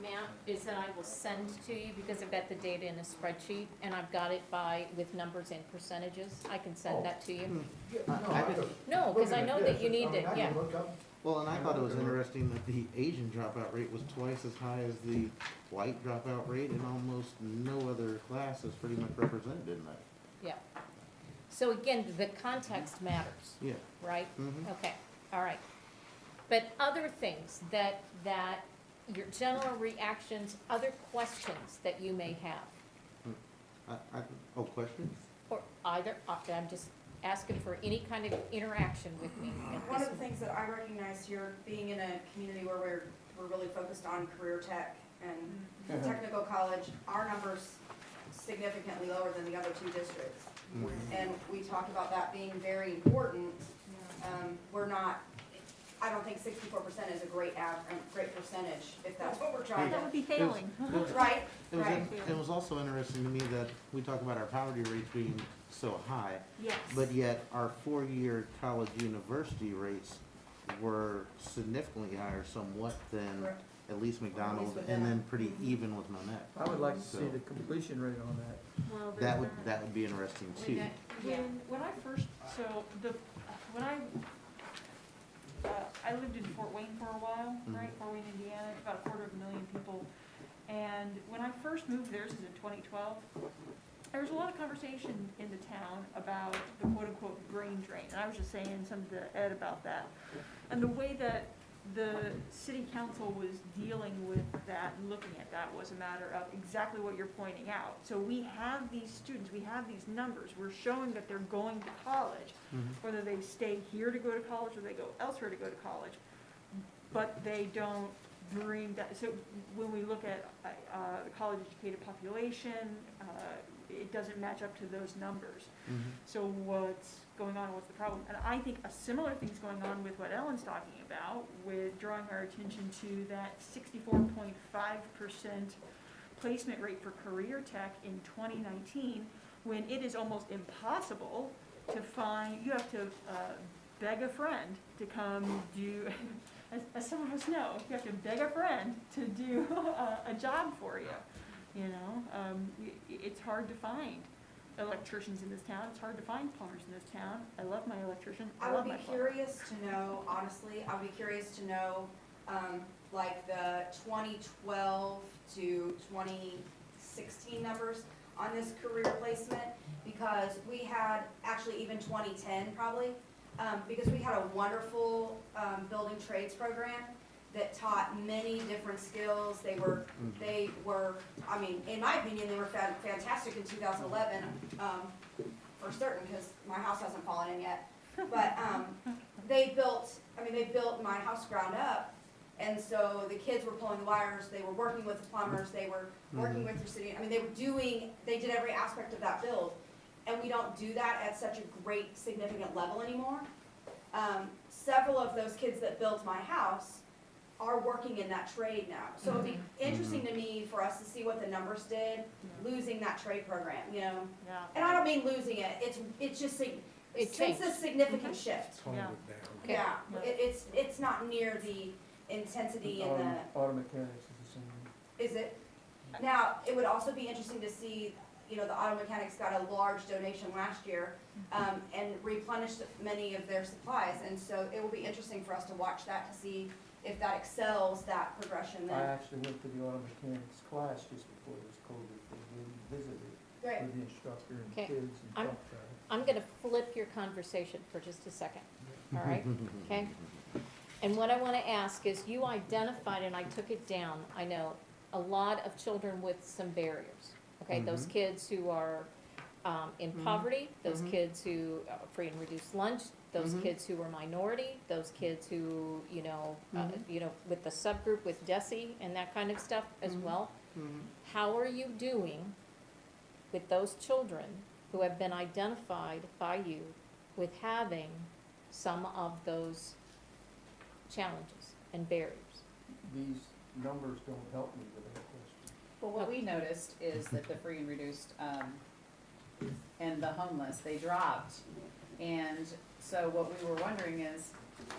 H: Matt, is that I will send to you, because I've got the data in a spreadsheet, and I've got it with numbers and percentages. I can send that to you. No, because I know that you need it, yeah.
J: Well, and I thought it was interesting that the Asian dropout rate was twice as high as the white dropout rate, and almost no other class is pretty much represented in that.
H: Yeah. So again, the context matters,
J: Yeah.
H: right?
J: Mhm.
H: Okay, all right. But other things that your general reactions, other questions that you may have,
J: Questions?
H: or either, I'm just asking for any kind of interaction with me at
K: One
H: this
K: of the things that I recognize here, being in a community where we're really focused on career tech and technical college, our numbers significantly lower than the other two districts. And we talked about that being very important. We're not, I don't think 64% is a great percentage, if that's what we're trying to.
F: That would be failing.
K: Right,
J: It was,
K: right.
J: it was also interesting to me that we talk about our poverty rates being so high,
F: Yes.
J: but yet our four-year college university rates were significantly higher somewhat than
K: Correct.
J: at least McDonald,
K: within
J: and then
K: that.
J: pretty even with Monette.
B: I would like to see
J: So-
B: the completion rate on that.
F: Well, there's
J: That would be interesting
H: We
J: too.
H: got- Yeah,
F: When I first, when I lived in Fort Wayne for a while, right, Fort Wayne, Indiana, about 250,000 people. And when I first moved there, this is in 2012, there was a lot of conversation in the town about the quote-unquote brain drain. And I was just saying something to Ed about that. And the way that the city council was dealing with that and looking at that was a matter of exactly what you're pointing out. So we have these students, we have these numbers, we're showing that they're going to college, whether they stay here to go to college or they go elsewhere to go to college, but they don't bring that, so when we look at the college-educated population, it doesn't match up to those numbers. So what's going on, what's the problem? And I think a similar thing's going on with what Ellen's talking about, with drawing our attention to that 64.5% placement rate for career tech in 2019, when it is almost impossible to find, you have to beg a friend to come do, as some of us know, you have to beg a friend to do a job for you, you know? It's hard to find electricians in this town, it's hard to find plumbers in this town. I love my electrician,
K: I
F: I love
K: would
F: my
K: be
F: plumber.
K: curious to know, honestly, I would be curious to know, like the 2012 to 2016 numbers on this career placement, because we had, actually even 2010 probably, because we had a wonderful, building trades program that taught many different skills. They were, I mean, in my opinion, they were fantastic in 2011, for certain, because my house hasn't fallen in yet. But, they built my house ground up, and so the kids were pulling the wires, they were working with the plumbers, they were working with the city, I mean, they did every aspect of that build. And we don't do that at such a great, significant level anymore. Several of those kids that built my house are working in that trade now. So it'd be interesting to me for us to see what the numbers did, losing that trade program, you know?
F: Yeah.
K: And I don't mean losing it, it's just,
H: It
K: it's a
H: changed.
K: significant shift.
I: Toned
F: Yeah.
I: it down.
H: Okay.
K: Yeah, it's not near the intensity and the,
B: Auto mechanics is the same.
K: is it? Now, it would also be interesting to see, you know, the auto mechanics got a large donation last year, and replenished many of their supplies, and so it will be interesting for us to watch that to see if that excels that progression
B: I
K: then.
B: actually went to the auto mechanics class just before this COVID, they visited
K: Great.
B: with the instructor and
H: Okay.
B: kids and
H: I'm-
B: truck drivers.
H: I'm gonna flip your conversation for just a second, all right? Okay? And what I wanna ask is, you identified, and I took it down, I know, a lot of children with some barriers. Okay, those kids who are, in poverty, those kids who, free and reduced lunch, those kids who are minority, those kids who, you know, with the subgroup with DESI and that kind of stuff as well. How are you doing with those children who have been identified by you with having some of those challenges and barriers?
B: These numbers don't help me with that question.
A: Well, what we noticed is that the free and reduced, and the homeless, they dropped. And so what we were wondering is,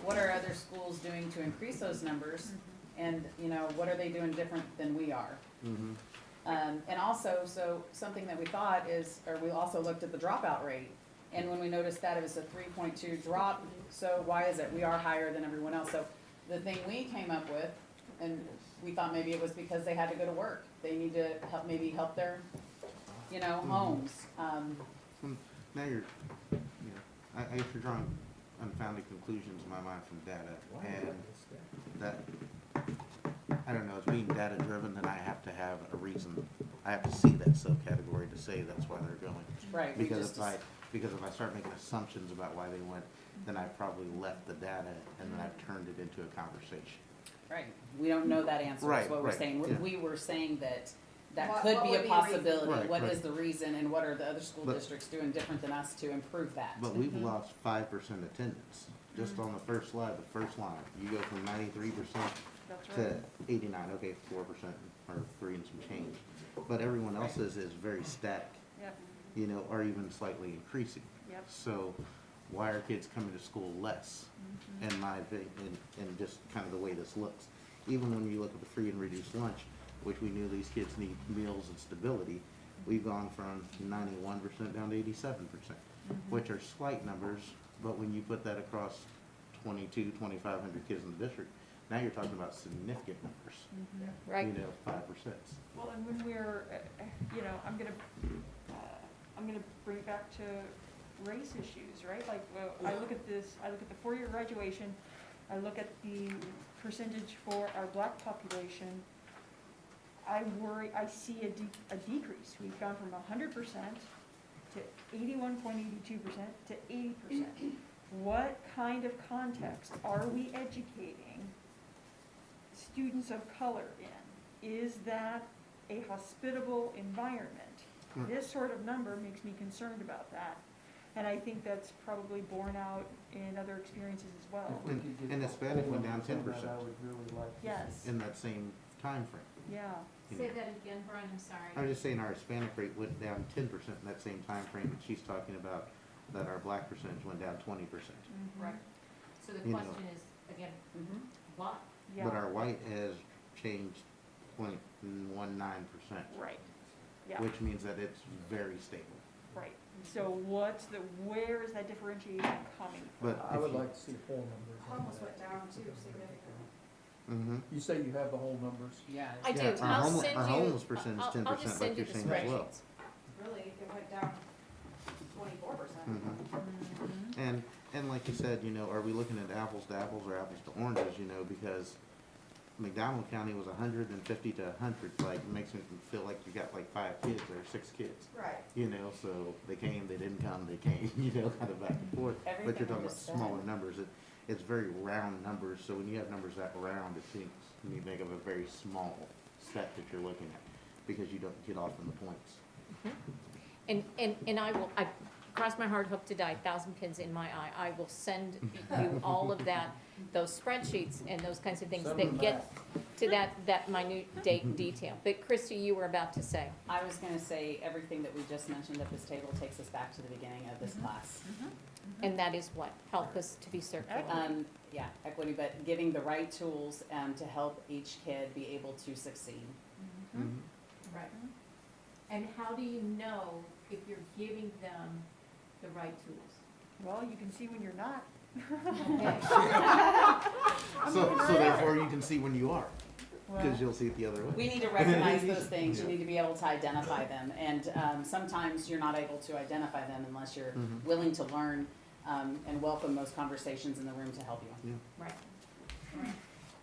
A: what are other schools doing to increase those numbers? And, you know, what are they doing different than we are? And also, so something that we thought is, or we also looked at the dropout rate. And when we noticed that it was a 3.2 drop, so why is it? We are higher than everyone else. So the thing we came up with, and we thought maybe it was because they had to go to work. They need to help their, you know, homes.
J: Now you're, I guess you're drawing unfounded conclusions in my mind from data, and that, I don't know, as being data driven, then I have to have a reason, I have to see that subcategory to say that's why they're going.
A: Right. we
J: Because
A: just-
J: if I start making assumptions about why they went, then I probably left the data and then I've turned it into a conversation.
A: Right, we don't know that answer, is
J: Right,
A: what we're
J: right,
A: saying.
J: yeah.
A: We were saying that
K: What-
A: could
K: what
A: be
K: would
A: a
K: be a reason?
A: possibility.
J: Right,
A: What
J: right.
A: is the reason and what are the other school
J: But-
A: districts doing different than us to improve that?
J: But we've lost 5% attendance, just on the first slide, the first line. You go from 93%
F: That's
J: to
F: right.
J: 89, okay, 4% or 3 and some change. But everyone else's is very static,
F: Yep,
J: or even slightly increasing.
F: yep.
J: So why are kids coming to school less, in my opinion, and just kind of the way this looks? Even when you look at the free and reduced lunch, which we knew these kids need meals and stability, we've gone from 91% down to 87%, which are slight numbers, but when you put that across 2,500 kids in the district, now you're talking about significant numbers,
H: Right?
J: 5%.
F: Well, and when we're, I'm gonna bring it back to race issues, right? Like, well, I look at the 4-year graduation, I look at the percentage for our black population, I see a decrease. We've gone from 100% to 81.82% to 80%. What kind of context are we educating students of color in? Is that a hospitable environment? This sort of number makes me concerned about that. And I think that's probably borne out in other experiences as well.
B: If we could get
J: And Hispanic went down
B: some of that,
J: 10%.
B: I would really like to see.
F: Yes,
J: in that same time frame.
F: yeah.
H: Say that again, Brian, I'm sorry.
J: I was just saying our Hispanic rate went down 10% in that same time frame, and she's talking about that our black percentage went down 20%.
H: Right. So the
J: You know.
H: question is, again,
A: Mhm.
M: apply.
F: Yeah,
J: But our white has changed 0.19%,
F: right, yeah,
J: which means that it's very stable.
F: right. So where is that differentiation coming from?
J: But
B: I
J: if
B: would
J: you-
B: like to see whole numbers on
K: Almost
B: that.
K: went down too significantly.
J: Mhm.
B: You say you have the whole numbers?
A: Yeah.
H: I do,
J: Yeah, our
H: I'll
J: homeless-
H: send
J: our
H: you.
J: homeless percentage is
H: I'll
J: 10%,
H: just
J: like
H: send you
J: you're
H: the
J: saying as well.
H: spreadsheets.
K: Really, it went down 24%.
J: And like you said, you know, are we looking at apples to apples or apples to oranges, you know, because McDonald County was 150 to 100, like, makes me feel like you got like 5 kids or 6 kids.
K: Right.
J: You know, so they came, they didn't come, they came, you know, kind of back and forth. But
A: Everything
J: you're
A: we
J: talking about
A: just said.
J: smaller numbers, it's very round numbers, so when you have numbers that round, it seems, you think of a very small set that you're looking at, because you don't get off on the points.
H: And I cross my heart, hope to die, 1,000 pins in my eye. I will send you all of that, those spreadsheets and those kinds of things
B: Send
H: that
B: them
H: get to that minute detail. But Christie, you were about to say.
A: I was gonna say, everything that we just mentioned at this table takes us back to the beginning of this class.
H: And that is what? Help us to be circular.
A: Yeah, equity, but giving the right tools, to help each kid be able to succeed.
J: Mhm.
H: Right. And how do you know if you're giving them the right tools?
F: Well, you can see when you're not.
J: So therefore you can see when you are,
F: Well,
J: because you'll see it the other way.
A: We need to recognize those things, you need to be able to identify them, and, sometimes you're not able to identify them unless you're
J: Mhm.
A: willing to learn, and welcome those conversations in the room to help you.
J: Yeah.
H: Right.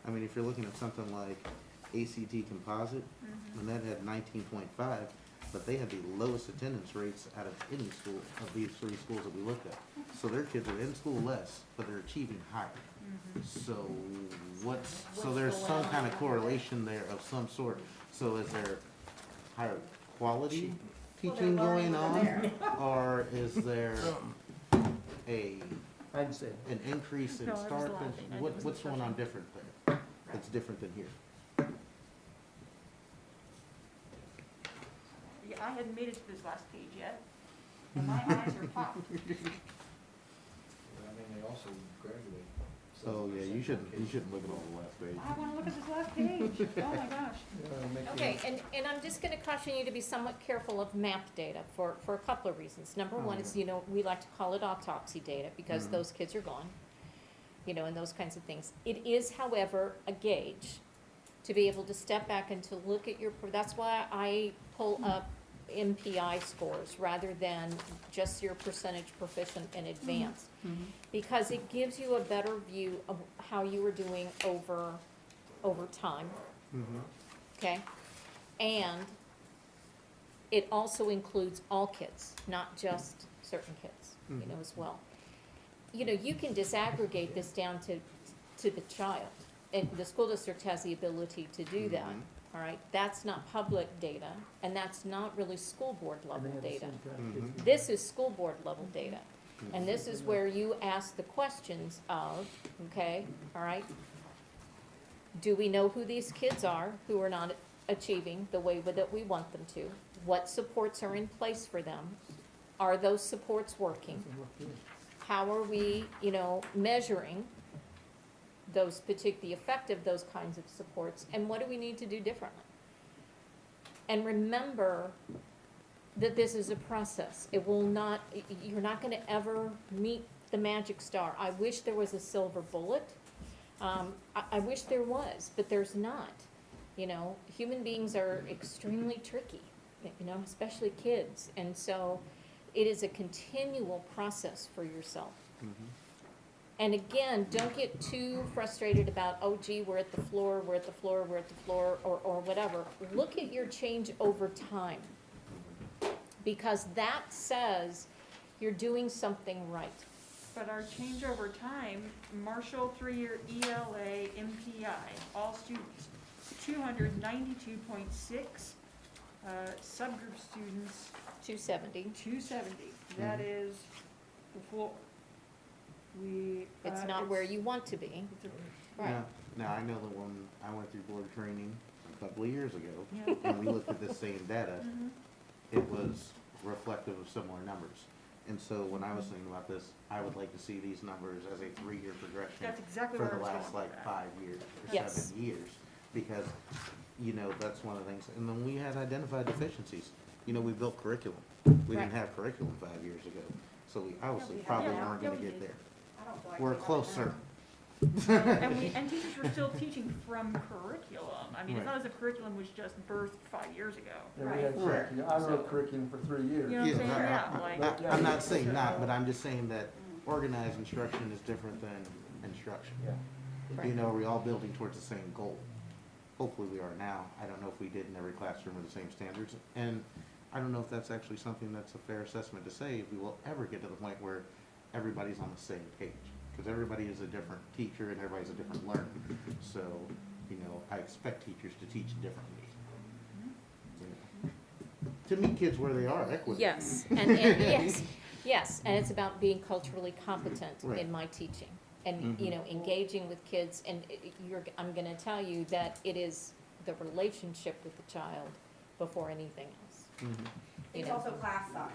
J: I mean, if you're looking at something like ACT Composite,
F: Mm-hmm.
J: and that had 19.5, but they had the lowest attendance rates out of any school of these 3 schools that we looked at. So their kids are in school less, but they're achieving higher.
F: Mm-hmm.
J: So there's some kind of correlation there of some sort. So is there higher quality teaching going on? Or is there
B: I understand.
J: an increase in
F: No, I was
J: start?
F: laughing. I
J: What's
F: wasn't
J: going on
F: touching.
J: different there? That's different than here.
F: Yeah, I hadn't made it to this last page yet, and my eyes are popped.
L: I mean, they also graduate.
J: So, yeah, you shouldn't look at all the last page.
F: I wanna look at this last page, oh my gosh.
H: Okay, and I'm just gonna caution you to be somewhat careful of map data for a couple of reasons. Number
J: Oh,
H: one
J: yeah.
H: is, we like to call it autopsy data because
J: Mhm.
H: those kids are gone, and those kinds of things. It is, however, a gauge to be able to step back and to look at that's why I pull up MPI scores rather than just your percentage proficient and advanced. Because it gives you a better view of how you are doing over time.
J: Mhm.
H: Okay? And it also includes all kids, not just certain kids,
J: Mhm.
H: as well. You can disaggregate this down to the child, and the school district has the ability to do that,
J: Mhm.
H: all right? That's not public data, and that's not really school board
B: And
H: level
B: they have the
H: data.
B: same kind of kids.
H: This is school board level data. And this is where you ask the questions of, okay, all right, do we know who these kids are who are not achieving the way that we want them to? What supports are in place for them? Are those supports working?
B: Doesn't look good.
H: How are we, measuring the effect of those kinds of supports? And what do we need to do differently? And remember that this is a process. You're not gonna ever meet the magic star. I wish there was a silver bullet. I wish there was, but there's not. Human beings are extremely tricky, especially kids. And so it is a continual process for yourself.
J: Mhm.
H: And again, don't get too frustrated about, oh gee, we're at the floor, or whatever. Look at your change over time. Because that says you're doing something right.
F: But our change over time, Marshall 3-year ELA MPI, all students, 292.6, subgroup students,
H: 270.
F: 270. That is the floor.
H: It's not where you want to be. Right.
J: Now, I know that when I went through board training a couple of years ago,
F: Yeah.
J: and we looked at this same data,
F: Mhm.
J: it was reflective of similar numbers. And so when I was thinking about this, I would like to see these numbers as a 3-year progression
F: That's exactly
J: for
F: where I
J: the
F: was going
J: last
F: with
J: like
F: that.
J: 5 years or
H: Yes.
J: 7 years. Because, you know, that's one of the things, and then we had identified deficiencies. You know, we built curriculum. We didn't
H: Right.
J: have curriculum 5 years ago. So we obviously
K: we have
J: probably
K: now.
J: weren't
F: Yeah,
J: gonna
F: we
J: get
F: did.
J: there.
K: I don't feel like
J: We're
K: we have it
J: closer.
K: now.
F: And teachers were still teaching from curriculum. I mean, it's
J: Right.
F: not as if curriculum was just birthed 5 years ago.
D: Yeah, we had
J: Right.
D: curriculum, I wrote curriculum for 3 years.
F: You know what I'm saying?
J: I-
F: Yeah, like.
J: I'm not saying not, but I'm just saying that organized instruction is different than instruction.
D: Yeah.
J: You know, are we all building towards the same goal? Hopefully we are now. I don't know if we did in every classroom with the same standards. And I don't know if that's actually something that's a fair assessment to say, if we will ever get to the point where everybody's on the same page. Because everybody is a different teacher and everybody's a different learner. So, you know, I expect teachers to teach differently. You know, to meet kids where they are, equity.
H: Yes, and yes, yes, and it's about being culturally competent
J: Right.
H: in my teaching. And, you know, engaging with kids, and I'm gonna tell you that it is the relationship with the child before anything else.
J: Mhm.
H: You
K: It's
H: know.
K: also class size.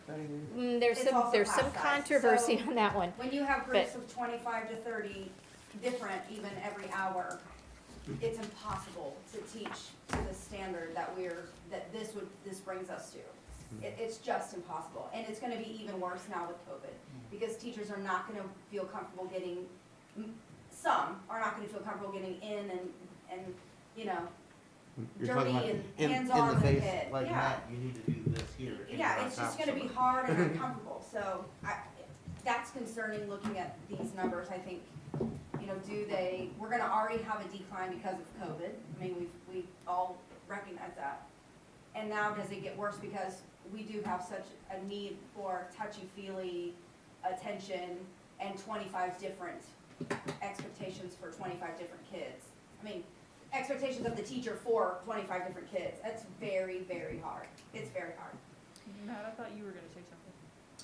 H: There's
K: It's
H: some,
K: also
H: there's some
K: class size.
H: controversy
K: So-
H: on that one.
K: When you have groups of 25 to 30, different even every hour, it's impossible to teach to the standard that this brings us to. It's just impossible, and it's gonna be even worse now with COVID, because teachers are not gonna feel comfortable getting, some are not gonna feel comfortable getting in and, you know,
J: You're talking
K: dirty
J: about
K: and
J: in
K: hands-on
J: the
K: with the
J: face,
K: kid.
J: like,
K: Yeah.
J: Matt, you need to do this here. and
K: yeah,
J: you're on
K: it's
J: top
K: just
J: of
K: gonna be
J: somebody.
K: hard and uncomfortable, so that's concerning looking at these numbers, I think. You know, we're gonna already have a decline because of COVID, I mean, we all recognize that. And now does it get worse because we do have such a need for touchy-feely attention and 25 different expectations for 25 different kids? I mean, expectations of the teacher for 25 different kids, that's very, very hard, it's very hard.
F: Matt, I thought you were gonna say something.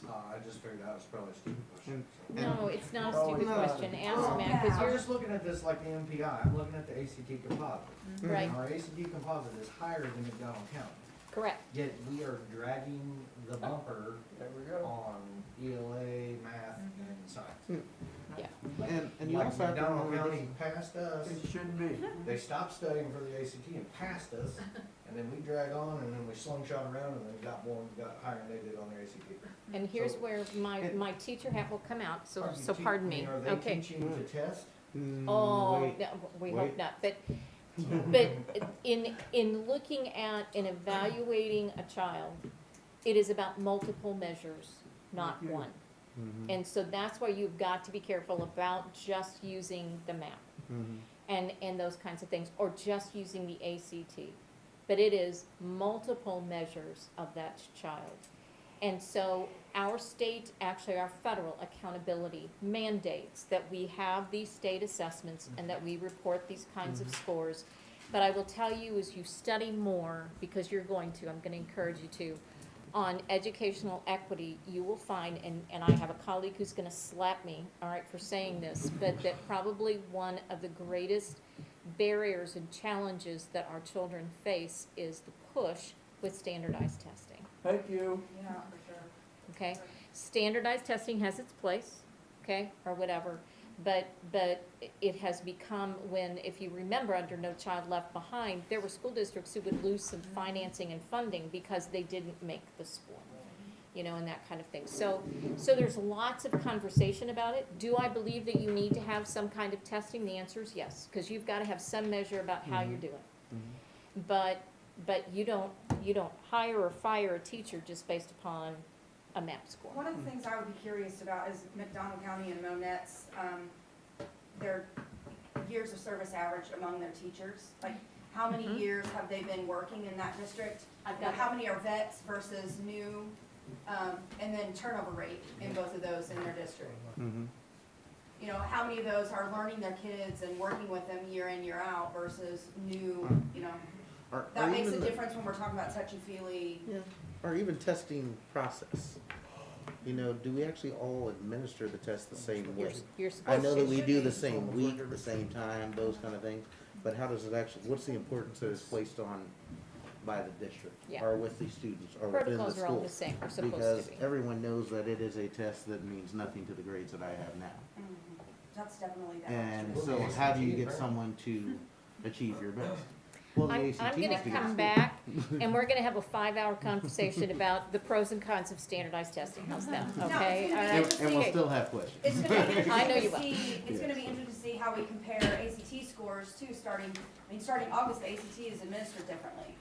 L: I just figured out it's probably a stupid question. so.
H: No, it's not a
L: Oh,
H: stupid
L: it's not.
H: question, ask
K: Oh,
H: Matt,
K: yeah.
H: because
L: I'm
H: you're,
L: just looking at this like the MPI, I'm looking at the ACT composite.
H: right,
L: And our ACT composite is higher than McDonald County,
H: correct.
L: yet we are dragging the bumper
D: There we go.
L: on ELA, math, and science.
H: Yeah.
J: And you
L: Like
J: also have to
L: McDonald
J: remember
L: County passed us,
D: It shouldn't be.
L: they stopped studying for the ACT and passed us, and then we drag on, and then we slingshot around, and then got higher than they did on their ACT.
H: And here's
L: So-
H: where my teacher hat will come out, so,
L: Are you
H: so
L: te-
H: pardon
L: I mean,
H: me,
L: Are they
H: okay.
L: teaching to test?
H: Oh,
J: wait.
H: no, we
J: wait.
H: hope not, but in looking at and evaluating a child, it is about multiple measures, not
D: Thank you.
H: one.
J: Mhm.
H: And so that's why you've got to be careful about just using the map
J: Mhm.
H: and those kinds of things, or just using the ACT. But it is multiple measures of that child. And so our state, actually our federal accountability mandates that we have these state assessments and that we report these kinds of scores. But I will tell you, as you study more, because you're going to, I'm gonna encourage you to, on educational equity, you will find, and I have a colleague who's gonna slap me, all right, for saying this, but that probably one of the greatest barriers and challenges that our children face is the push with standardized testing,
D: Thank you.
K: Yeah, for sure.
H: okay? Standardized testing has its place, okay, or whatever, but it has become when, if you remember, under No Child Left Behind, there were school districts who would lose some financing and funding because they didn't make the score, you know, and that kind of thing. So there's lots of conversation about it. Do I believe that you need to have some kind of testing? The answer is yes, because you've got to have some measure about how you're doing. But you don't hire or fire a teacher just based upon a MAP score.
K: One of the things I would be curious about is McDonald County and Monette's, their years of service average among their teachers. Like, how many years have they been working in that district?
H: I've
K: Now,
H: got
K: how many are vets versus new, and then turnover rate in both of those in their district?
J: Mhm.
K: You know, how many of those are learning their kids and working with them year in, year out versus new, you know?
J: Or
K: That makes a
J: even the-
K: difference when we're talking about touchy-feely.
J: Yeah, or even testing process. You know, do we actually all administer the test the same way?
H: You're
J: I
H: supposed
J: know
H: to.
J: that we do the same week, the same time, those kind of things, but how does it actually, what's the importance that is placed on by the district,
H: Yeah.
J: or with the students, or within the
H: Protocols are all the
J: school.
H: same, or supposed
J: Because
H: to be.
J: everyone knows that it is a test that means nothing to the grades that I have now.
K: That's definitely that.
J: And so how do you get someone to achieve your best? Well, the
H: I'm
J: ACT
H: gonna
J: is to get
H: come
J: school.
H: back, and we're gonna have a 5-hour conversation about the pros and cons of standardized testing, how's that,
K: No, it's
H: okay?
K: gonna be
H: All right.
J: And we'll
K: Okay.
J: still have questions.
K: It's gonna be interesting
H: I know you
K: to
H: will.
K: see, it's gonna be interesting to see how we compare ACT scores too, starting August, the ACT is administered differently.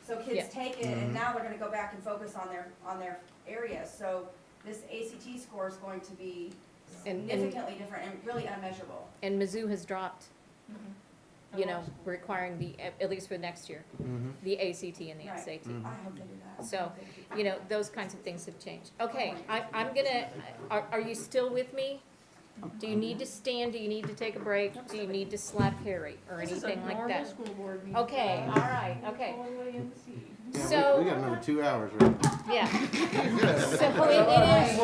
K: So
H: Yeah.
K: kids take it, and now they're gonna go back and focus on their areas, so this ACT score is going to be
H: And-
K: significantly different and really unmeasurable.
H: And Mizzou has dropped,
K: Mm-hmm.
H: you know, requiring the, at least for next year,
J: Mhm.
H: the ACT and the
K: Right.
H: SAT.
J: Mhm.
K: I hope they do that.
H: So,
K: I hope they do.
H: You know, those kinds of things have changed. Okay, I'm gonna, are you still with me? Do you need to stand, do you need to take a break, do you need to slap Harry, or
F: This is a
H: anything like
F: normal
H: that?
F: school board meeting.
H: Okay, all right, okay.
F: All the way in the seat.
J: Yeah,
H: So-
J: we got another 2 hours, right?
H: Yeah. So it is,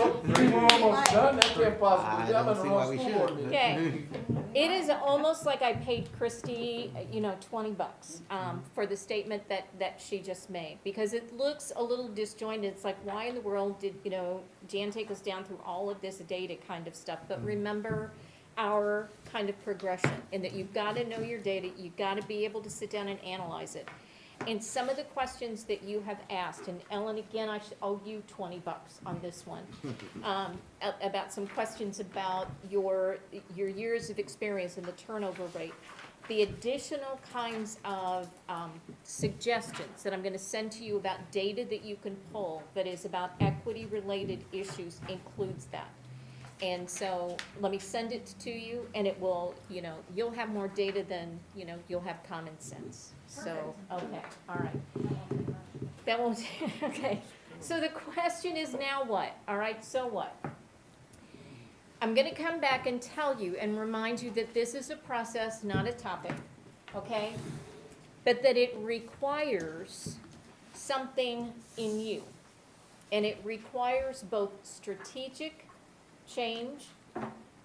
D: We're almost done, that can't
J: I
D: possibly be done
J: don't
D: in
J: see
D: a
J: why
D: real
J: we
D: school
J: should.
D: board meeting.
H: Okay. It is almost like I paid Christie, you know, $20, for the statement that she just made, because it looks a little disjointed. It's like, why in the world did, you know, Jan take us down through all of this data kind of stuff? But remember our kind of progression, in that you've gotta know your data, you've gotta be able to sit down and analyze it. And some of the questions that you have asked, and Ellen, again, I should owe you $20 on this one, about some questions about your years of experience and the turnover rate. The additional kinds of suggestions that I'm gonna send to you about data that you can pull that is about equity-related issues includes that. And so, let me send it to you, and it will, you know, you'll have more data than, you know, you'll have common sense. So, okay, all right. That won't, okay. So the question is now what? All right, so what? I'm gonna come back and tell you and remind you that this is a process, not a topic, okay? But that it requires something in you. And it requires both strategic change,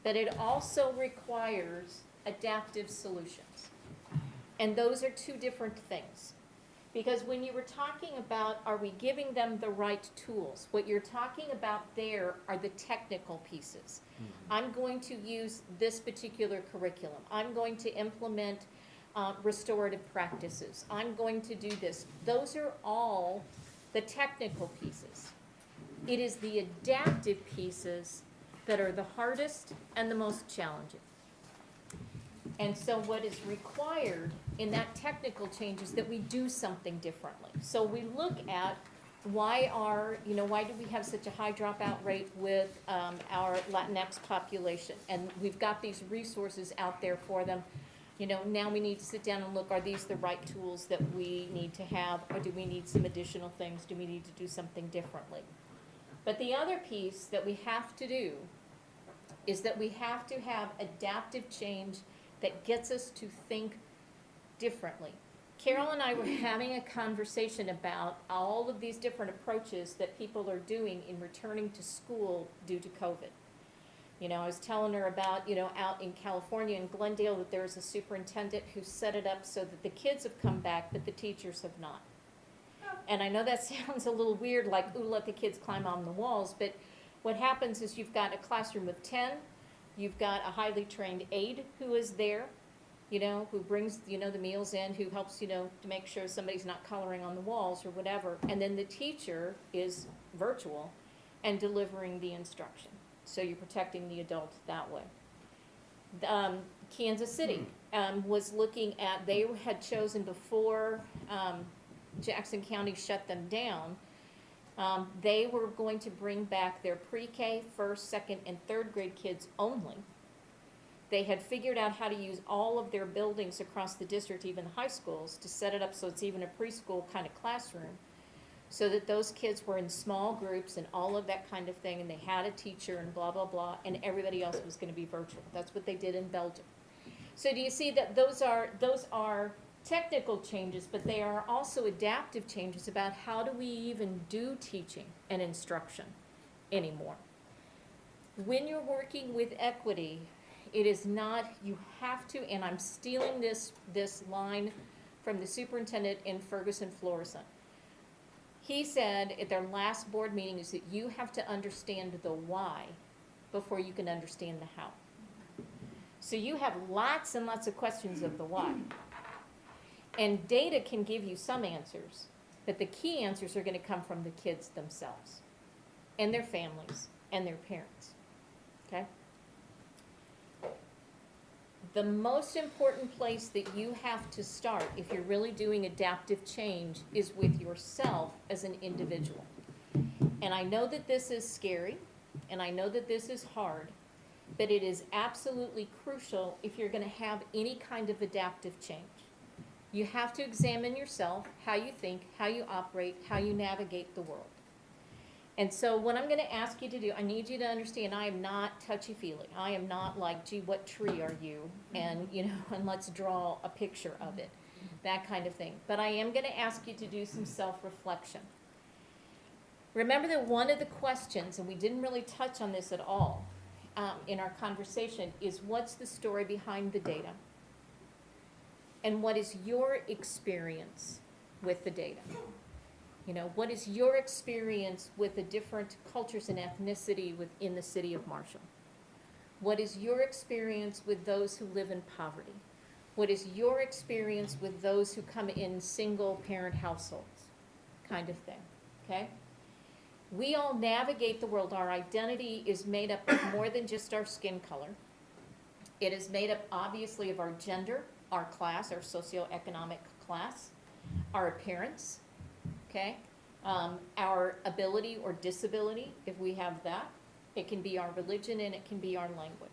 H: but it also requires adaptive solutions. And those are two different things. Because when you were talking about, are we giving them the right tools? What you're talking about there are the technical pieces. I'm going to use this particular curriculum. I'm going to implement restorative practices. I'm going to do this. Those are all the technical pieces. It is the adaptive pieces that are the hardest and the most challenging. And so what is required in that technical change is that we do something differently. So we look at why do we have such a high dropout rate with our Latinx population? And we've got these resources out there for them. You know, now we need to sit down and look, are these the right tools that we need to have, or do we need some additional things? Do we need to do something differently? But the other piece that we have to do is that we have to have adaptive change that gets us to think differently. Carol and I were having a conversation about all of these different approaches that people are doing in returning to school due to COVID. You know, I was telling her about, you know, out in California in Glendale, that there's a superintendent who set it up so that the kids have come back, but the teachers have not. And I know that sounds a little weird, like, ooh, let the kids climb on the walls, but what happens is you've got a classroom with 10, you've got a highly trained aide who is there, you know, who brings, you know, the meals in, who helps, you know, to make sure somebody's not coloring on the walls or whatever. And then the teacher is virtual and delivering the instruction. So you're protecting the adult that way. Kansas City was looking at, they had chosen before Jackson County shut them down, they were going to bring back their pre-K, first, second, and third grade kids only. They had figured out how to use all of their buildings across the district, even the high schools, to set it up so it's even a preschool kind of classroom, so that those kids were in small groups and all of that kind of thing, and they had a teacher and blah, blah, blah, and everybody else was gonna be virtual. That's what they did in Belgium. So do you see that those are technical changes, but they are also adaptive changes about how do we even do teaching and instruction anymore. When you're working with equity, it is not, you have to, and I'm stealing this line from the superintendent in Ferguson Florissant. He said at their last board meeting is that you have to understand the why before you can understand the how. So you have lots and lots of questions of the why. And data can give you some answers, but the key answers are going to come from the kids themselves and their families and their parents. Okay? The most important place that you have to start if you're really doing adaptive change is with yourself as an individual. And I know that this is scary, and I know that this is hard, but it is absolutely crucial if you're going to have any kind of adaptive change. You have to examine yourself, how you think, how you operate, how you navigate the world. And so what I'm going to ask you to do, I need you to understand I am not touchy-feely. I am not like, gee, what tree are you? And, you know, and let's draw a picture of it, that kind of thing. But I am going to ask you to do some self-reflection. Remember that one of the questions, and we didn't really touch on this at all in our conversation, is what's the story behind the data? And what is your experience with the data? You know, what is your experience with the different cultures and ethnicity within the city of Marshall? What is your experience with those who live in poverty? What is your experience with those who come in single-parent households? Kind of thing, okay? We all navigate the world. Our identity is made up of more than just our skin color. It is made up, obviously, of our gender, our class, our socioeconomic class, our appearance, okay? Our ability or disability, if we have that. It can be our religion and it can be our language.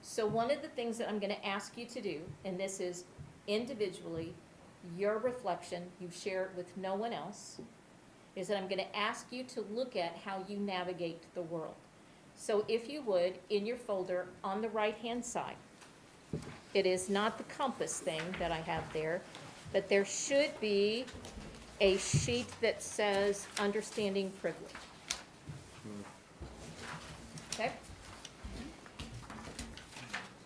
H: So one of the things that I'm going to ask you to do, and this is individually, your reflection, you share it with no one else, is that I'm going to ask you to look at how you navigate the world. So if you would, in your folder on the right-hand side, it is not the compass thing that I have there, but there should be a sheet that says Understanding Privilege. Okay?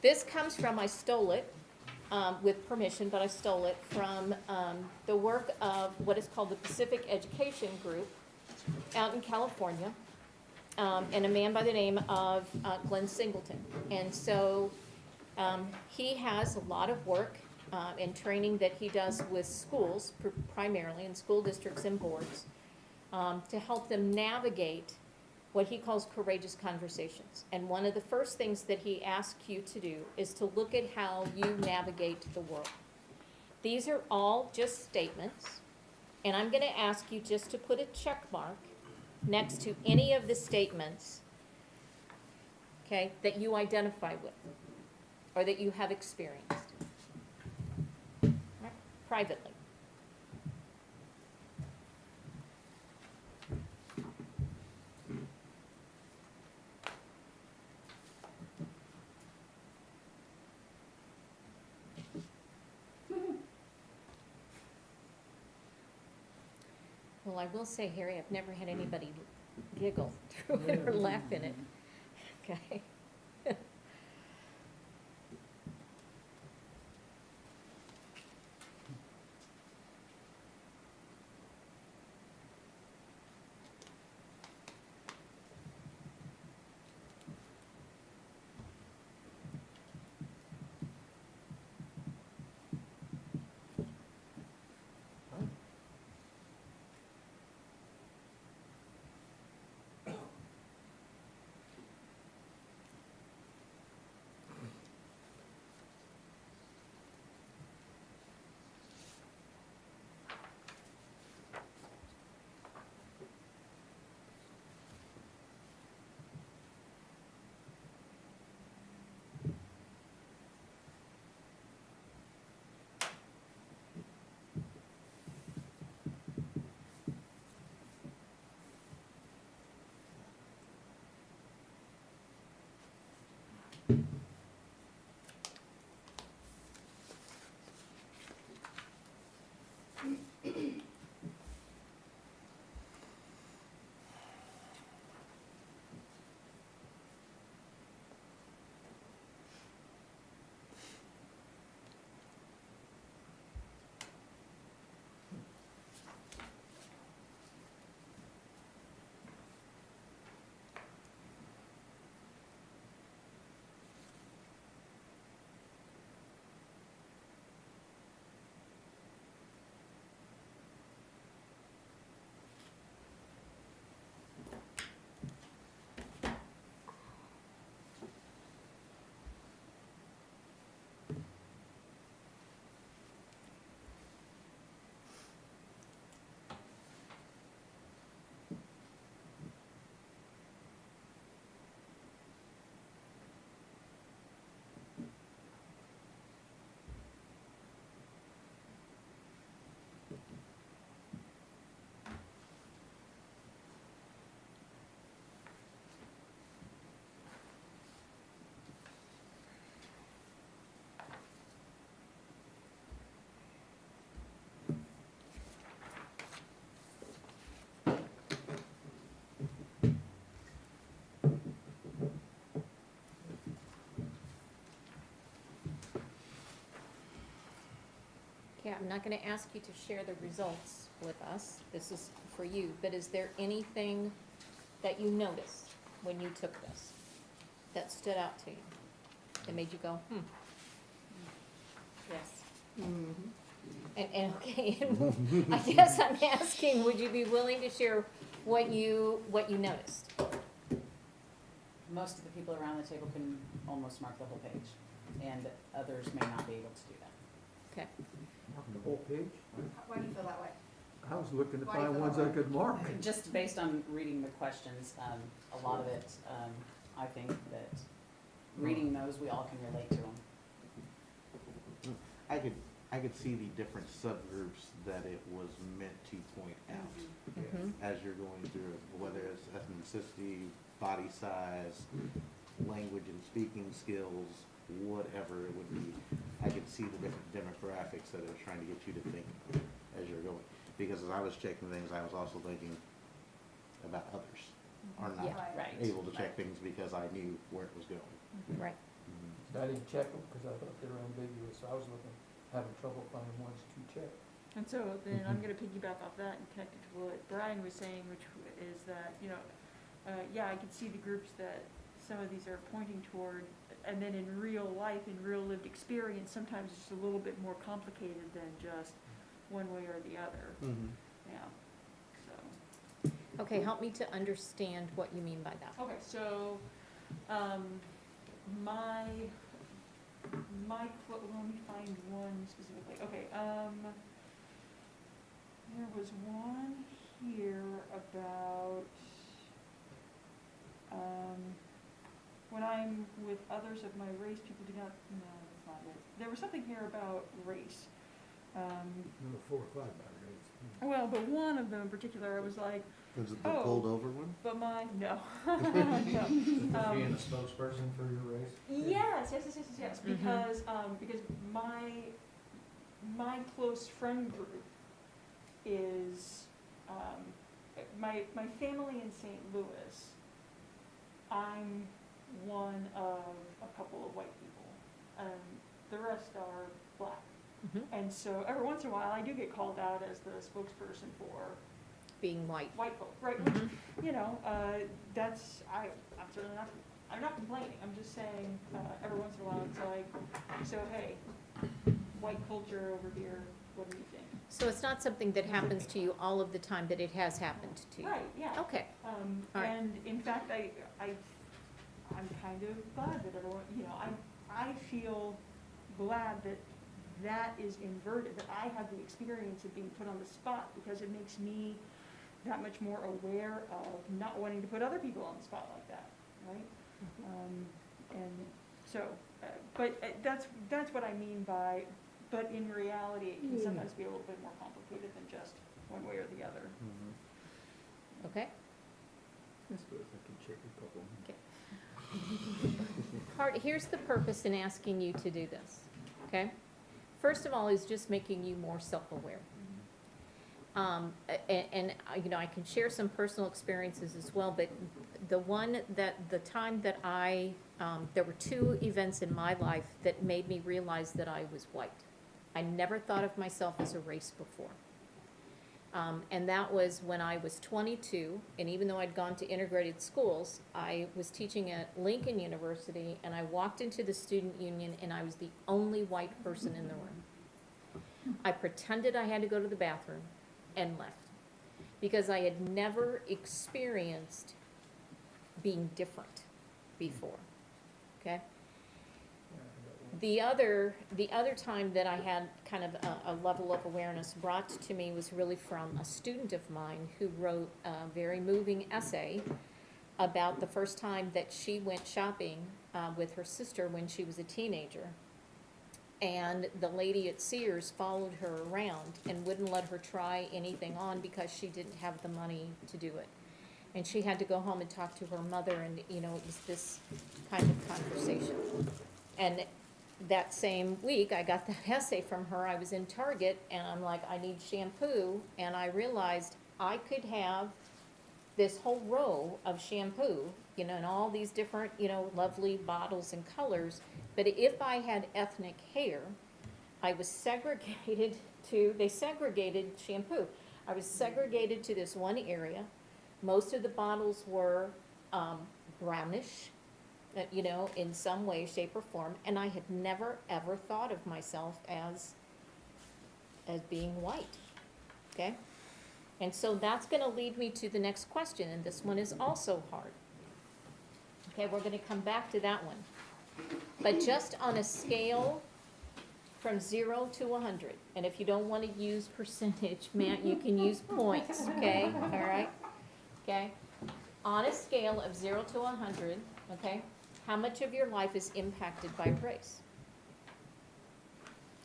H: This comes from, I stole it with permission, but I stole it from the work of what is called the Pacific Education Group out in California, and a man by the name of Glenn Singleton. And so he has a lot of work and training that he does with schools, primarily in school districts and boards, to help them navigate what he calls courageous conversations. And one of the first things that he asks you to do is to look at how you navigate the world. These are all just statements, and I'm going to ask you just to put a check mark next to any of the statements, okay, that you identify with or that you have experienced. All right? Privately. Well, I will say, Harry, I've never had anybody giggle through it or laugh in it. Okay. I'm not gonna ask you to share the results with us, this is for you, but is there anything that you noticed when you took this that stood out to you? That made you go,
A: Yes.
H: And, okay, and I guess I'm asking, would you be willing to share what you noticed?
A: Most of the people around the table can almost mark the whole page, and others may not be able to do that.
H: Okay,
B: The whole page?
K: Why do you feel that way?
B: I was looking to
K: Why do you
B: find
K: feel
B: ones
K: that
B: I
K: way?
B: could mark.
A: Just based on reading the questions, a lot of it, I think that reading those, we all can relate to them.
J: I could see the different subgroups that it was meant to point out as you're going through it, whether it's ethnicity, body size, language and speaking skills, whatever it would be. I could see the different demographics that it was trying to get you to think about as you're going. Because as I was checking things, I was also thinking about others are not
H: Yeah.
A: Right.
J: able to check things because I knew where it was going.
H: right.
B: I didn't check them because I thought they were ambiguous, so I was having trouble finding ones to check.
F: And so then I'm gonna piggyback off that and connect it to what Brian was saying, which is that, you know, yeah, I can see the groups that some of these are pointing toward, and then in real life, in real lived experience, sometimes it's a little bit more complicated than just one way or the other, yeah, so.
H: Okay, help me to understand what you mean by that.
F: Okay, so, let me find one specifically, okay, there was one here about, when I'm with others of my race, people do not, no, that's not it. There was something here about race.
B: Number 4 or 5 batteries.
F: Well, but one of them in particular, I was like,
J: Was it the
F: Oh.
J: pulled over one?
F: but no. No.
L: Being a spokesperson for your race?
F: Yes,
H: Mhm.
F: because my close friend group is, my family in St. Louis, I'm one of a couple of white people, and the rest are black.
H: Mhm.
F: And so every once in a while, I do get called out as the spokesperson for
H: Being white.
F: white folk, right?
H: Mhm.
F: Which, you know, I'm certainly not, I'm not complaining, I'm just saying, every once in a while, it's like, so hey, white culture over here, what do you think?
H: So it's not something that happens to you all of the time, but it has happened to you?
F: Right, yeah.
H: Okay, all right.
F: And in fact, I'm kind of glad that everyone, you know, I feel glad that that is inverted, that I have the experience of being put on the spot, because it makes me that much more aware of not wanting to put other people on the spot like that, right? And so, but that's what I mean by, but in reality, it can sometimes be a little bit more complicated than just one way or the other.
H: Okay.
B: I suppose I can check a couple.
H: Here's the purpose in asking you to do this, okay? First of all, is just making you more self-aware. You know, I can share some personal experiences as well, but the time that there were 2 events in my life that made me realize that I was white. I never thought of myself as a race before. And that was when I was 22, and even though I'd gone to integrated schools, I was teaching at Lincoln University, and I walked into the student union, and I was the only white person in the room. I pretended I had to go to the bathroom and left, because I had never experienced being different before, okay? The other time that I had kind of a level of awareness brought to me was really from a student of mine who wrote a very moving essay about the first time that she went shopping with her sister when she was a teenager. And the lady at Sears followed her around and wouldn't let her try anything on because she didn't have the money to do it. And she had to go home and talk to her mother, and, you know, it was this kind of conversation. And that same week, I got that essay from her. I was in Target, and I'm like, I need shampoo, and I realized I could have this whole row of shampoo, you know, in all these different, you know, lovely bottles and colors. But if I had ethnic hair, I was segregated they segregated shampoo. I was segregated to this one area. Most of the bottles were brownish, you know, in some way, shape, or form, and I had never, ever thought of myself as being white, okay? And so that's gonna lead me to the next question, and this one is also hard. Okay, we're gonna come back to that one. But just on a scale from 0 to 100, and if you don't wanna use percentage, Matt, you can use points, okay, all right? Okay, on a scale of 0 to 100, okay, how much of your life is impacted by race?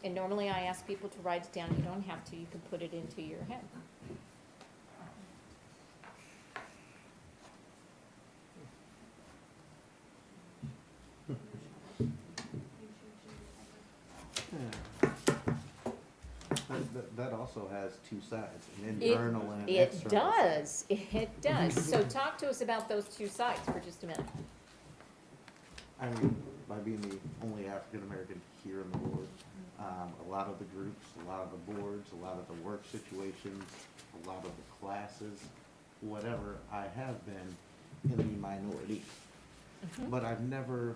H: And normally I ask people to write it down, you don't have to, you can put it into your head.
J: That also has two sides, an internal and an
H: It
J: external.
H: does, it does. So talk to us about those two sides for just a minute.
J: I mean, by being the only African American here in the board, a lot of the groups, a lot of the boards, a lot of the work situations, a lot of the classes, whatever, I have been in the minority. But I've never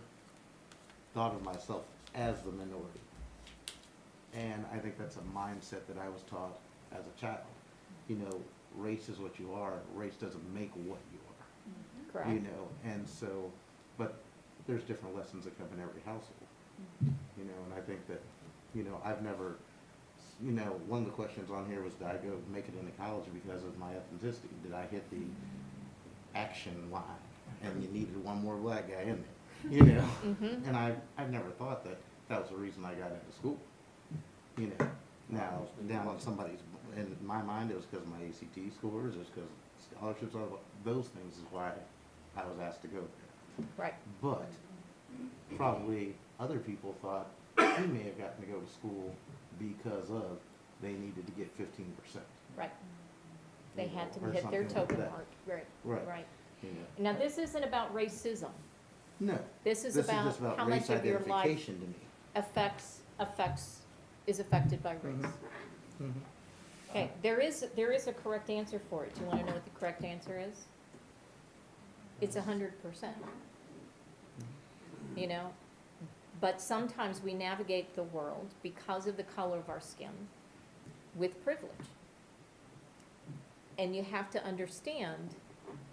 J: thought of myself as the minority. And I think that's a mindset that I was taught as a child. You know, race is what you are, race doesn't make what you are.
H: Correct.
J: You know, and so, but there's different lessons that come in every household. You know, and I think that, you know, I've never, you know, one of the questions on here was, did I go make it into college because of my ethnicity? Did I hit the action line? And you needed one more black guy in there, you know? And I've never thought that that was the reason I got into school. You know, now, down on somebody's, in my mind, it was because of my ACT scores, it was because scholarships, all those things is why I was asked to go there.
H: Right.
J: But probably other people thought he may have gotten to go to school because of they needed to get 15%.
H: Right. They had to
J: Or
H: hit their
J: something like
H: token
J: that.
H: mark, right,
J: Right.
H: right.
J: You know.
H: Now, this isn't about racism.
J: No.
H: This is
J: This is
H: about
J: just about
H: how
J: race
H: much of your life
J: identification to me.
H: is affected by race. Okay, there is a correct answer for it. Do you wanna know what the correct answer is? It's 100%. You know, but sometimes we navigate the world because of the color of our skin with privilege. And you have to understand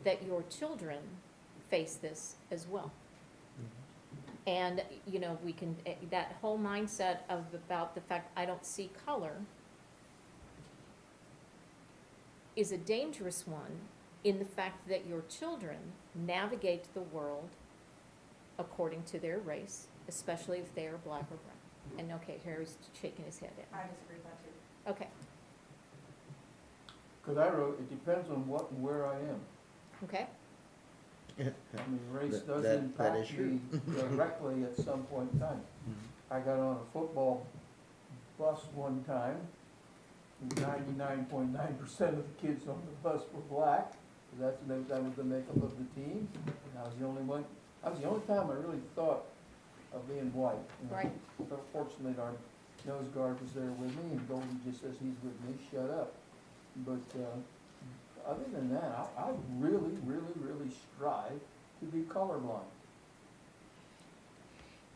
H: that your children face this as well. And, you know, we can, that whole mindset of about the fact I don't see color is a dangerous one in the fact that your children navigate the world according to their race, especially if they are black or brown. And okay, Harry's shaking his head at me.
K: I disagree with that too.
H: Okay,
B: Cause I wrote, it depends on what and where I am.
H: okay,
B: I mean, race does
J: That is
B: impact
J: true.
B: me directly at some point in time. I got on a football bus one time, 99.9% of the kids on the bus were black, 'cause that was the makeup of the team, and I was the only one, that was the only time I really thought of being white. You know.
H: Right.
B: But fortunately, our nose guard was there with me, and Goldie just says he's with me, shut up. But, other than that, I really, really, really strive to be colorblind.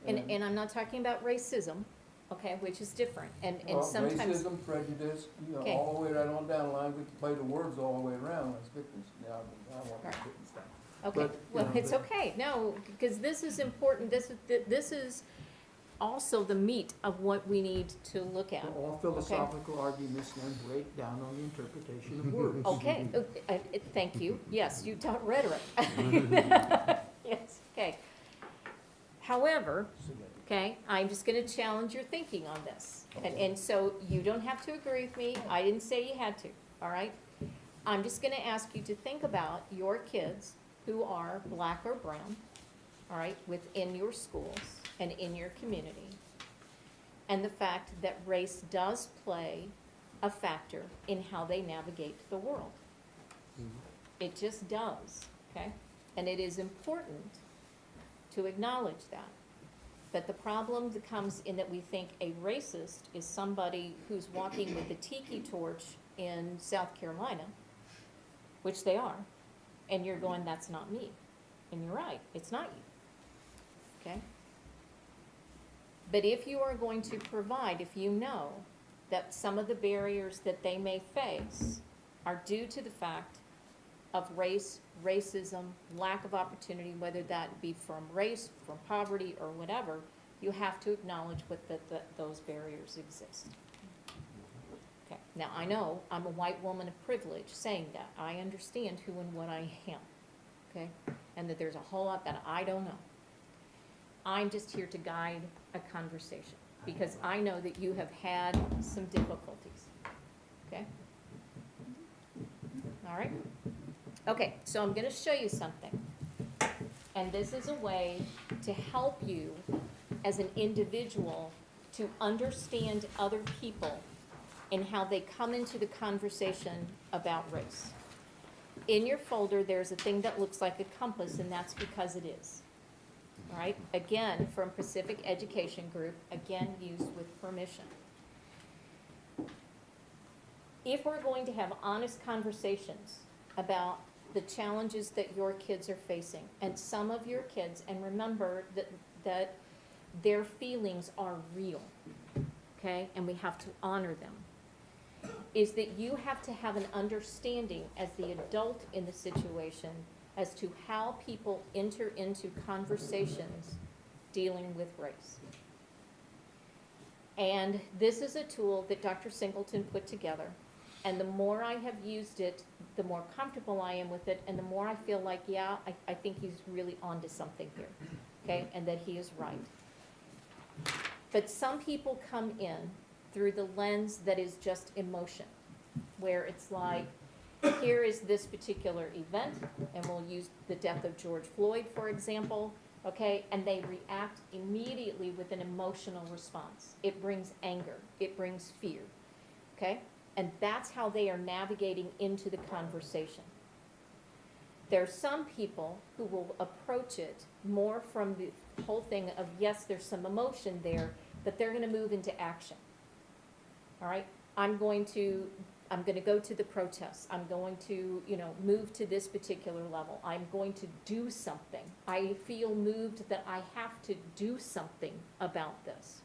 H: and I'm not talking about racism, okay, which is different, and
B: Well,
H: sometimes.
B: racism, prejudice, you know,
H: Okay.
B: all the way right on down the line, we can play the words all the way around as victims. Now, I want
H: Right.
B: Wittgenstein.
H: Okay,
B: But, you
H: well,
B: know,
H: it's
B: but-
H: okay, no, because this is important, this is also the meat of what we need to look at.
B: All philosophical arguments then break down on the interpretation of words.
H: Okay, thank you, yes, you taught rhetoric. Yes, okay. However, okay, I'm just gonna challenge your thinking on this. And so you don't have to agree with me, I didn't say you had to, all right? I'm just gonna ask you to think about your kids who are black or brown, all right, within your schools and in your community. And the fact that race does play a factor in how they navigate the world. It just does, okay? And it is important to acknowledge that. but the problem that comes in that we think a racist is somebody who's walking with a tiki torch in South Carolina, which they are, and you're going, that's not me. And you're right, it's not you, okay? But if you are going to provide, if you know that some of the barriers that they may face are due to the fact of race, racism, lack of opportunity, whether that be from race, from poverty, or whatever, you have to acknowledge those barriers exist. Okay, now I know I'm a white woman of privilege saying that. I understand who and what I am, okay? And that there's a whole lot that I don't know. I'm just here to guide a conversation because I know that you have had some difficulties, okay? All right? Okay, so I'm gonna show you something. And this is a way to help you as an individual to understand other people and how they come into the conversation about race. In your folder, there's a thing that looks like a compass, and that's because it is. All right, again, from Pacific Education Group, again, used with permission. If we're going to have honest conversations about the challenges that your kids are facing, and some of your kids, and remember that their feelings are real, okay, and we have to honor them, is that you have to have an understanding as the adult in the situation as to how people enter into conversations dealing with race. And this is a tool that Dr. Singleton put together. And the more I have used it, the more comfortable I am with it, and the more I feel like, yeah, I think he's really onto something here, okay, and that he is right. But some people come in through the lens that is just emotion, where it's like, here is this particular event, and we'll use the death of George Floyd, for example, okay, and they react immediately with an emotional response. It brings anger, it brings fear, okay? And that's how they are navigating into the conversation. There are some people who will approach it more from the whole thing of, yes, there's some emotion there, but they're gonna move into action. All right, I'm going to go to the protests. I'm going to, move to this particular level. I'm going to do something. I feel moved that I have to do something about this,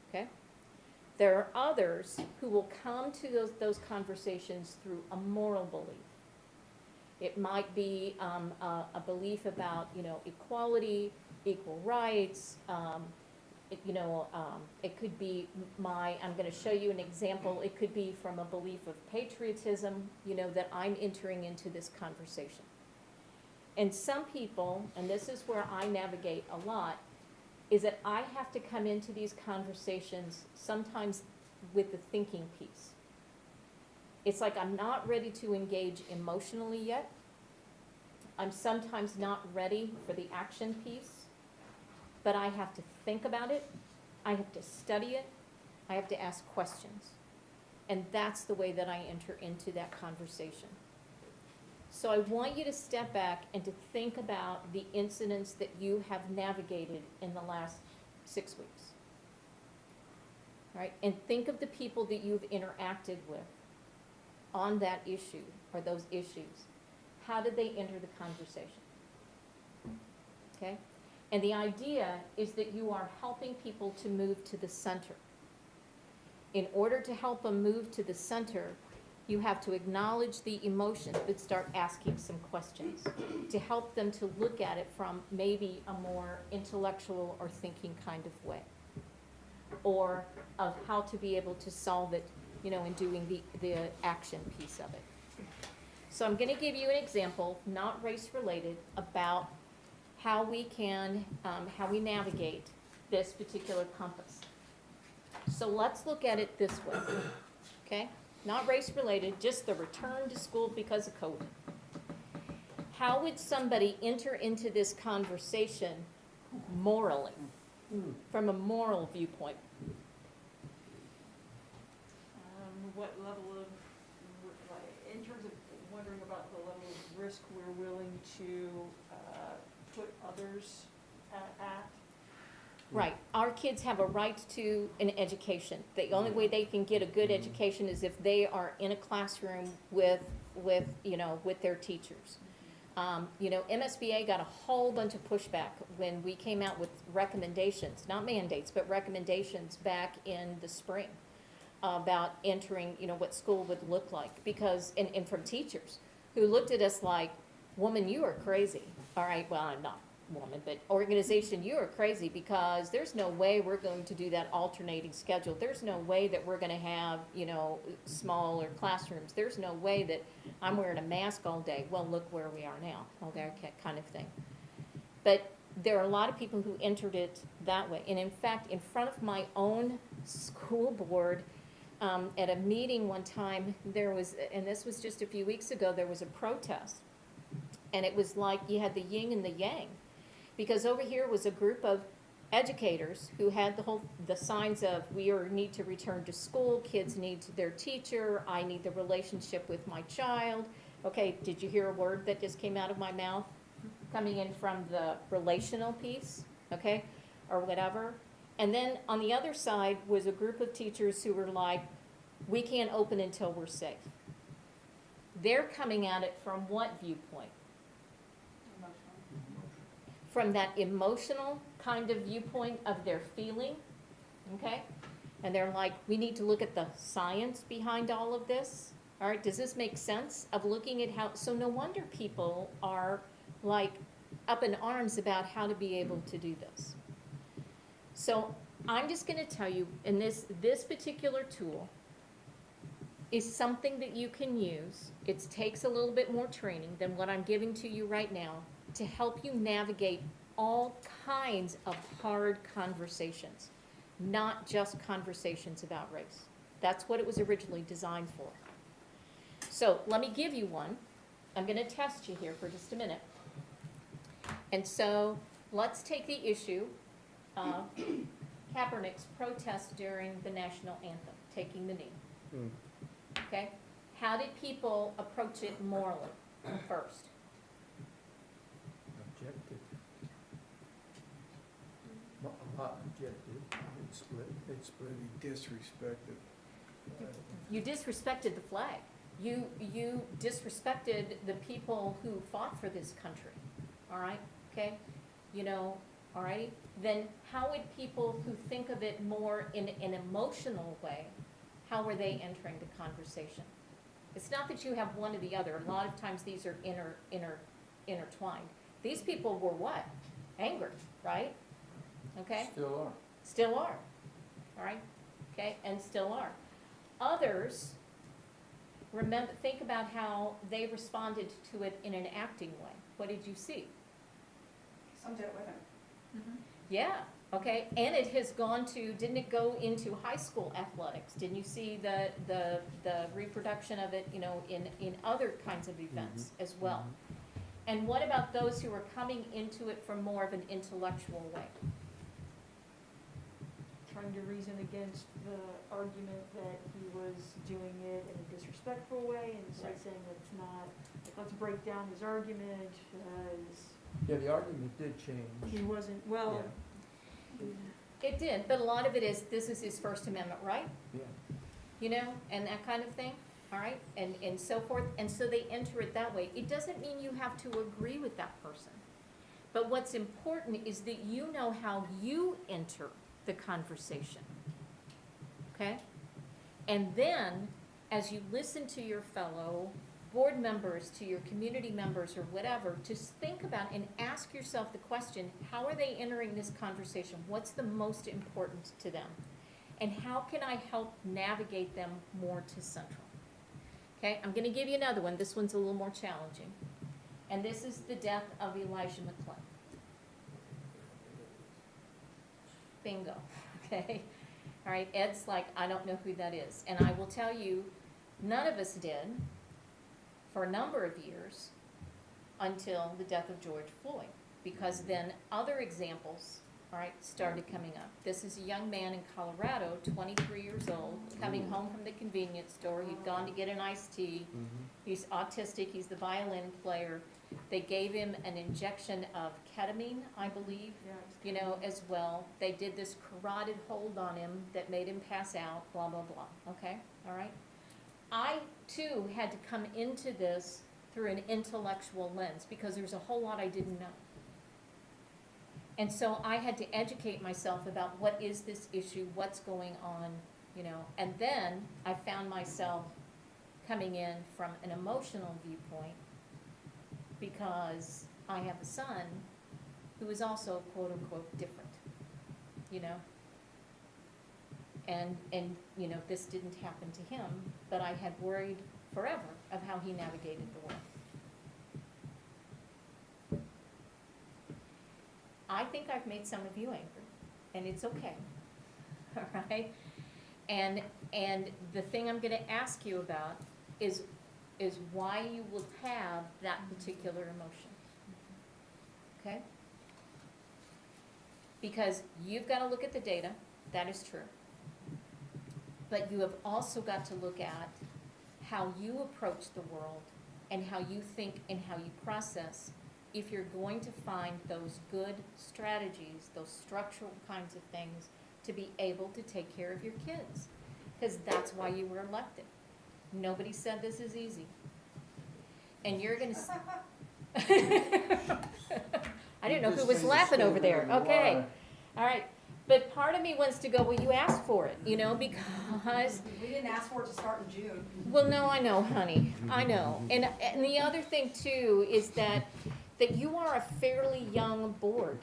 H: okay? There are others who will come to those conversations through a moral belief. It might be a belief about, equality, equal rights. It could be I'm going to show you an example. It could be from a belief of patriotism, that I'm entering into this conversation. And some people, and this is where I navigate a lot, is that I have to come into these conversations sometimes with the thinking piece. It's like I'm not ready to engage emotionally yet. I'm sometimes not ready for the action piece, but I have to think about it, I have to study it, I have to ask questions. And that's the way that I enter into that conversation. So I want you to step back and to think about the incidents that you have navigated in the last 6 weeks. All right? And think of the people that you've interacted with on that issue or those issues. How did they enter the conversation? Okay? And the idea is that you are helping people to move to the center. In order to help them move to the center, you have to acknowledge the emotion, but start asking some questions to help them to look at it from maybe a more intellectual or thinking kind of way, or of how to be able to solve it, in doing the action piece of it. So I'm going to give you an example, not race related, about how we navigate this particular compass. So let's look at it this way, okay? Not race related, just the return to school because of COVID. How would somebody enter into this conversation morally, from a moral viewpoint?
F: What level of, in terms of wondering about the level of risk we're willing to put others at?
H: Right, our kids have a right to an education. The only way they can get a good education is if they are in a classroom with, with their teachers. MSBA got a whole bunch of pushback when we came out with recommendations, not mandates, but recommendations back in the spring about entering, what school would look like, because, and from teachers, who looked at us like, woman, you are crazy. All right, well, I'm not woman, but organization, you are crazy, because there's no way we're going to do that alternating schedule. There's no way that we're gonna have, smaller classrooms. There's no way that I'm wearing a mask all day. Well, look where we are now, okay, kind of thing. But there are a lot of people who entered it that way. And in fact, in front of my own school board, at a meeting one time, there was, and this was just a few weeks ago, there was a protest. And it was like you had the yin and the yang. Because over here was a group of educators who had the signs of, need to return to school, kids need their teacher, I need the relationship with my child. Okay, did you hear a word that just came out of my mouth? Coming in from the relational piece, okay, or whatever. And then on the other side was a group of teachers who were like, we can't open until we're safe. They're coming at it from what viewpoint? From that emotional kind of viewpoint of their feeling, okay? And they're like, we need to look at the science behind all of this. All right, does this make sense of looking at how, so no wonder people are like up in arms about how to be able to do this. So I'm just gonna tell you, in this particular tool is something that you can use. It takes a little bit more training than what I'm giving to you right now, to help you navigate all kinds of hard conversations, not just conversations about race. That's what it was originally designed for. So let me give you one. I'm gonna test you here for just a minute. And so let's take the issue of Kaepernick's protest during the national anthem, taking the knee. Okay? How did people approach it morally first?
B: Objected. A lot objected. It split.
I: He disrespected.
H: You disrespected the flag. You disrespected the people who fought for this country. All right? Okay? All right? Then how would people who think of it more in an emotional way, how were they entering the conversation? It's not that you have one or the other. A lot of times these are intertwined. These people were what? Angry, right? Okay?
B: Still are.
H: Still are. All right? Okay? And still are. Others, think about how they responded to it in an acting way. What did you see?
K: Some did it with him.
H: Yeah, okay, and it has gone to, didn't it go into high school athletics? Didn't you see the reproduction of it, in other kinds of events as well? And what about those who are coming into it from more of an intellectual way?
F: Trying to reason against the argument that he was doing it in a disrespectful way, and so
H: Right.
F: saying that it's not, let's break down his argument,
B: Yeah, the argument did change.
F: he wasn't, well,
H: It did, but a lot of it is, this is his First Amendment right,
B: Yeah.
H: and that kind of thing, all right? And so forth, and so they enter it that way. It doesn't mean you have to agree with that person. But what's important is that you know how you enter the conversation, okay? And then, as you listen to your fellow board members, to your community members or whatever, just think about and ask yourself the question, how are they entering this conversation? What's the most important to them? And how can I help navigate them more to central? Okay, I'm gonna give you another one. This one's a little more challenging. And this is the death of Elijah McClain. Bingo, okay? All right, Ed's like, I don't know who that is. And I will tell you, none of us did for a number of years until the death of George Floyd, because then other examples, all right, started coming up. This is a young man in Colorado, 23 years old, coming home from the convenience store. He'd gone to get an iced tea. He's autistic, he's the violin player. They gave him an injection of ketamine, I believe, you know, as well. They did this carotid hold on him that made him pass out, blah, blah, blah, okay, all right? I, too, had to come into this through an intellectual lens, because there's a whole lot I didn't know. And so I had to educate myself about what is this issue, what's going on, you know, and then I found myself coming in from an emotional viewpoint, because I have a son who is also quote-unquote different, you know? And, you know, this didn't happen to him, but I had worried forever of how he navigated the world. I think I've made some of you angry, and it's okay, all right? And the thing I'm gonna ask you about is why you will have that particular emotion, okay? Because you've gotta look at the data, that is true. But you have also got to look at how you approach the world and how you think and how you process if you're going to find those good strategies, those structural kinds of things to be able to take care of your kids. Because that's why you were elected. Nobody said this is easy. And you're gonna I didn't know who was laughing over there, okay. All right, but part of me wants to go, well, you asked for it, you know, because,
K: We didn't ask for it to start in June.
H: well, no, I know, honey, I know. And the other thing too is that you are a fairly young board,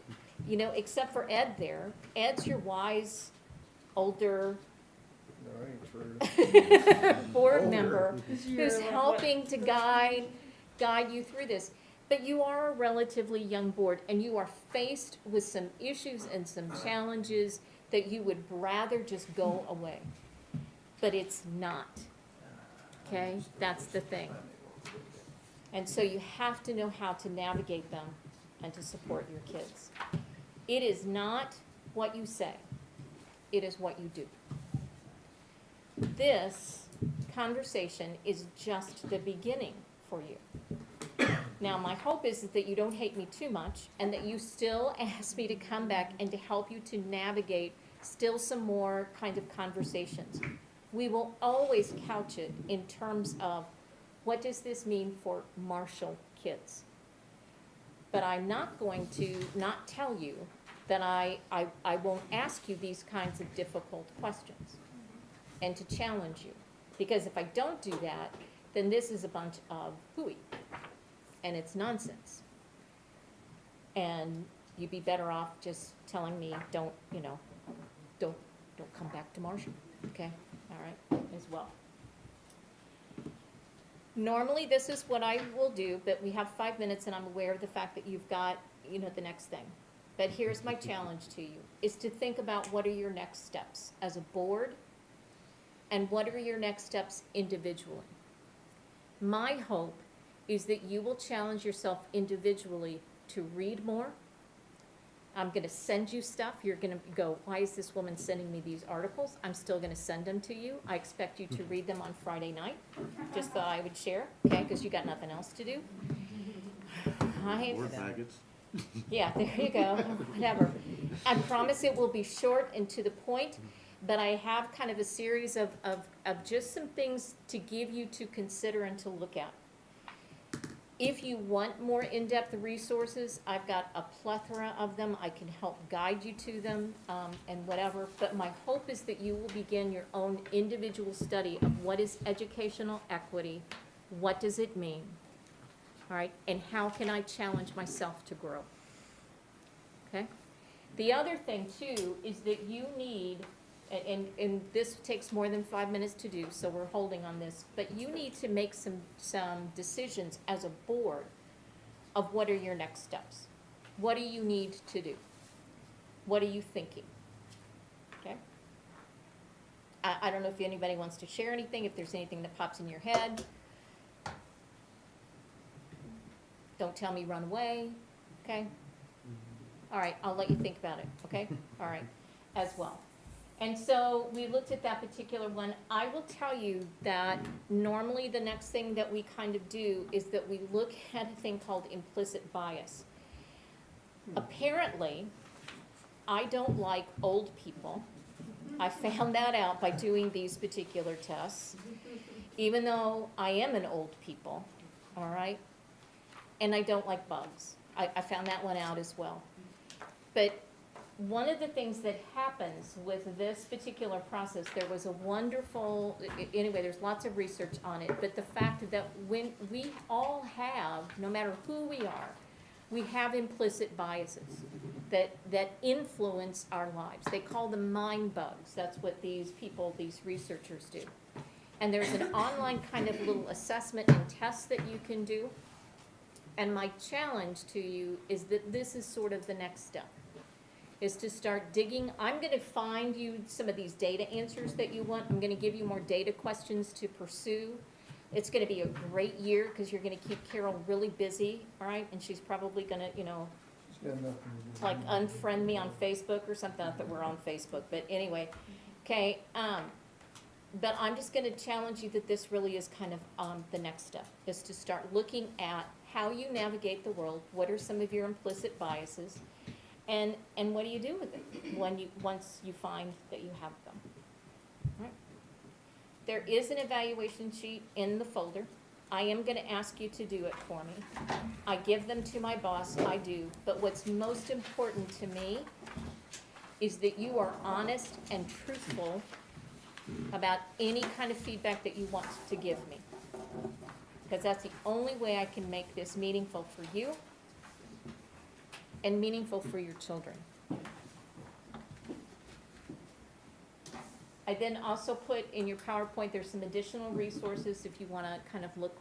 H: you know, except for Ed there. Ed's your wise, older
D: No, ain't true.
H: board member
F: You're
H: who's
F: like,
H: helping to guide you through this. But you are a relatively young board, and you are faced with some issues and some challenges that you would rather just go away. But it's not, okay? That's the thing. And so you have to know how to navigate them and to support your kids. It is not what you say, it is what you do. This conversation is just the beginning for you. Now, my hope is that you don't hate me too much and that you still ask me to come back and to help you to navigate still some more kind of conversations. We will always couch it in terms of what does this mean for Marshall kids? But I'm not going to not tell you that I won't ask you these kinds of difficult questions and to challenge you. Because if I don't do that, then this is a bunch of hooey, and it's nonsense. And you'd be better off just telling me, don't come back to Marshall, okay? All right, as well. Normally, this is what I will do, but we have 5 minutes, and I'm aware of the fact that you've got, you know, the next thing. But here's my challenge to you, is to think about what are your next steps as a board, and what are your next steps individually. My hope is that you will challenge yourself individually to read more. I'm gonna send you stuff. You're gonna go, why is this woman sending me these articles? I'm still gonna send them to you. I expect you to read them on Friday night. Just thought I would share, okay, because you got nothing else to do. Yeah, there you go, whatever. I promise it will be short and to the point, but I have kind of a series of just some things to give you to consider and to look at. If you want more in-depth resources, I've got a plethora of them. I can help guide you to them, and whatever. But my hope is that you will begin your own individual study of what is educational equity, what does it mean, all right, and how can I challenge myself to grow, okay? The other thing, too, is that you need, and this takes more than 5 minutes to do, so we're holding on this, but you need to make some decisions as a board of what are your next steps. What do you need to do? What are you thinking? Okay? I don't know if anybody wants to share anything, if there's anything that pops in your head. Don't tell me run away, okay? All right, I'll let you think about it, okay? All right, as well. And so we looked at that particular one. I will tell you that normally the next thing that we kind of do is that we look at a thing called implicit bias. Apparently, I don't like old people. I found that out by doing these particular tests, even though I am an old people, all right? And I don't like bugs. I found that one out as well. But one of the things that happens with this particular process, there was a wonderful, anyway, there's lots of research on it, but the fact that when we all have, no matter who we are, we have implicit biases that influence our lives. They call them mind bugs. That's what these people, these researchers do. And there's an online kind of little assessment and test that you can do. And my challenge to you is that this is sort of the next step, is to start digging. I'm going to find you some of these data answers that you want. I'm going to give you more data questions to pursue. It's going to be a great year because you're going to keep Carol really busy, all right? And she's probably going to, you know, like unfriend me on Facebook or something. Not that we're on Facebook, but anyway, okay. But I'm just going to challenge you that this really is kind of the next step, is to start looking at how you navigate the world. What are some of your implicit biases? And what do you do with it once you find that you have them? All right. There is an evaluation sheet in the folder. I am going to ask you to do it for me. I give them to my boss, I do. But what's most important to me is that you are honest and truthful about any kind of feedback that you want to give me. Because that's the only way I can make this meaningful for you and meaningful for your children. I then also put in your PowerPoint, there's some additional resources if you want to kind of look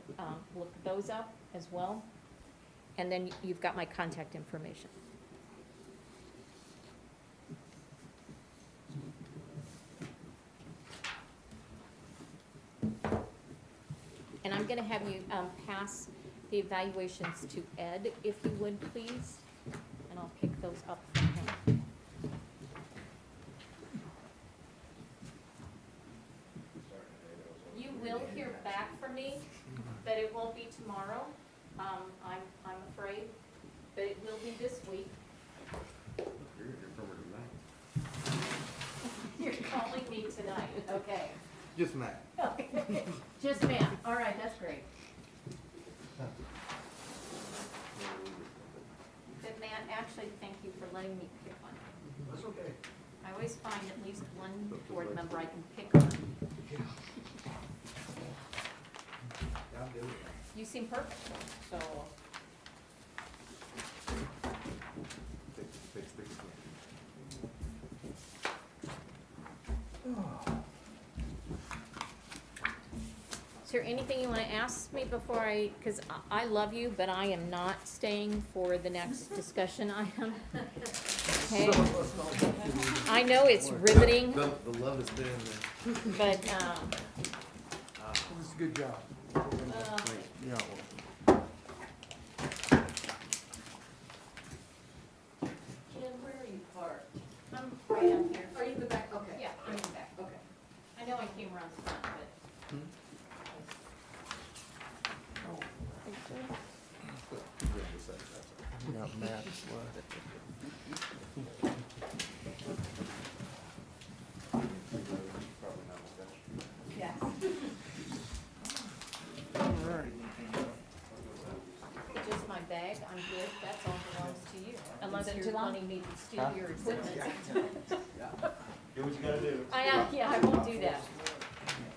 H: those up as well. And then you've got my contact information. And I'm going to have you pass the evaluations to Ed, if you would, please. And I'll pick those up from him. You will hear back from me, but it won't be tomorrow, I'm afraid, but it will be this week. You're calling me tonight, okay.
J: Just Matt.
H: Okay. Just Matt, all right, that's great. But Matt, actually, thank you for letting me pick one.
B: That's okay.
H: I always find at least one board member I can pick on.
B: I'll do it.
H: You seem perfect, so. Is there anything you want to ask me before because I love you, but I am not staying for the next discussion item. Okay? I know it's riveting,
J: The love has been there.
H: but,
B: It was a good job.
J: Yeah.
M: Jen, where are you parked?
H: I'm right up here.
M: Are you in the back? Okay.
H: Yeah, I'm in the back.
M: Okay.
H: I know I came around the front, but.
I: Got Matt's
H: Yes.
I: All right.
H: Just my bag, I'm good, that's all belongs to you, unless
C: Is it
H: you're
C: too long?
H: wanting me to steal your equipment.
B: Do what you gotta do.
H: Yeah, I won't do that.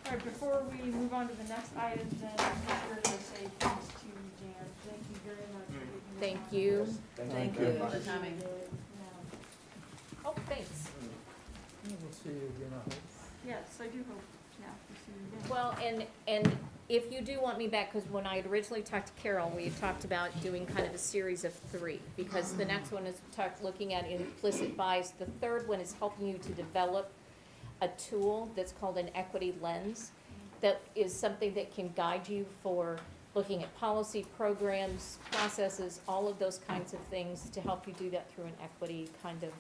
F: All right, before we move on to the next item, then I'm here to say thanks to Jan. Thank you very much for getting this
H: Thank
F: on.
H: you.
A: Thank you for the timing.
F: Yeah.
H: Oh, thanks.
B: We'll see you again, I hope.
F: Yes, I do hope, yeah, to see you again.
H: Well, and if you do want me back, because when I had originally talked to Carol, we had talked about doing kind of a series of 3, because the next one is looking at implicit bias. The third one is helping you to develop a tool that's called an equity lens, that is something that can guide you for looking at policy, programs, processes, all of those kinds of things to help you do that through an equity kind of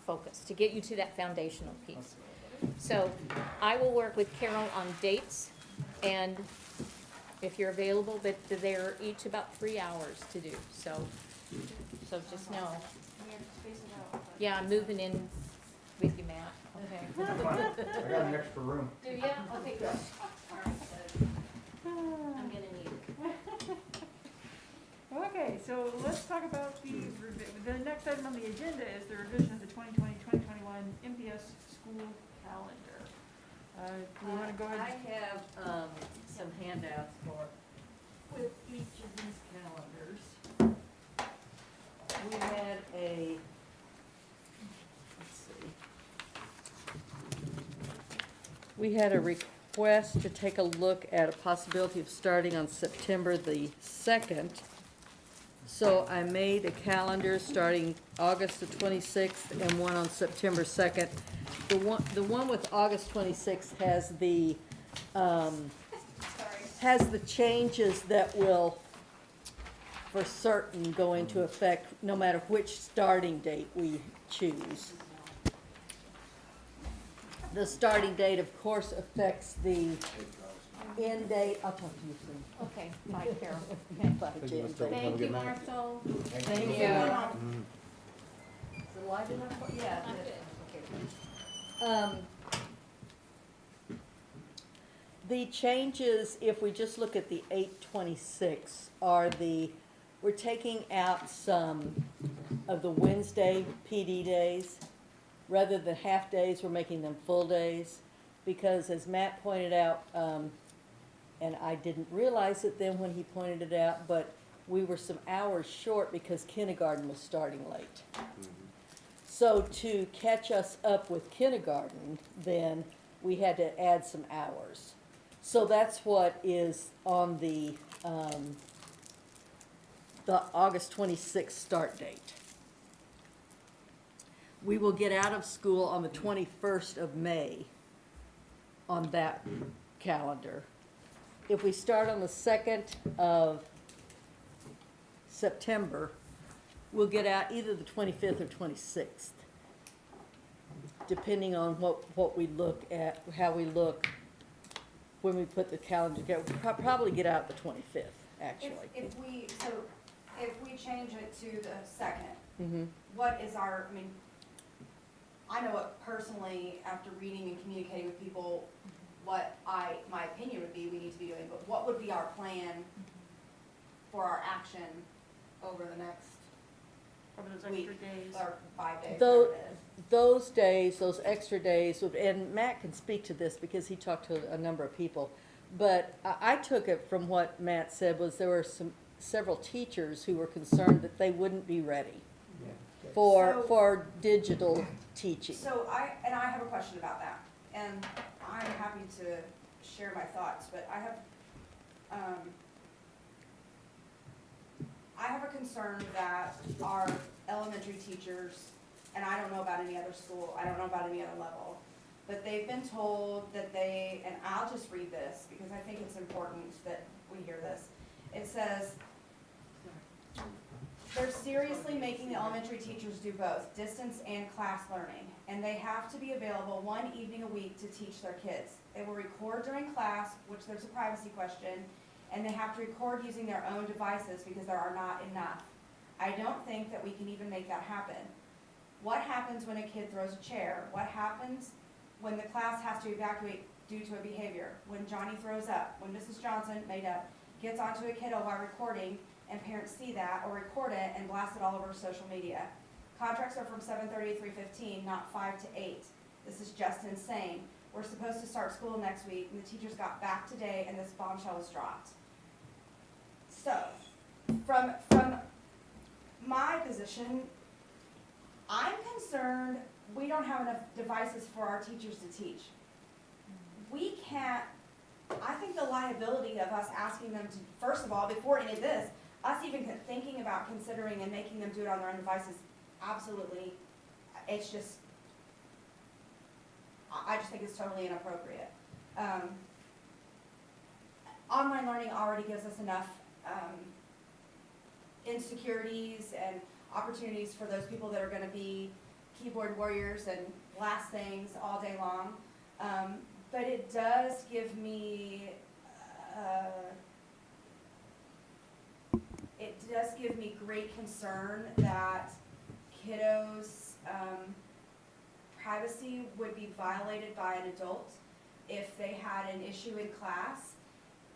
H: focus, to get you to that foundational piece. So I will work with Carol on dates, and if you're available, but they're each about 3 hours to do, so just know. Yeah, I'm moving in with you, Matt, okay?
L: I got an extra room.
H: Do you? Okay, good. All right, so I'm gonna need it.
F: Okay, so let's talk about the next item on the agenda is the revision of the 2020-2021 MPS school calendar. Do you wanna go
M: I
F: ahead?
M: have, some handouts with each of these calendars. We had let's see. We had a request to take a look at a possibility of starting on September the 2nd. So I made a calendar starting August the 26th and one on September 2nd. The one with August 26th has the changes that will, for certain, go into effect no matter which starting date we choose. The starting date, of course, affects the end date. I'll talk to you soon.
H: Okay, bye, Carol.
M: Bye, Jen.
H: Thank you, Marshall.
M: Thank you. Is the light enough? Yeah.
H: I'm good.
M: The changes, if we just look at the 826, we're taking out some of the Wednesday PD days. Rather than half days, we're making them full days. Because as Matt pointed out, and I didn't realize it then when he pointed it out, but we were some hours short because kindergarten was starting late. So to catch us up with kindergarten, then we had to add some hours. So that's what is on the August 26th start date. We will get out of school on the 21st of May on that calendar. If we start on the 2nd of September, we'll get out either the 25th or 26th, depending on what we look at, how we look when we put the calendar together. We'll probably get out the 25th, actually.
K: If we change it to the 2nd,
M: Mhm.
K: what is I know what personally, after reading and communicating with people, what my opinion would be we need to be doing, but what would be our plan for our action over the next
F: Over those
K: week,
F: extra days.
K: or 5 days?
M: Though-
K: whatever it is?
M: Those days, those extra days, and Matt can speak to this because he talked to a number of people, but I took it from what Matt said was there were several teachers who were concerned that they wouldn't be ready
K: So-
M: for digital teaching.
K: So I have a question about that, and I'm happy to share my thoughts, but I have a concern that our elementary teachers, and I don't know about any other school, I don't know about any other level, but they've been told that and I'll just read this because I think it's important that we hear this. It says, they're seriously making the elementary teachers do both distance and class learning, and they have to be available one evening a week to teach their kids. They will record during class, which there's a privacy question, and they have to record using their own devices because there are not enough. I don't think that we can even make that happen. What happens when a kid throws a chair? What happens when the class has to evacuate due to a behavior? When Johnny throws up? When Mrs. Johnson, made up, gets onto a kiddo while recording and parents see that or record it and blast it all over social media? Contracts are from 7:30 to 3:15, not 5 to 8. This is just insane. We're supposed to start school next week and the teachers got back today and this bombshell was dropped. So, from my position, I'm concerned we don't have enough devices for our teachers to teach. We can't, I think the liability of us asking them to, first of all, before any of this, us even thinking about considering and making them do it on their own devices, absolutely, it's just, I just think it's totally inappropriate. Online learning already gives us enough insecurities and opportunities for those people that are gonna be keyboard warriors and blast things all day long. But it does give me, great concern that kiddos', privacy would be violated by an adult if they had an issue in class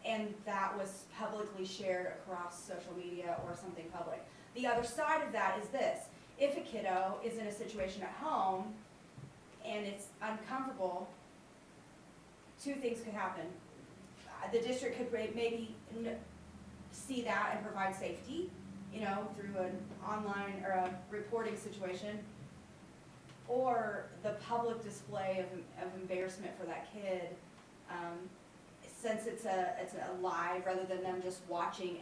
K: and that was publicly shared across social media or something public. The other side of that is this: if a kiddo is in a situation at home and it's uncomfortable, two things could happen. The district could maybe see that and provide safety, you know, through an online or a reporting situation, or the public display of embarrassment for that kid, since it's a live, rather than them just watching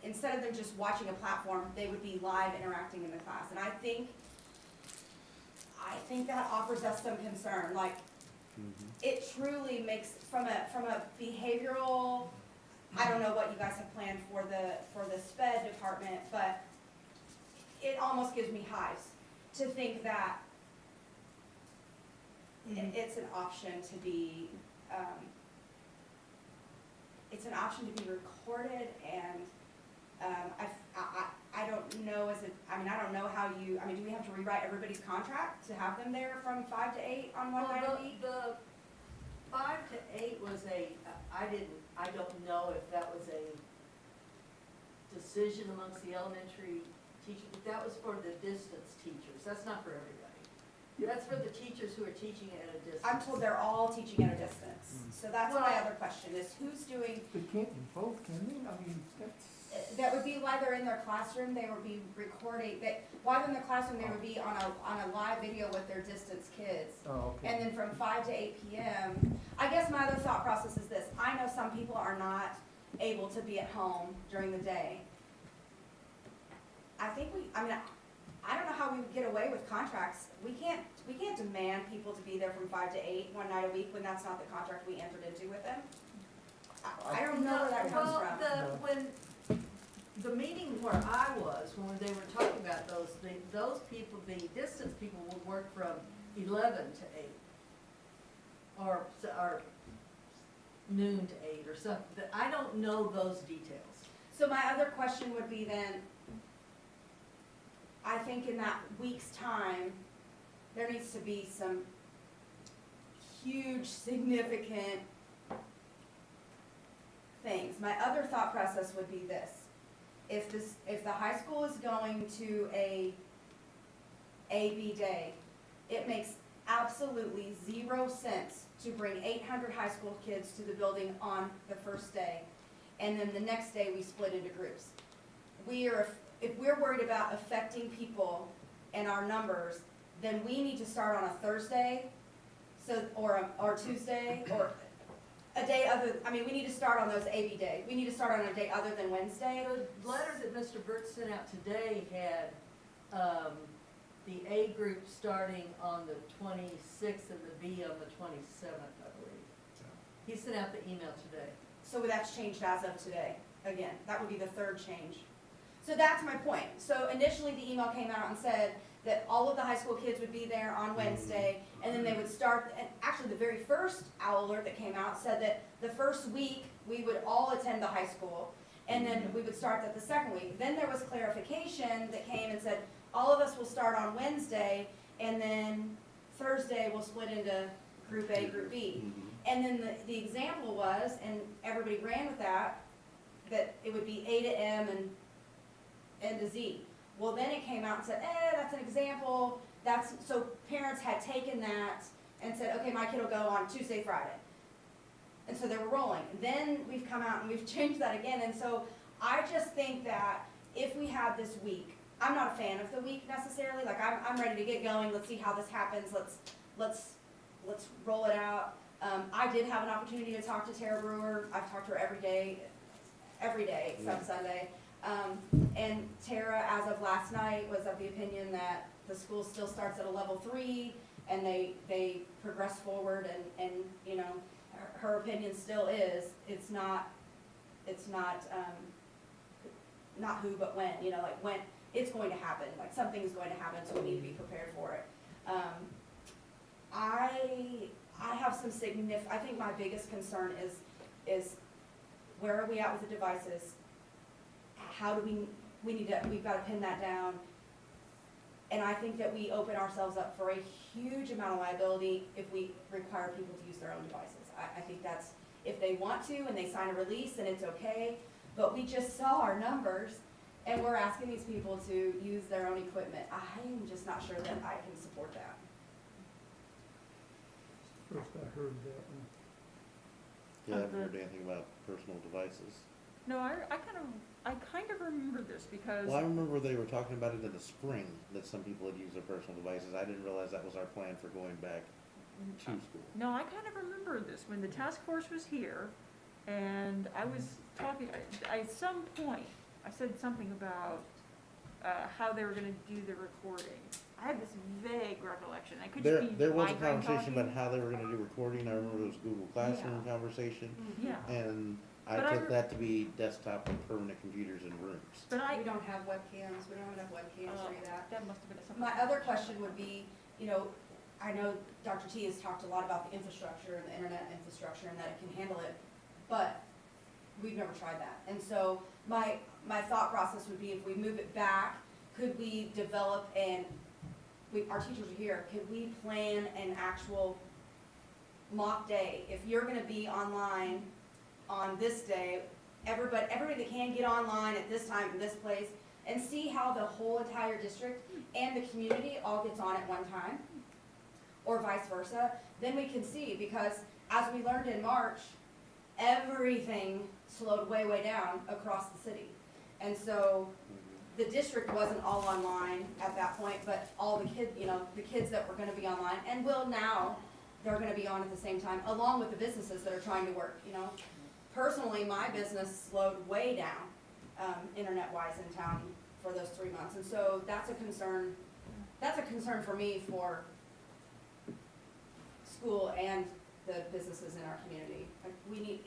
K: instead of them just watching a platform, they would be live interacting in the class. And I think that offers us some concern. Like, it truly makes, from a behavioral, I don't know what you guys have planned for the SPED department, but it almost gives me hives to think that it's an option to be, recorded, and I don't know I don't know how do we have to rewrite everybody's contract to have them there from 5 to 8 on one night a week?
B: The 5 to 8 was I don't know if that was a decision amongst the elementary teachers, but that was for the distance teachers, that's not for everybody. That's for the teachers who are teaching at a distance.
K: I'm told they're all teaching at a distance, so that's my other question, is who's doing,
D: They can't do both, can they? I mean, that's.
K: that would be while they're in their classroom, they would be recording, while they're in their classroom, they would be on a live video with their distance kids.
D: Oh, okay.
K: And then from 5 to 8 p.m., I guess my other thought process is this: I know some people are not able to be at home during the day. I don't know how we would get away with contracts. We can't demand people to be there from 5 to 8 one night a week when that's not the contract we entered into with them. I don't know where that comes from.
B: When the meeting where I was, when they were talking about those people, the distance people would work from 11 to 8. Or noon to 8 or something. I don't know those details.
K: So my other question would be then, I think in that week's time, there needs to be some huge, significant things. My other thought process would be this: if the high school is going to a AB day, it makes absolutely 0 sense to bring 800 high school kids to the building on the first day, and then the next day we split into groups. If we're worried about affecting people and our numbers, then we need to start on a Thursday, or Tuesday, or a day other. We need to start on those AB days. We need to start on a day other than Wednesday.
B: The letter that Mr. Burt sent out today had the A group starting on the 26th and the B on the 27th, I believe. He sent out the email today.
K: So that's changed as of today. Again, that would be the third change. So that's my point. So initially the email came out and said that all of the high school kids would be there on Wednesday, and then they would start, and actually the very first OWL alert that came out said that the first week we would all attend the high school, and then we would start that the second week. Then there was clarification that came and said, all of us will start on Wednesday, and then Thursday we'll split into group A, group B. And then the example was, and everybody ran with that it would be A to M and N to Z. Well, then it came out and said, that's an example. So parents had taken that and said, okay, my kid will go on Tuesday, Friday. And so they were rolling. Then we've come out and we've changed that again. And so I just think that if we have this week, I'm not a fan of the week necessarily. Like, I'm ready to get going. Let's see how this happens. Let's roll it out. I did have an opportunity to talk to Tara Brewer. I've talked to her every day except Sunday. And Tara, as of last night, was of the opinion that the school still starts at a level 3 and they progress forward, and you know, her opinion still is it's not who but when, you know, like when it's going to happen, like something is going to happen, so we need to be prepared for it. I have some I think my biggest concern is where are we at with the devices? How do we've gotta pin that down. And I think that we open ourselves up for a huge amount of liability if we require people to use their own devices. I think that's, if they want to and they sign a release, then it's okay. But we just saw our numbers and we're asking these people to use their own equipment. I'm just not sure that I can support that.
B: First I heard that one.
N: Yeah, I haven't heard anything about personal devices.
F: No, I kind of remember this because.
N: Well, I remember they were talking about it in the spring, that some people had used their personal devices. I didn't realize that was our plan for going back to school.
F: No, I kind of remember this, when the task force was here, and I was talking, at some point, I said something about, how they were gonna do the recording. I had this vague recollection, I could just be
N: There was a
F: mind
N: conversation
F: talking.
N: about how they were gonna do recording. I remember there was Google Classroom conversation,
F: Yeah,
N: and I
F: But I
N: took that to be desktop and permanent computers in rooms.
F: but
K: We don't have webcams, we don't have enough webcams for that.
F: that must have been something.
K: My other question would be, you know, I know Dr. T has talked a lot about the infrastructure and the internet infrastructure and that it can handle it, but we've never tried that. And so my thought process would be, if we move it back, could we develop our teachers are here, could we plan an actual mock day? If you're gonna be online on this day, everybody that can get online at this time in this place, and see how the whole entire district and the community all gets on at one time, or vice versa, then we can see, because as we learned in March, everything slowed way down across the city. And so the district wasn't all online at that point, but all the kids that were gonna be online and will now, they're gonna be on at the same time, along with the businesses that are trying to work, you know. Personally, my business slowed way down, internet-wise in town for those 3 months, and so that's a concern for me for school and the businesses in our community. Like,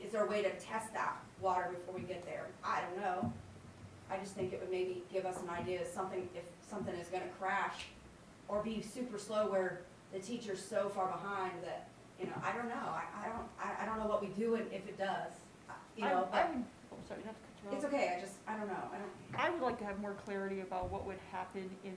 K: is there a way to test that water before we get there? I don't know. I just think it would maybe give us an idea if something is gonna crash or be super slow where the teacher's so far behind that, you know, I don't know. I don't know what we do if it does, you know, but
F: Sorry, not to cut you off.
K: it's okay. I don't know.
F: I would like to have more clarity about what would happen in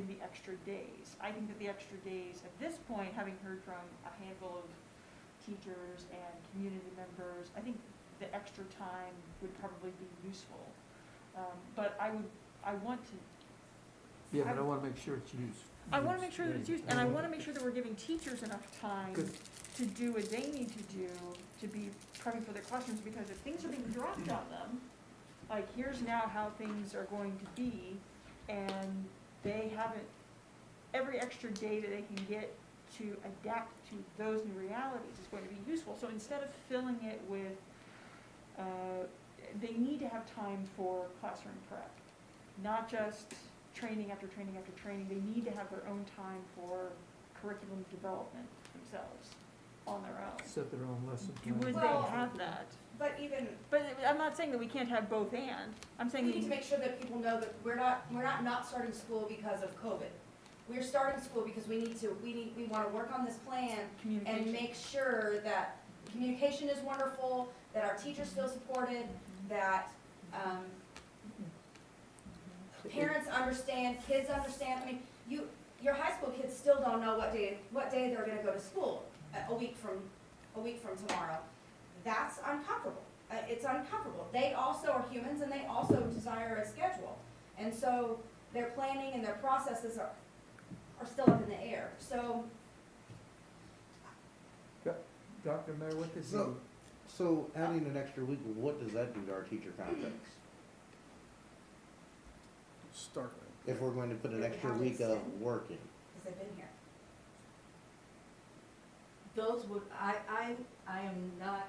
F: the extra days. I think that the extra days, at this point, having heard from a handful of teachers and community members, I think the extra time would probably be useful. But I want to.
B: Yeah, but I wanna make sure it's used.
F: I wanna make sure that it's used, and I wanna make sure that we're giving teachers enough time
B: Good.
F: to do what they need to do to be prepping for their classrooms, because if things are being dropped on them, like, here's now how things are going to be, and they haven't, every extra day that they can get to adapt to those new realities is going to be useful. So instead of filling it with, they need to have time for classroom prep, not just training after training after training. They need to have their own time for curriculum development themselves on their own.
B: Set their own lesson
F: Would
B: plan.
K: Well,
F: they have that?
K: But even,
F: But I'm not saying that we can't have both and. I'm saying
K: we
F: that
K: need to make sure that people know that we're not starting school because of COVID. We're starting school because we wanna work on this plan and
F: communication.
K: make sure that communication is wonderful, that our teachers feel supported, that, parents understand, kids understand. I mean, your high school kids still don't know what day they're gonna go to school a week from tomorrow. That's uncomfortable. It's uncomfortable. They also are humans and they also desire a schedule. And so their planning and their processes are still up in the air. So,
B: Dr. Mayor, what does
N: So adding an extra week, what does that do to our teacher contracts?
B: start?
N: If we're going to put an
K: They
N: extra
K: have to
N: week of
K: extend.
N: working?
K: because they've been here.
M: Those would, I am not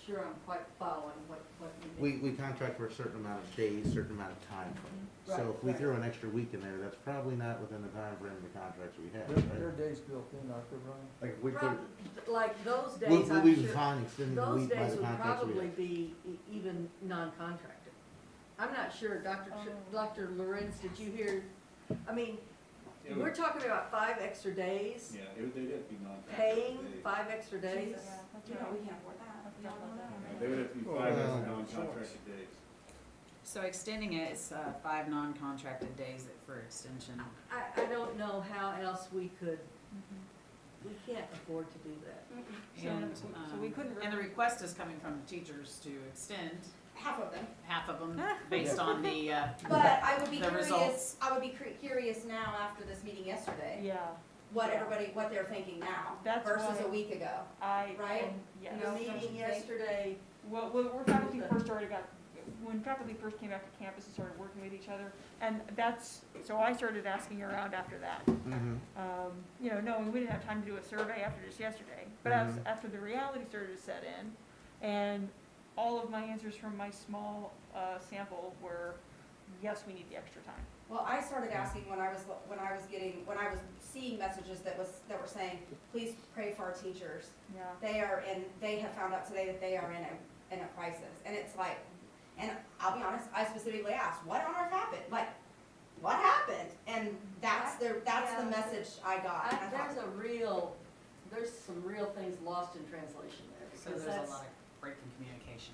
M: sure I'm quite following what you mean.
J: We contract for a certain amount of days, certain amount of time frame. So
K: Right,
J: if we
K: right.
J: throw an extra week in there, that's probably not within the time frame of the contracts we have,
B: There are
J: right?
B: days built in, Dr. Brian.
J: Like if we could,
M: Like those days,
J: we'll
M: I'm
J: be
M: sure,
J: fine extending the
M: those
J: week by
M: days
J: the
M: would
J: contracts we
M: probably
J: have.
M: be even non-contracted. I'm not sure, Dr. Lorenz, did you hear, I mean,
B: it
M: we're
B: would,
M: talking about 5 extra days,
B: yeah, they'd have to be non-contracted
M: paying
B: days.
M: 5 extra days.
C: Jesus,
F: that's
C: you know,
F: right.
C: we can't afford that. We all know that.
B: Yeah, they would have to be
I: Well,
B: 5
I: well,
B: non-contracted days.
A: So extending it is 5 non-contracted days for extension.
M: I don't know how else we could, we can't afford to do that.
A: And,
F: So we couldn't.
A: and the request is coming from teachers to extend
C: Half of them.
A: half of them based on the,
K: But I would be
A: The
K: curious,
A: results.
K: I would be curious now after this meeting yesterday,
F: Yeah,
K: what everybody, what they're thinking now
F: That's
K: versus
F: why-
K: a week ago.
F: I,
K: Right?
F: and yes.
K: No.
M: The meeting yesterday,
F: Well, when faculty first started when faculty first came back to campus and started working with each other, and so I started asking around after that. You know, knowing we didn't have time to do a survey after just yesterday, but after the reality started to set in, and all of my answers from my small, sample were, yes, we need the extra time.
K: Well, I started asking when I was seeing messages that were saying, please pray for our teachers.
F: Yeah.
K: They have found out today that they are in a crisis. And it's like, and I'll be honest, I specifically asked, what on earth happened? Like, what happened? And that's the message I got. And I thought,
M: there's some real things lost in translation there.
A: so
M: because
A: there's a
M: that's-
A: lot of breaking communication.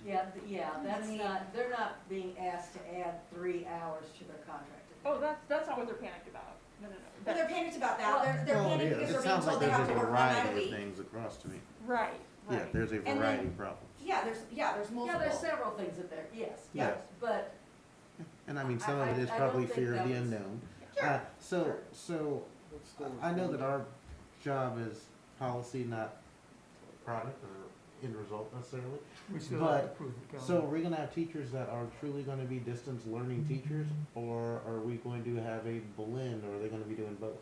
M: that's not, they're not being asked to add 3 hours to their contracted.
F: Oh, that's not what they're panicked about. No.
K: well, they're panicked about that. They're
N: Well,
K: panicked
N: yeah,
K: because
N: it
K: they're being
N: sounds like
K: told they
N: there's
K: have
N: a
K: to work 1 night a
N: variety of
K: week.
N: things across to me.
F: Right.
N: Yeah, there's a
K: then-
N: variety of problems.
K: Yeah, there's multiple.
M: Yeah, there's several things in there, yes,
N: Yeah.
M: yes, but
N: And I mean, some of it is
M: I
N: probably
M: don't think
N: fear of
M: that
N: the
M: was-
N: unknown.
K: Sure.
N: So I know that our job is policy, not product or end result necessarily.
I: We still have to
N: But,
I: prove it.
N: so are we gonna have teachers that are truly gonna be distance learning teachers? Or are we going to have a blend, or are they gonna be doing both?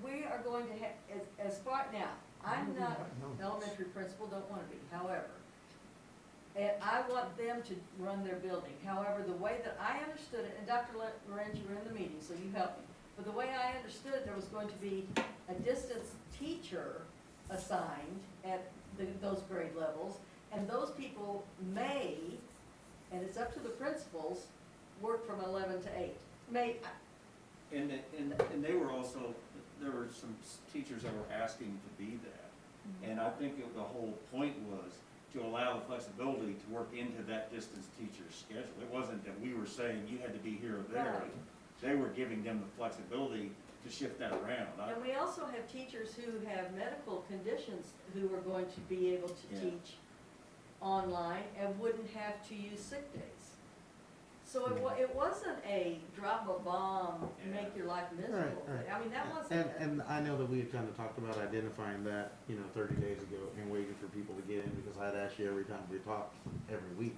M: we are going to have, as far, now, I'm not an elementary principal, don't wanna be, however, and I want them to run their building, however, the way that I understood it, and Dr. Lorenz, you were in the meeting, so you helped me, but the way I understood it, there was going to be a distance teacher assigned at those grade levels, and those people may, and it's up to the principals, work from 11 to 8.
B: And they were also, there were some teachers that were asking to be that. And I think the whole point was to allow the flexibility to work into that distance teacher's schedule. It wasn't that we were saying you had to be here or there.
M: Right.
B: They were giving them the flexibility to shift that around.
M: And we also have teachers who have medical conditions who are going to be able to
B: Yeah.
M: teach online and wouldn't have to use sick days. So it wasn't a drop a bomb,
B: Yeah.
M: make your life miserable.
N: Right.
M: I mean, that wasn't it.
N: And I know that we had kind of talked about identifying that, 30 days ago and waiting for people to get in, because I'd ask you every time we talk, every week,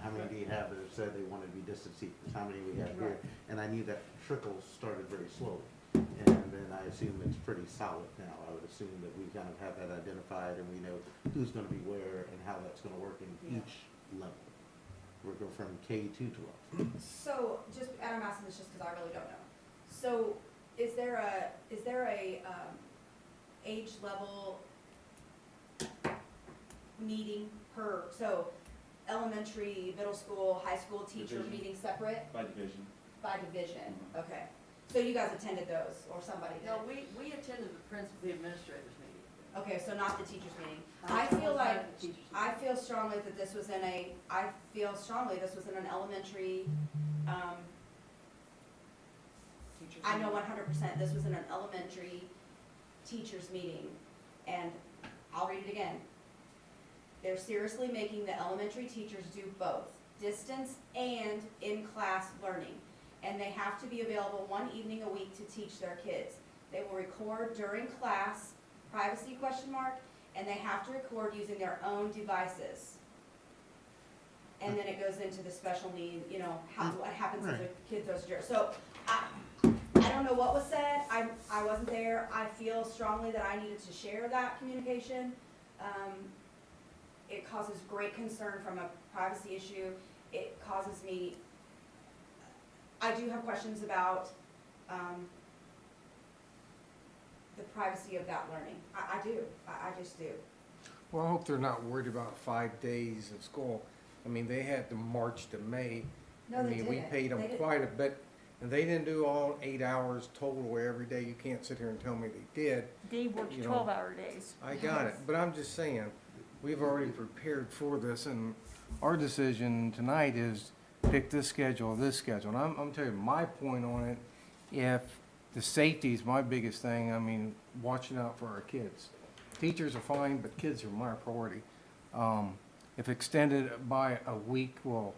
N: how many do you have that have said they want to be distance teachers, how many we have here? And I knew that trickle started very slowly, and then I assume it's pretty solid now. I would assume that we kind of have that identified, and we know who's going to be where and how that's going to work in each level. We're going from K to 12.
K: So, and I'm asking this just because I really don't know. So, is there a age level meeting so elementary, middle school, high school teacher
B: Division.
K: meeting separate
B: By division.
K: by division?
B: Mhm.
K: Okay. So you guys attended those, or somebody did?
M: No, we attended the administrators meeting.
K: Okay, so not the teachers meeting.
M: I
K: I feel like,
M: wasn't at the teachers'
K: I feel strongly that this was in an elementary,
A: Teachers
K: I know
A: meeting.
K: 100%, this was in an elementary teachers meeting, and I'll read it again. They're seriously making the elementary teachers do both, distance and in-class learning. And they have to be available 1 evening a week to teach their kids. They will record during class, privacy ? And they have to record using their own devices. And then it goes into the special need, what happens if a kid throws a jerk. So, I don't know what was said, I wasn't there, I feel strongly that I needed to share that communication. It causes great concern from a privacy issue, it causes me, I do have questions about, the privacy of that learning, I do, I just do.
I: Well, I hope they're not worried about 5 days of school. I mean, they had to March to May.
K: No,
I: I
K: they
I: mean, we
K: didn't.
I: paid them
K: They didn't.
I: quite a bit. And they didn't do all 8 hours total every day. You can't sit here and tell me they did.
F: Dave works
I: You know,
F: 12-hour days.
I: I got it, but I'm just saying, we've already prepared for this, and our decision tonight is pick this schedule, and I'm telling you, my point on it, if the safety is my biggest thing, I mean, watching out for our kids. Teachers are fine, but kids are my priority. If extended by a week will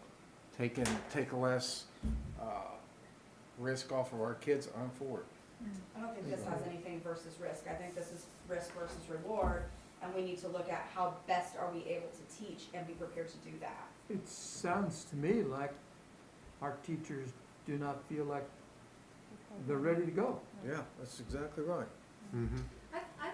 I: take less, risk off of our kids, I'm for it.
K: I don't think this has anything versus risk. I think this is risk versus reward, and we need to look at how best are we able to teach and be prepared to do that.
B: It sounds to me like our teachers do not feel like they're ready to go.
I: Yeah, that's exactly right.
N: Mm-hmm.
M: I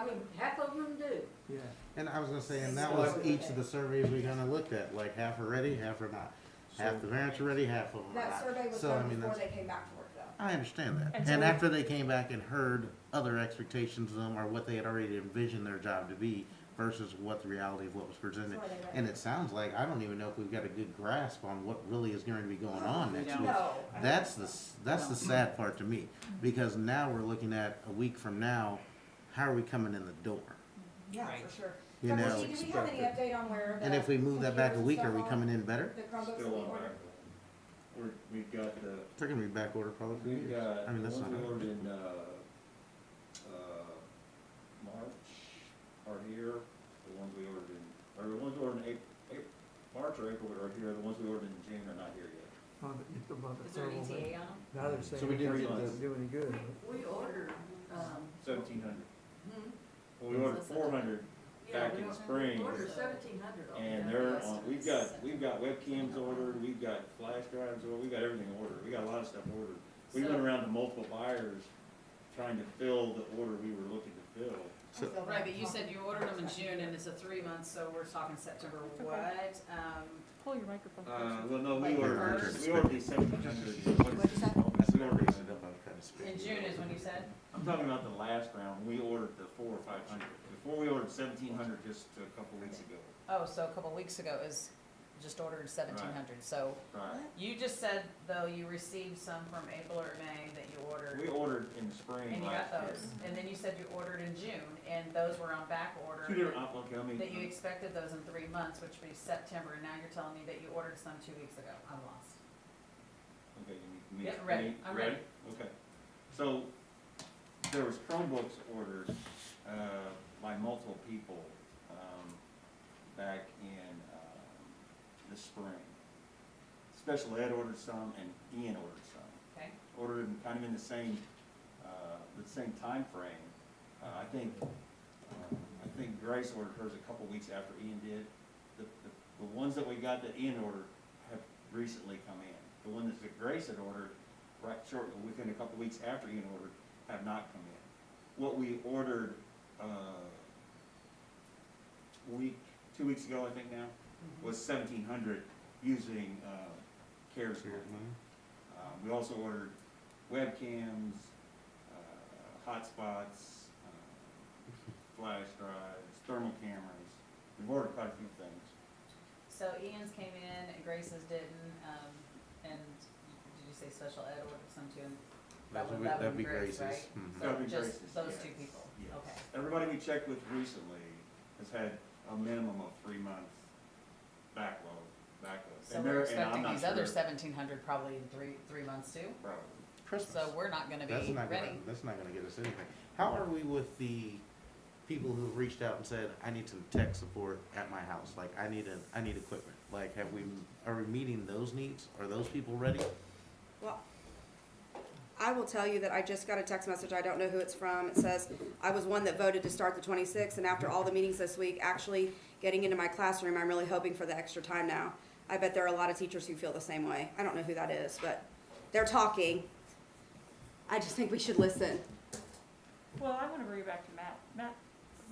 M: think half of them do.
B: Yeah.
N: And I was gonna say, and that was each of the surveys we kinda looked at, like half are ready, half are not. Half the parents are ready, half of them are not.
K: That survey was
N: So, I
K: done
N: mean,
K: before
N: that's-
K: they came back to work, though.
N: I understand that.
F: And
N: And
F: so-
N: after they came back and heard other expectations of them or what they had already envisioned their job to be versus what the reality of what was presented.
K: So are they ready?
N: And it sounds like, I don't even know if we've got a good grasp on what really is going to be going on
A: We
N: next
A: don't.
N: week.
K: No.
N: That's the sad part to me, because now we're looking at a week from now, how are we coming in the door?
K: Yeah,
A: Right.
K: for sure.
N: You
K: So,
N: know,
K: Ricky, do we have any update on where the
N: and if we move that back a
K: computers
N: week,
K: and
N: are we
K: stuff
N: coming
K: are?
N: in better?
K: The Chromebooks
O: Still
K: that we
O: on
K: ordered?
O: back. We've got the,
N: They're gonna be back order probably.
O: we've got,
N: I mean,
O: the
N: that's
O: ones
N: not
O: we
N: a-
O: ordered in, March are here, the ones we ordered in, or the ones we ordered in March or April are here, the ones we ordered in June are not here yet.
A: Is there an ETA on them?
B: Now they're saying
N: So we
B: it
N: didn't
B: doesn't
N: get
B: do any good.
M: We ordered,
O: 1,700.
M: hmm?
O: Well, we ordered 400 back in spring,
M: Ordered 1,700 on
O: and
M: that.
O: they're on, we've got webcams ordered, we've got flash drives ordered, we've got everything ordered, we got a lot of stuff ordered. We
A: So-
O: went around to multiple buyers trying to fill the order we were looking to fill.
N: So-
A: Right, but you said you ordered them in June and it's a 3 month, so we're talking September what?
F: Pull your microphone
O: Well, no,
A: Like
O: we
A: the
O: ordered
A: first?
O: these 1,700.
K: What'd you say?
O: We ordered these-
A: In June is when you said?
O: I'm talking about the last round, we ordered the 400 or 500. Before we ordered 1,700 just a couple weeks ago.
A: Oh, so a couple weeks ago is just ordered 1,700, so
O: Right.
A: you just said though you received some from April or May that you ordered.
O: We ordered in the spring
A: And you
O: last
A: got
O: year.
A: those, and then you said you ordered in June, and those were on back order.
O: Two different, okay, let me.
A: That you expected those in 3 months, which would be September, and now you're telling me that you ordered some 2 weeks ago. I'm lost.
O: Okay, you need.
A: Yeah, ready. I'm ready.
O: Okay. So, there was Chromebooks ordered, by multiple people, back in, the spring. Special Ed ordered some and Ian ordered some.
A: Okay.
O: Ordered in kind of in the same timeframe. I think Grace ordered hers a couple weeks after Ian did. The ones that we got that Ian ordered have recently come in. The ones that Grace had ordered within a couple weeks after Ian ordered, have not come in. What we ordered, 2 weeks ago, I think now, was 1,700 using, CARES money. We also ordered webcams, hotspots, flash drives, thermal cameras. We've ordered quite a few things.
A: So Ian's came in and Grace's didn't, and did you say Special Ed ordered some too? That would
N: That'd be
A: Grace,
N: Grace's.
A: right?
N: Mhm.
O: That'd be
A: So
O: Grace's,
A: just those
O: yes,
A: 2 people?
O: yes.
A: Okay.
O: Everybody we checked with recently has had a minimum of 3 months backlog.
A: So
O: And
A: we're
O: I'm
A: expecting
O: not
A: these other
O: sure-
A: 1,700 probably in three months too?
O: Probably.
N: Christmas.
A: So we're not gonna
N: That's
A: be
N: not
A: ready.
N: gonna, that's not gonna get us anything. How are we with the people who reached out and said, I need some tech support at my house, like, I need equipment? Like, are we meeting those needs? Are those people ready?
K: Well, I will tell you that I just got a text message, I don't know who it's from. It says, I was one that voted to start the 26th, and after all the meetings this week, actually getting into my classroom, I'm really hoping for the extra time now. I bet there are a lot of teachers who feel the same way. I don't know who that is, but they're talking. I just think we should listen.
F: Well, I wanna bring it back to Matt. Matt,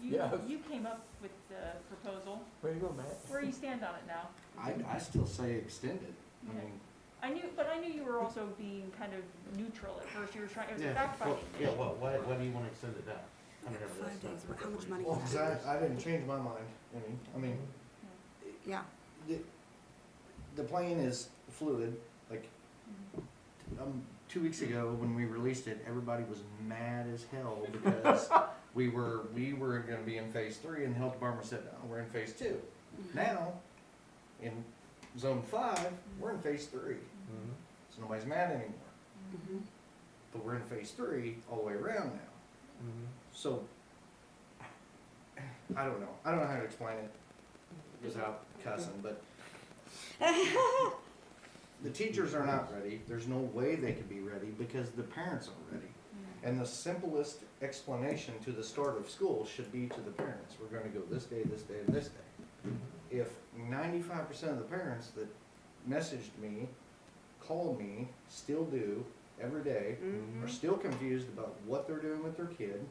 B: Yes.
F: you came up with the proposal.
B: Where you go, Matt?
F: Where do you stand on it now?
L: I still say extended. I mean,
F: I knew you were also being kind of neutral at first. You were trying, it was a
N: Yeah,
F: fact
N: well,
F: finding.
N: yeah, why do you wanna extend it down? I mean, that's
K: 5 days,
N: not-
K: how much money?
D: Well, 'cause I didn't change my mind any. I mean,
K: Yeah.
D: the plan is fluid, like,
L: 2 weeks ago, when we released it, everybody was mad as hell because we were gonna be in phase 3, and the health department said, no, we're in phase 2. Now, in zone 5, we're in phase 3, so nobody's mad anymore. But we're in phase 3 all the way around now. So, I don't know how to explain it without cussing, but the teachers are not ready. There's no way they could be ready because the parents aren't ready. And the simplest explanation to the start of school should be to the parents. We're gonna go this day, this day, and this day. If 95% of the parents that messaged me, called me, still do, every day, are still confused about what they're doing with their kid,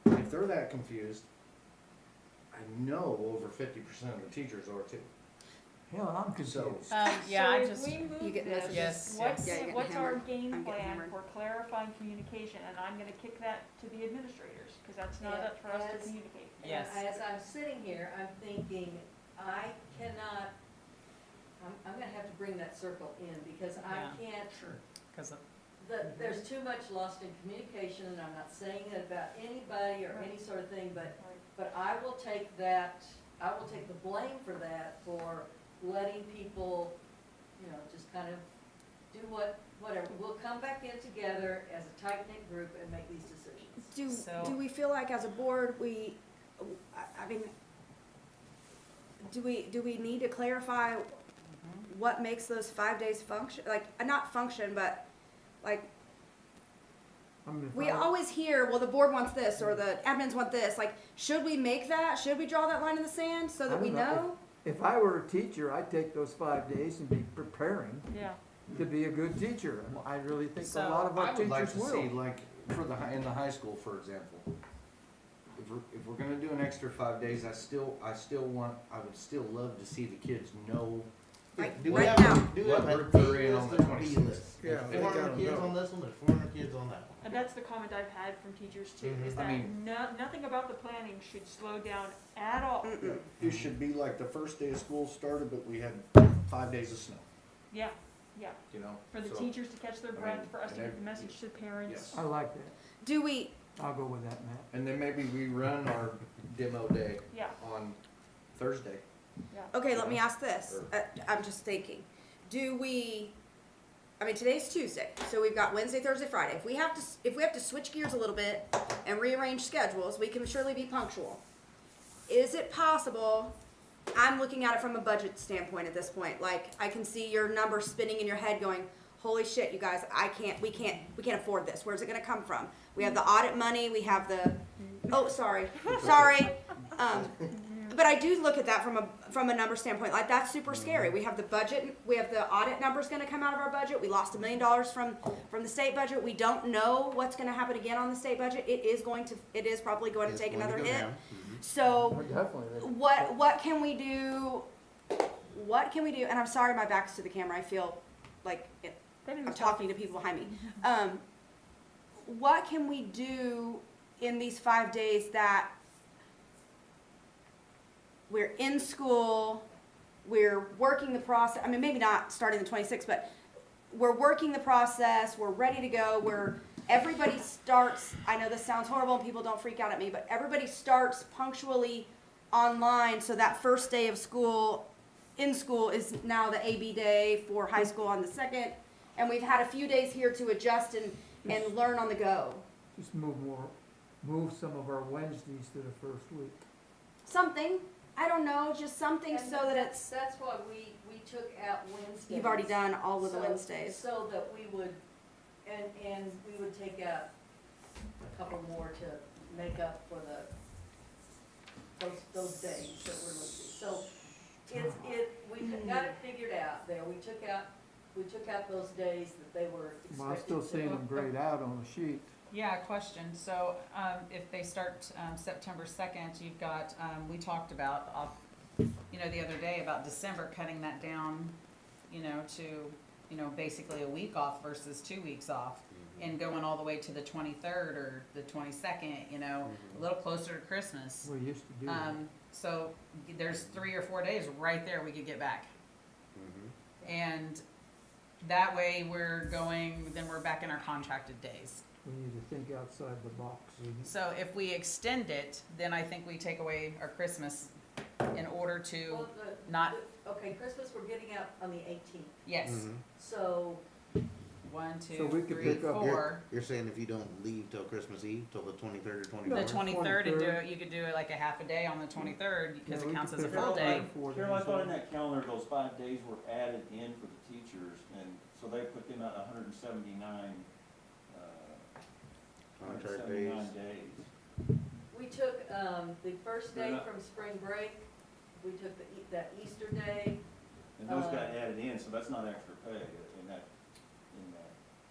L: if they're that confused, I know over 50% of the teachers are too.
B: Hell, I'm confused.
A: Yeah, I
F: So
A: just,
F: if we move
C: You get
F: this,
C: messages?
A: Yes,
F: what's,
C: Yeah, you're getting
F: what's our
C: hammered.
F: game
C: I'm getting
F: plan
C: hammered.
F: for clarifying communication? And I'm gonna kick that to the administrators, cause that's not
M: Yeah,
F: up for us to
M: as-
F: communicate.
A: Yes.
M: As I'm sitting here, I'm thinking, I cannot, I'm gonna have to bring that circle in, because I
A: Yeah.
M: can't,
A: cause
M: there's too much lost in communication, and I'm not saying it about anybody or any sort of thing, but I will take that, I will take the blame for that, for letting people, you know, just kind of do whatever. We'll come back in together as a tight-knit group and make these decisions.
A: So-
K: Do we feel like as a board, I mean, do we need to clarify what makes those 5 days function, like, not function, but, like,
B: I mean, if
K: we
B: I-
K: always hear, well, the board wants this, or the admins want this, like, should we make that, should we draw that line in the sand so
B: I
K: that we
B: don't know.
K: know?
B: If I were a teacher, I'd take those 5 days and be preparing
F: Yeah.
B: to be a good teacher. And I really think a
A: So,
B: lot of our
L: I would like
B: teachers
L: to see,
B: will.
L: like, in the high school, for example, if we're gonna do an extra 5 days, I would still love to see the kids know
K: Like,
N: Do we
K: right
N: have,
K: now.
N: do we
L: what
N: have a
L: group
N: D
L: they're in on
N: list
L: the
N: and a
L: 26th?
N: B list?
B: Yeah,
N: There's
B: they
N: 400
B: gotta
N: kids
B: know.
N: on this one, there's 400 kids on that one.
F: And that's the comment I've had from teachers too, is
L: I
F: that
L: mean-
F: nothing about the planning should slow down at all.
L: It should be like the first day of school started, but we had 5 days of snow,
F: Yeah, yeah.
L: you know?
F: For the
L: So,
F: teachers to catch their
L: I
F: breath,
L: mean,
F: for us to
L: and
F: get the message to the parents.
L: Yes.
B: I like that.
K: Do we,
B: I'll go with that, Matt.
L: And then maybe we run our demo day
F: Yeah,
L: on Thursday.
F: yeah.
K: okay, let me ask this, I'm just thinking, I mean, today's Tuesday, so we've got Wednesday, Thursday, Friday. If we have to switch gears a little bit and rearrange schedules, we can surely be punctual. Is it possible, I'm looking at it from a budget standpoint at this point, like, I can see your numbers spinning in your head going, holy shit, you guys, we can't afford this, where's it gonna come from? We have the audit money, we have the, oh, sorry, but I do look at that from a number standpoint, like, that's super scary. We have the budget, we have the audit numbers gonna come out of our budget, we lost $1 million from the state budget, we don't know what's gonna happen again on the state budget, it is probably going to
N: It's
K: take
N: going to
K: another
N: go
K: hit.
N: down.
K: So,
B: Well, definitely.
K: what can we do, and I'm sorry my back's to the camera, I feel like I'm talking to people behind me. What can we do in these 5 days that we're in school, we're working the process, I mean, maybe not starting the 26th, but we're working the process, we're ready to go, everybody starts, I know this sounds horrible and people don't freak out at me, but everybody starts punctually online, so that first day of school, in school, is now the AB day for high school on the 2nd, and we've had a few days here to adjust and learn on the go.
B: Just move some of our Wednesdays to the first week.
K: Something, I don't know, just something
M: And
K: so that it's,
M: That's why we took out Wednesdays.
K: you've already done all of the
M: So-
K: Wednesdays.
M: So that we would, and we would take out a couple more to make up for those days that we're losing. So we got it figured out there. We took out those days that they were expected to.
B: Well, I'm still seeing them grayed out on the sheet.
A: Yeah, question. So, if they start, September 2nd, you've got, we talked about, the other day about December, cutting that down, to, basically a week off versus 2 weeks off, and going all the way to the 23rd or the 22nd, a little closer to Christmas.
B: We used to do that.
A: So there's 3 or 4 days right there we could get back. And That way we're going, then we're back in our contracted days.
B: We need to think outside the box.
A: So if we extend it, then I think we take away our Christmas in order to
M: Well,
A: not,
M: Okay, Christmas, we're getting out on the 18th,
A: yes.
N: Mhm.
M: so
A: 1,
B: So
A: 2,
B: we could
A: 3,
B: pick up-
A: 4.
N: You're saying if you don't leave till Christmas Eve, till the 23rd or
A: The
N: 24th?
A: 23rd and do
B: 23rd.
A: it, you could do it like a half a day on the 23rd because
B: Yeah,
A: it
B: we
A: counts
B: could
A: as a
B: pick
A: full
B: up
A: day.
B: like 4
O: Carol, I
B: days
O: thought
B: off.
O: in that calendar, those 5 days were added in for the teachers, and so they put them at 179,
N: Contract
O: 179
N: days.
O: days.
M: we took, the first
O: They're
M: day
O: not-
M: from spring break, we took that Easter day.
O: And those got added in, so that's not extra pay in that,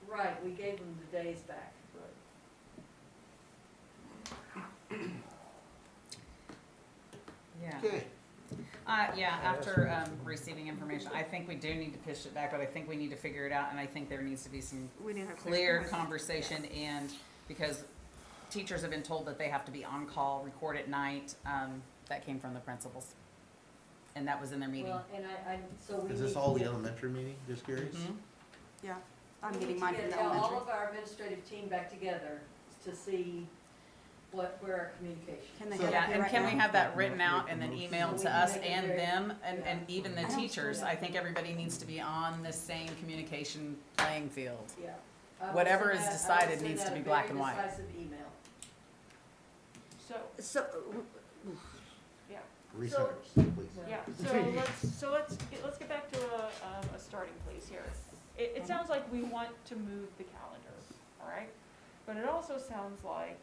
M: Right, we gave them the days back.
O: right.
A: Yeah.
N: Okay.
A: Yeah, after, receiving information, I think we do need to push it back, but I think we need to figure it out, and I think there needs to be some
C: We need to have
A: clear conversation, and because teachers have been told that they have to be on call, record at night, that came from the principals. And that was in their meeting.
M: Well, and so we
N: Is
M: need
N: this
M: to
N: all the
M: get-
N: elementary meeting? Just curious?
A: Mhm.
C: Yeah, I'm
M: we need
C: getting
M: to
C: mine
M: get
C: from the
M: all
C: elementary.
M: of our administrative team back together to see where our communication.
C: Can they
N: So-
C: get
A: Yeah,
C: up here
A: and
C: right
A: can we
C: now?
A: have that written out and then emailed
M: We
A: to
M: can
A: us
M: make it
A: and
M: very-
A: them, and
M: yeah.
A: even the
C: I don't see
A: teachers?
C: that.
A: I think everybody needs to be on the same communication playing field.
M: Yeah. I will
A: Whatever
M: send
A: is
M: that- I will
A: decided
M: send
A: needs
M: that
A: to
M: a
A: be black
M: very
A: and white.
M: decisive email.
F: So, yeah,
N: Research, please.
F: yeah, so let's get back to a starting place here. It sounds like we want to move the calendar, all right? But it also sounds like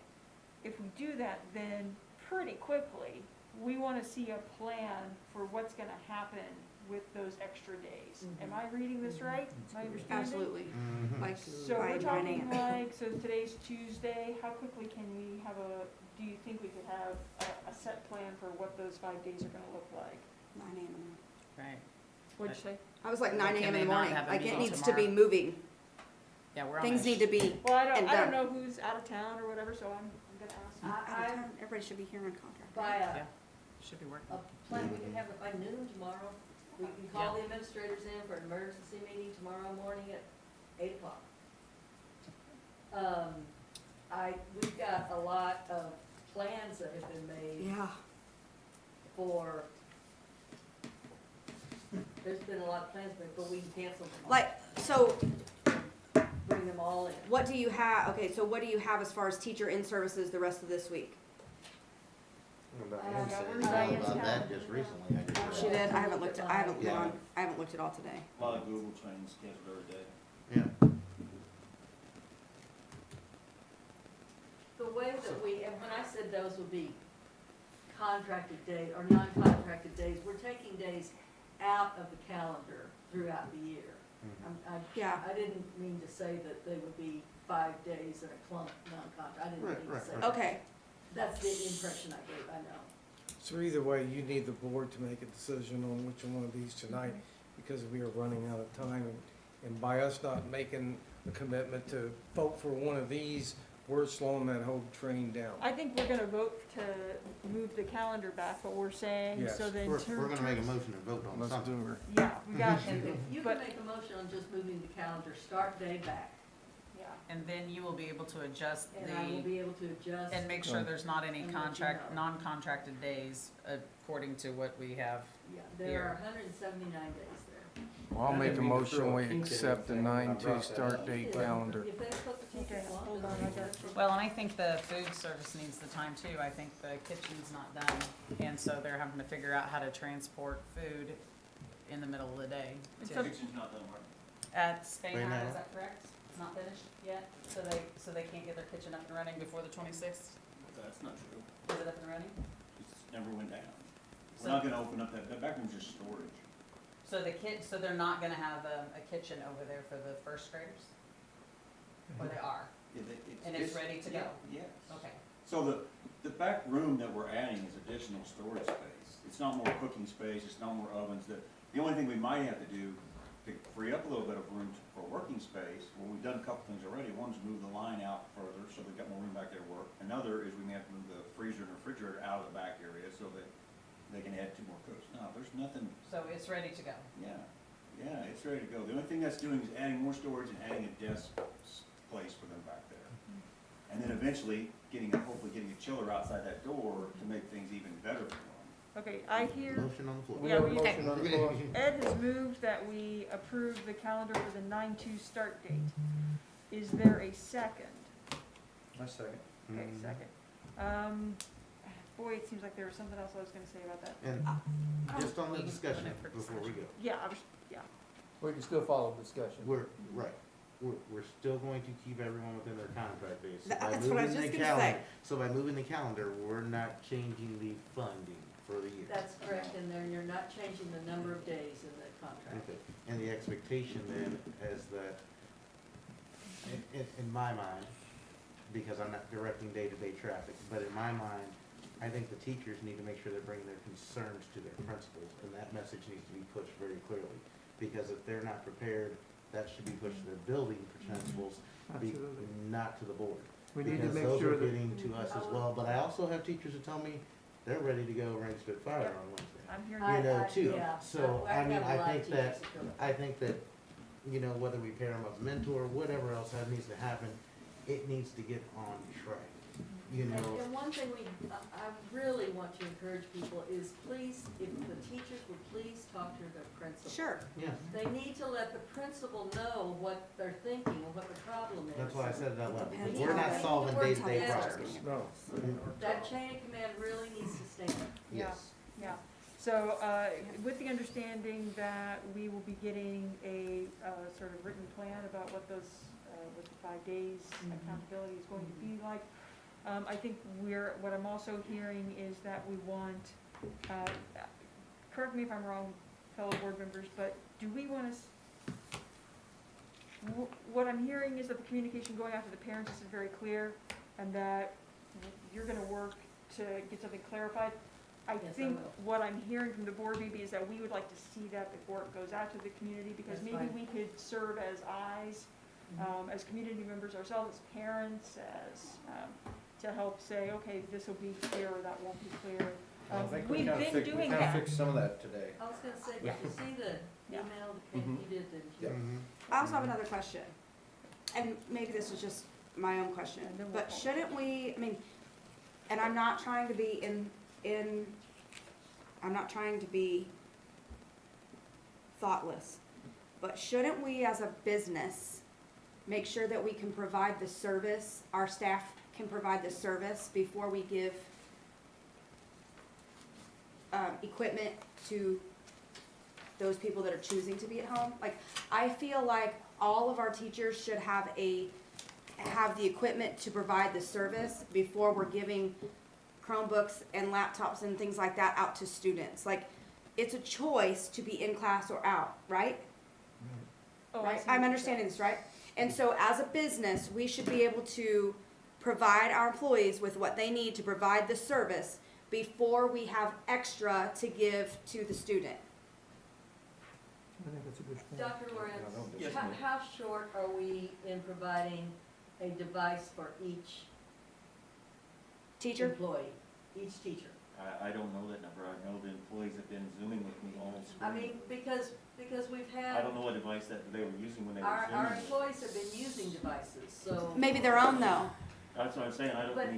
F: if we do that, then pretty quickly, we wanna see a plan for what's gonna happen with those extra days. Am I reading this right? Am I understanding?
C: Absolutely,
N: Mhm.
C: like,
F: So
C: by
F: we're
C: 9
F: talking
C: AM.
F: like, so today's Tuesday, how quickly can we have do you think we could have a set plan for what those 5 days are gonna look like?
C: 9 AM in the morning.
A: Right.
F: What'd you say?
C: I was like
A: Well,
C: 9
A: can
C: AM
A: they
C: in the
A: not
C: morning,
A: have a
C: like it
A: meeting
C: needs to be
A: tomorrow?
C: moving,
A: Yeah, we're on
C: things
A: a-
C: need to be
F: Well, I
C: and
F: don't
C: done.
F: know who's out of town or whatever, so I'm gonna ask.
C: Out of town, everybody should be here on contract.
M: By
A: Yeah. Should be working.
M: a plan, we can have it by noon tomorrow. We can call the administrators in for an emergency meeting tomorrow morning at 8 o'clock. We've got a lot of plans that have been made
C: Yeah,
M: for, there's been a lot of plans made, but we can cancel them all.
C: like, so
M: Bring them all in.
C: what do you have, okay, so what do you have as far as teacher in services the rest of this week?
N: Diane said
F: where's
N: all
F: Diane's
N: about that
F: calendar?
N: just recently. I just read
C: She
N: it.
C: did, I haven't looked, I haven't
N: Yeah.
C: gone, I haven't looked at all today.
O: A lot of Google trainings scheduled every day.
N: Yeah.
M: The way that we, and when I said those would be contracted days or non-contracted days, we're taking days out of the calendar throughout the year.
C: Yeah.
M: I didn't mean to say that they would be 5 days in a clump, non-contract, I didn't
N: Right,
M: mean to
N: right,
M: say
N: right.
M: that.
C: Okay,
M: That's the impression I gave, I know.
B: So either way, you need the board to make a decision on which one of these tonight, because we are running out of time. And by us not making a commitment to vote for one of these, we're slowing that whole train down.
F: I think we're gonna vote to move the calendar back, but we're saying,
B: Yes.
F: so then.
N: We're gonna make a motion and vote on
B: Let's
N: something.
B: do her.
F: Yeah, we got,
M: And if you
F: But-
M: can make a motion on just moving the calendar start day back,
F: yeah.
A: And then you will be able to adjust
M: and I will
A: the,
M: be able to adjust.
A: and make sure there's not any
M: And let you
A: contract,
M: know.
A: non-contracted days according to what we have.
M: Yeah, there are 179 days there.
B: Well, I'll make a
L: Didn't mean to
B: motion,
L: throw a
B: we
L: kink in
B: accept the
L: anything when I
B: 9/2
L: brought that
B: start
L: up.
B: date
M: Yeah,
B: calendar.
M: If that's what the
F: Okay,
M: teachers want.
F: hold
M: then
F: on,
M: we
F: I
M: can
F: got
M: do it.
A: Well, and I think the food service needs the time too. I think the kitchen's not done, and so they're having to figure out how to transport food in the middle of the day.
F: And
A: to-
F: so-
O: Kitchen's not done right.
A: At Spain
N: Right
A: High,
N: now.
A: is that correct? It's not finished yet, so they can't get their kitchen up and running before the 26th?
O: That's not true.
A: Is it up and running?
O: It's never went down.
A: So-
O: We're not gonna open up that back room's just storage.
A: So they're not gonna have a kitchen over there for the first graders? Or they are? And it's ready to go?
O: Yeah, yes.
A: Okay.
O: So the back room that we're adding is additional storage space. It's not more cooking space, it's not more ovens. The only thing we might have to do to free up a little bit of room for working space, well, we've done a couple things already. One's move the line out further, so they've got more room back there to work. Another is we may have to move the freezer and refrigerator out of the back area so that they can add 2 more cooks. No, there's nothing,
A: So it's ready to go?
O: yeah. Yeah, it's ready to go. The only thing that's doing is adding more storage and adding a desk place for them back there. And then eventually hopefully getting a chiller outside that door to make things even better for them.
F: Okay, I hear,
N: Motion on the floor.
D: We
F: Yeah,
D: have a
F: we-
D: motion on the floor.
F: Ed has moved that we approve the calendar for the 9/2 start date. Is there a second?
L: My second.
F: Okay,
N: Mhm.
F: second. Boy, it seems like there was something else I was gonna say about that.
N: And just on the discussion before we go,
F: Yeah,
D: We can still follow discussion.
N: we're still going to keep everyone within their contract base. So by
K: That's what I was
N: moving
K: just
N: the
K: gonna say.
N: calendar- So by moving the calendar, we're not changing the funding for the year.
M: That's correct, and then you're not changing the number of days in the contract.
N: Okay, and the expectation then is that, in my mind, because I'm not directing day-to-day traffic, but in my mind, I think the teachers need to make sure they're bringing their concerns to their principals, and that message needs to be pushed very clearly. Because if they're not prepared, that should be pushed to their building principals,
D: Absolutely.
N: not to the board.
D: We need to
N: Because
D: make
N: those
D: sure
N: are
D: that,
N: getting to us as well, but I also have teachers who tell me they're ready to go rank Spitfire on Wednesday.
F: I'm hearing
M: I-
N: You know,
M: I-
N: too.
M: yeah.
N: So,
M: I've
N: I mean,
M: got a
N: I
M: lot of
N: think
M: teachers
N: that,
M: that feel that.
N: I think that, you know, whether we pair them up with a mentor, whatever else that needs to happen, it needs to get on track, you
M: And,
N: know?
M: and one thing I really want to encourage people is please, if the teachers would please talk to their principal.
K: Sure.
N: Yeah,
M: They need to let the principal know what they're thinking and what the problem is.
N: that's why I said it out loud, because
K: Depends
N: we're
K: on
N: not
K: the-
N: solving
K: the word
N: day-to-day
K: type.
N: problems.
D: no.
M: That chain of command really needs to stand.
N: Yes.
F: Yeah, so, with the understanding that we will be getting a, sort of written plan about what those, what the 5 days accountability is going to be like, I think what I'm also hearing is that we want, correct me if I'm wrong, fellow board members, but do we want to, what I'm hearing is that the communication going out to the parents is very clear, and that you're gonna work to get something clarified. I
M: Yes, I
F: think
M: will.
F: what I'm hearing from the board maybe is that we would like to see that before it goes out to the community, because
M: That's
F: maybe
M: fine.
F: we could serve as eyes, as community members ourselves, as parents, as, to help say, okay, this will be clear, or that won't be clear.
L: I think we
F: We've
L: kinda
F: been doing
L: kinda
F: that.
L: fixed some of that today.
M: I was gonna say,
F: Yeah.
M: did you see the
F: Yeah.
M: email that you did, didn't you?
N: Mhm.
K: I also have another question, and maybe this is just my own question,
F: And then we'll
K: but
F: call.
K: shouldn't we, I mean, and I'm not trying to be I'm not trying to be thoughtless, but shouldn't we as a business make sure that we can provide the service, our staff can provide the service before we give equipment to those people that are choosing to be at home? Like, I feel like all of our teachers should have the equipment to provide the service before we're giving Chromebooks and laptops and things like that out to students. Like, it's a choice to be in class or out, right?
F: Oh, I
K: Right?
F: see
K: I'm
F: what
K: understanding
F: you're
K: this, right? And so as a business, we should be able to provide our employees with what they need to provide the service before we have extra to give to the student.
D: I think that's a good point.
M: Dr. Lorenz,
O: Yes,
M: how,
O: ma'am.
M: how short are we in providing a device for each
K: Teacher?
M: employee, each teacher?
O: I don't know that number. I know the employees have been Zooming with me all spring.
M: I mean, because we've
O: I
M: had,
O: don't know what device that they were using when they were
M: our
O: Zooming.
M: employees have been using devices, so.
K: Maybe their own though.
O: That's what I'm saying.
M: But-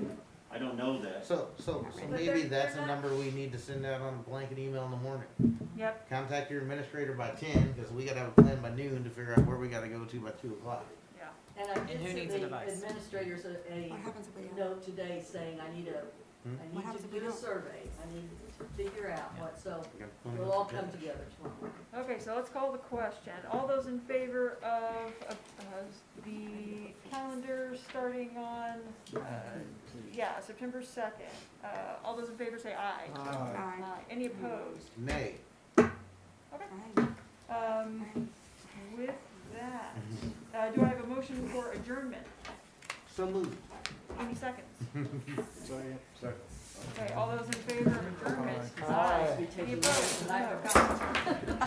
O: I don't know that.
N: So
M: But
N: maybe
M: they're
N: that's a
M: not-
N: number we need to send out on a blanket email in the morning.
F: Yep,
N: Contact your administrator by 10, because we gotta have a plan by noon to figure out where we gotta go to by 2 o'clock.
F: yeah.
M: And I did send the administrators a
K: What happens if we don't?
M: note today saying, I need
K: What happens
M: to
K: if we
M: do a
K: don't?
M: survey, I need to figure out what, so
N: We got plenty
M: we'll
N: of
M: all
N: together.
M: come together tomorrow.
F: Okay, so let's call the question. All those in favor of the calendar starting on, September 2nd? All those in favor say aye.
D: Aye.
F: Aye. Any opposed?
N: Nay.
K: Aye.
F: With that, do I have a motion for adjournment?
N: So moved.
F: Any seconds?
D: Second.
F: Okay, all those in favor of adjournment?
D: Aye.
M: We take
F: Any
M: a
F: opposed?
M: tonight
F: No.
M: for comments.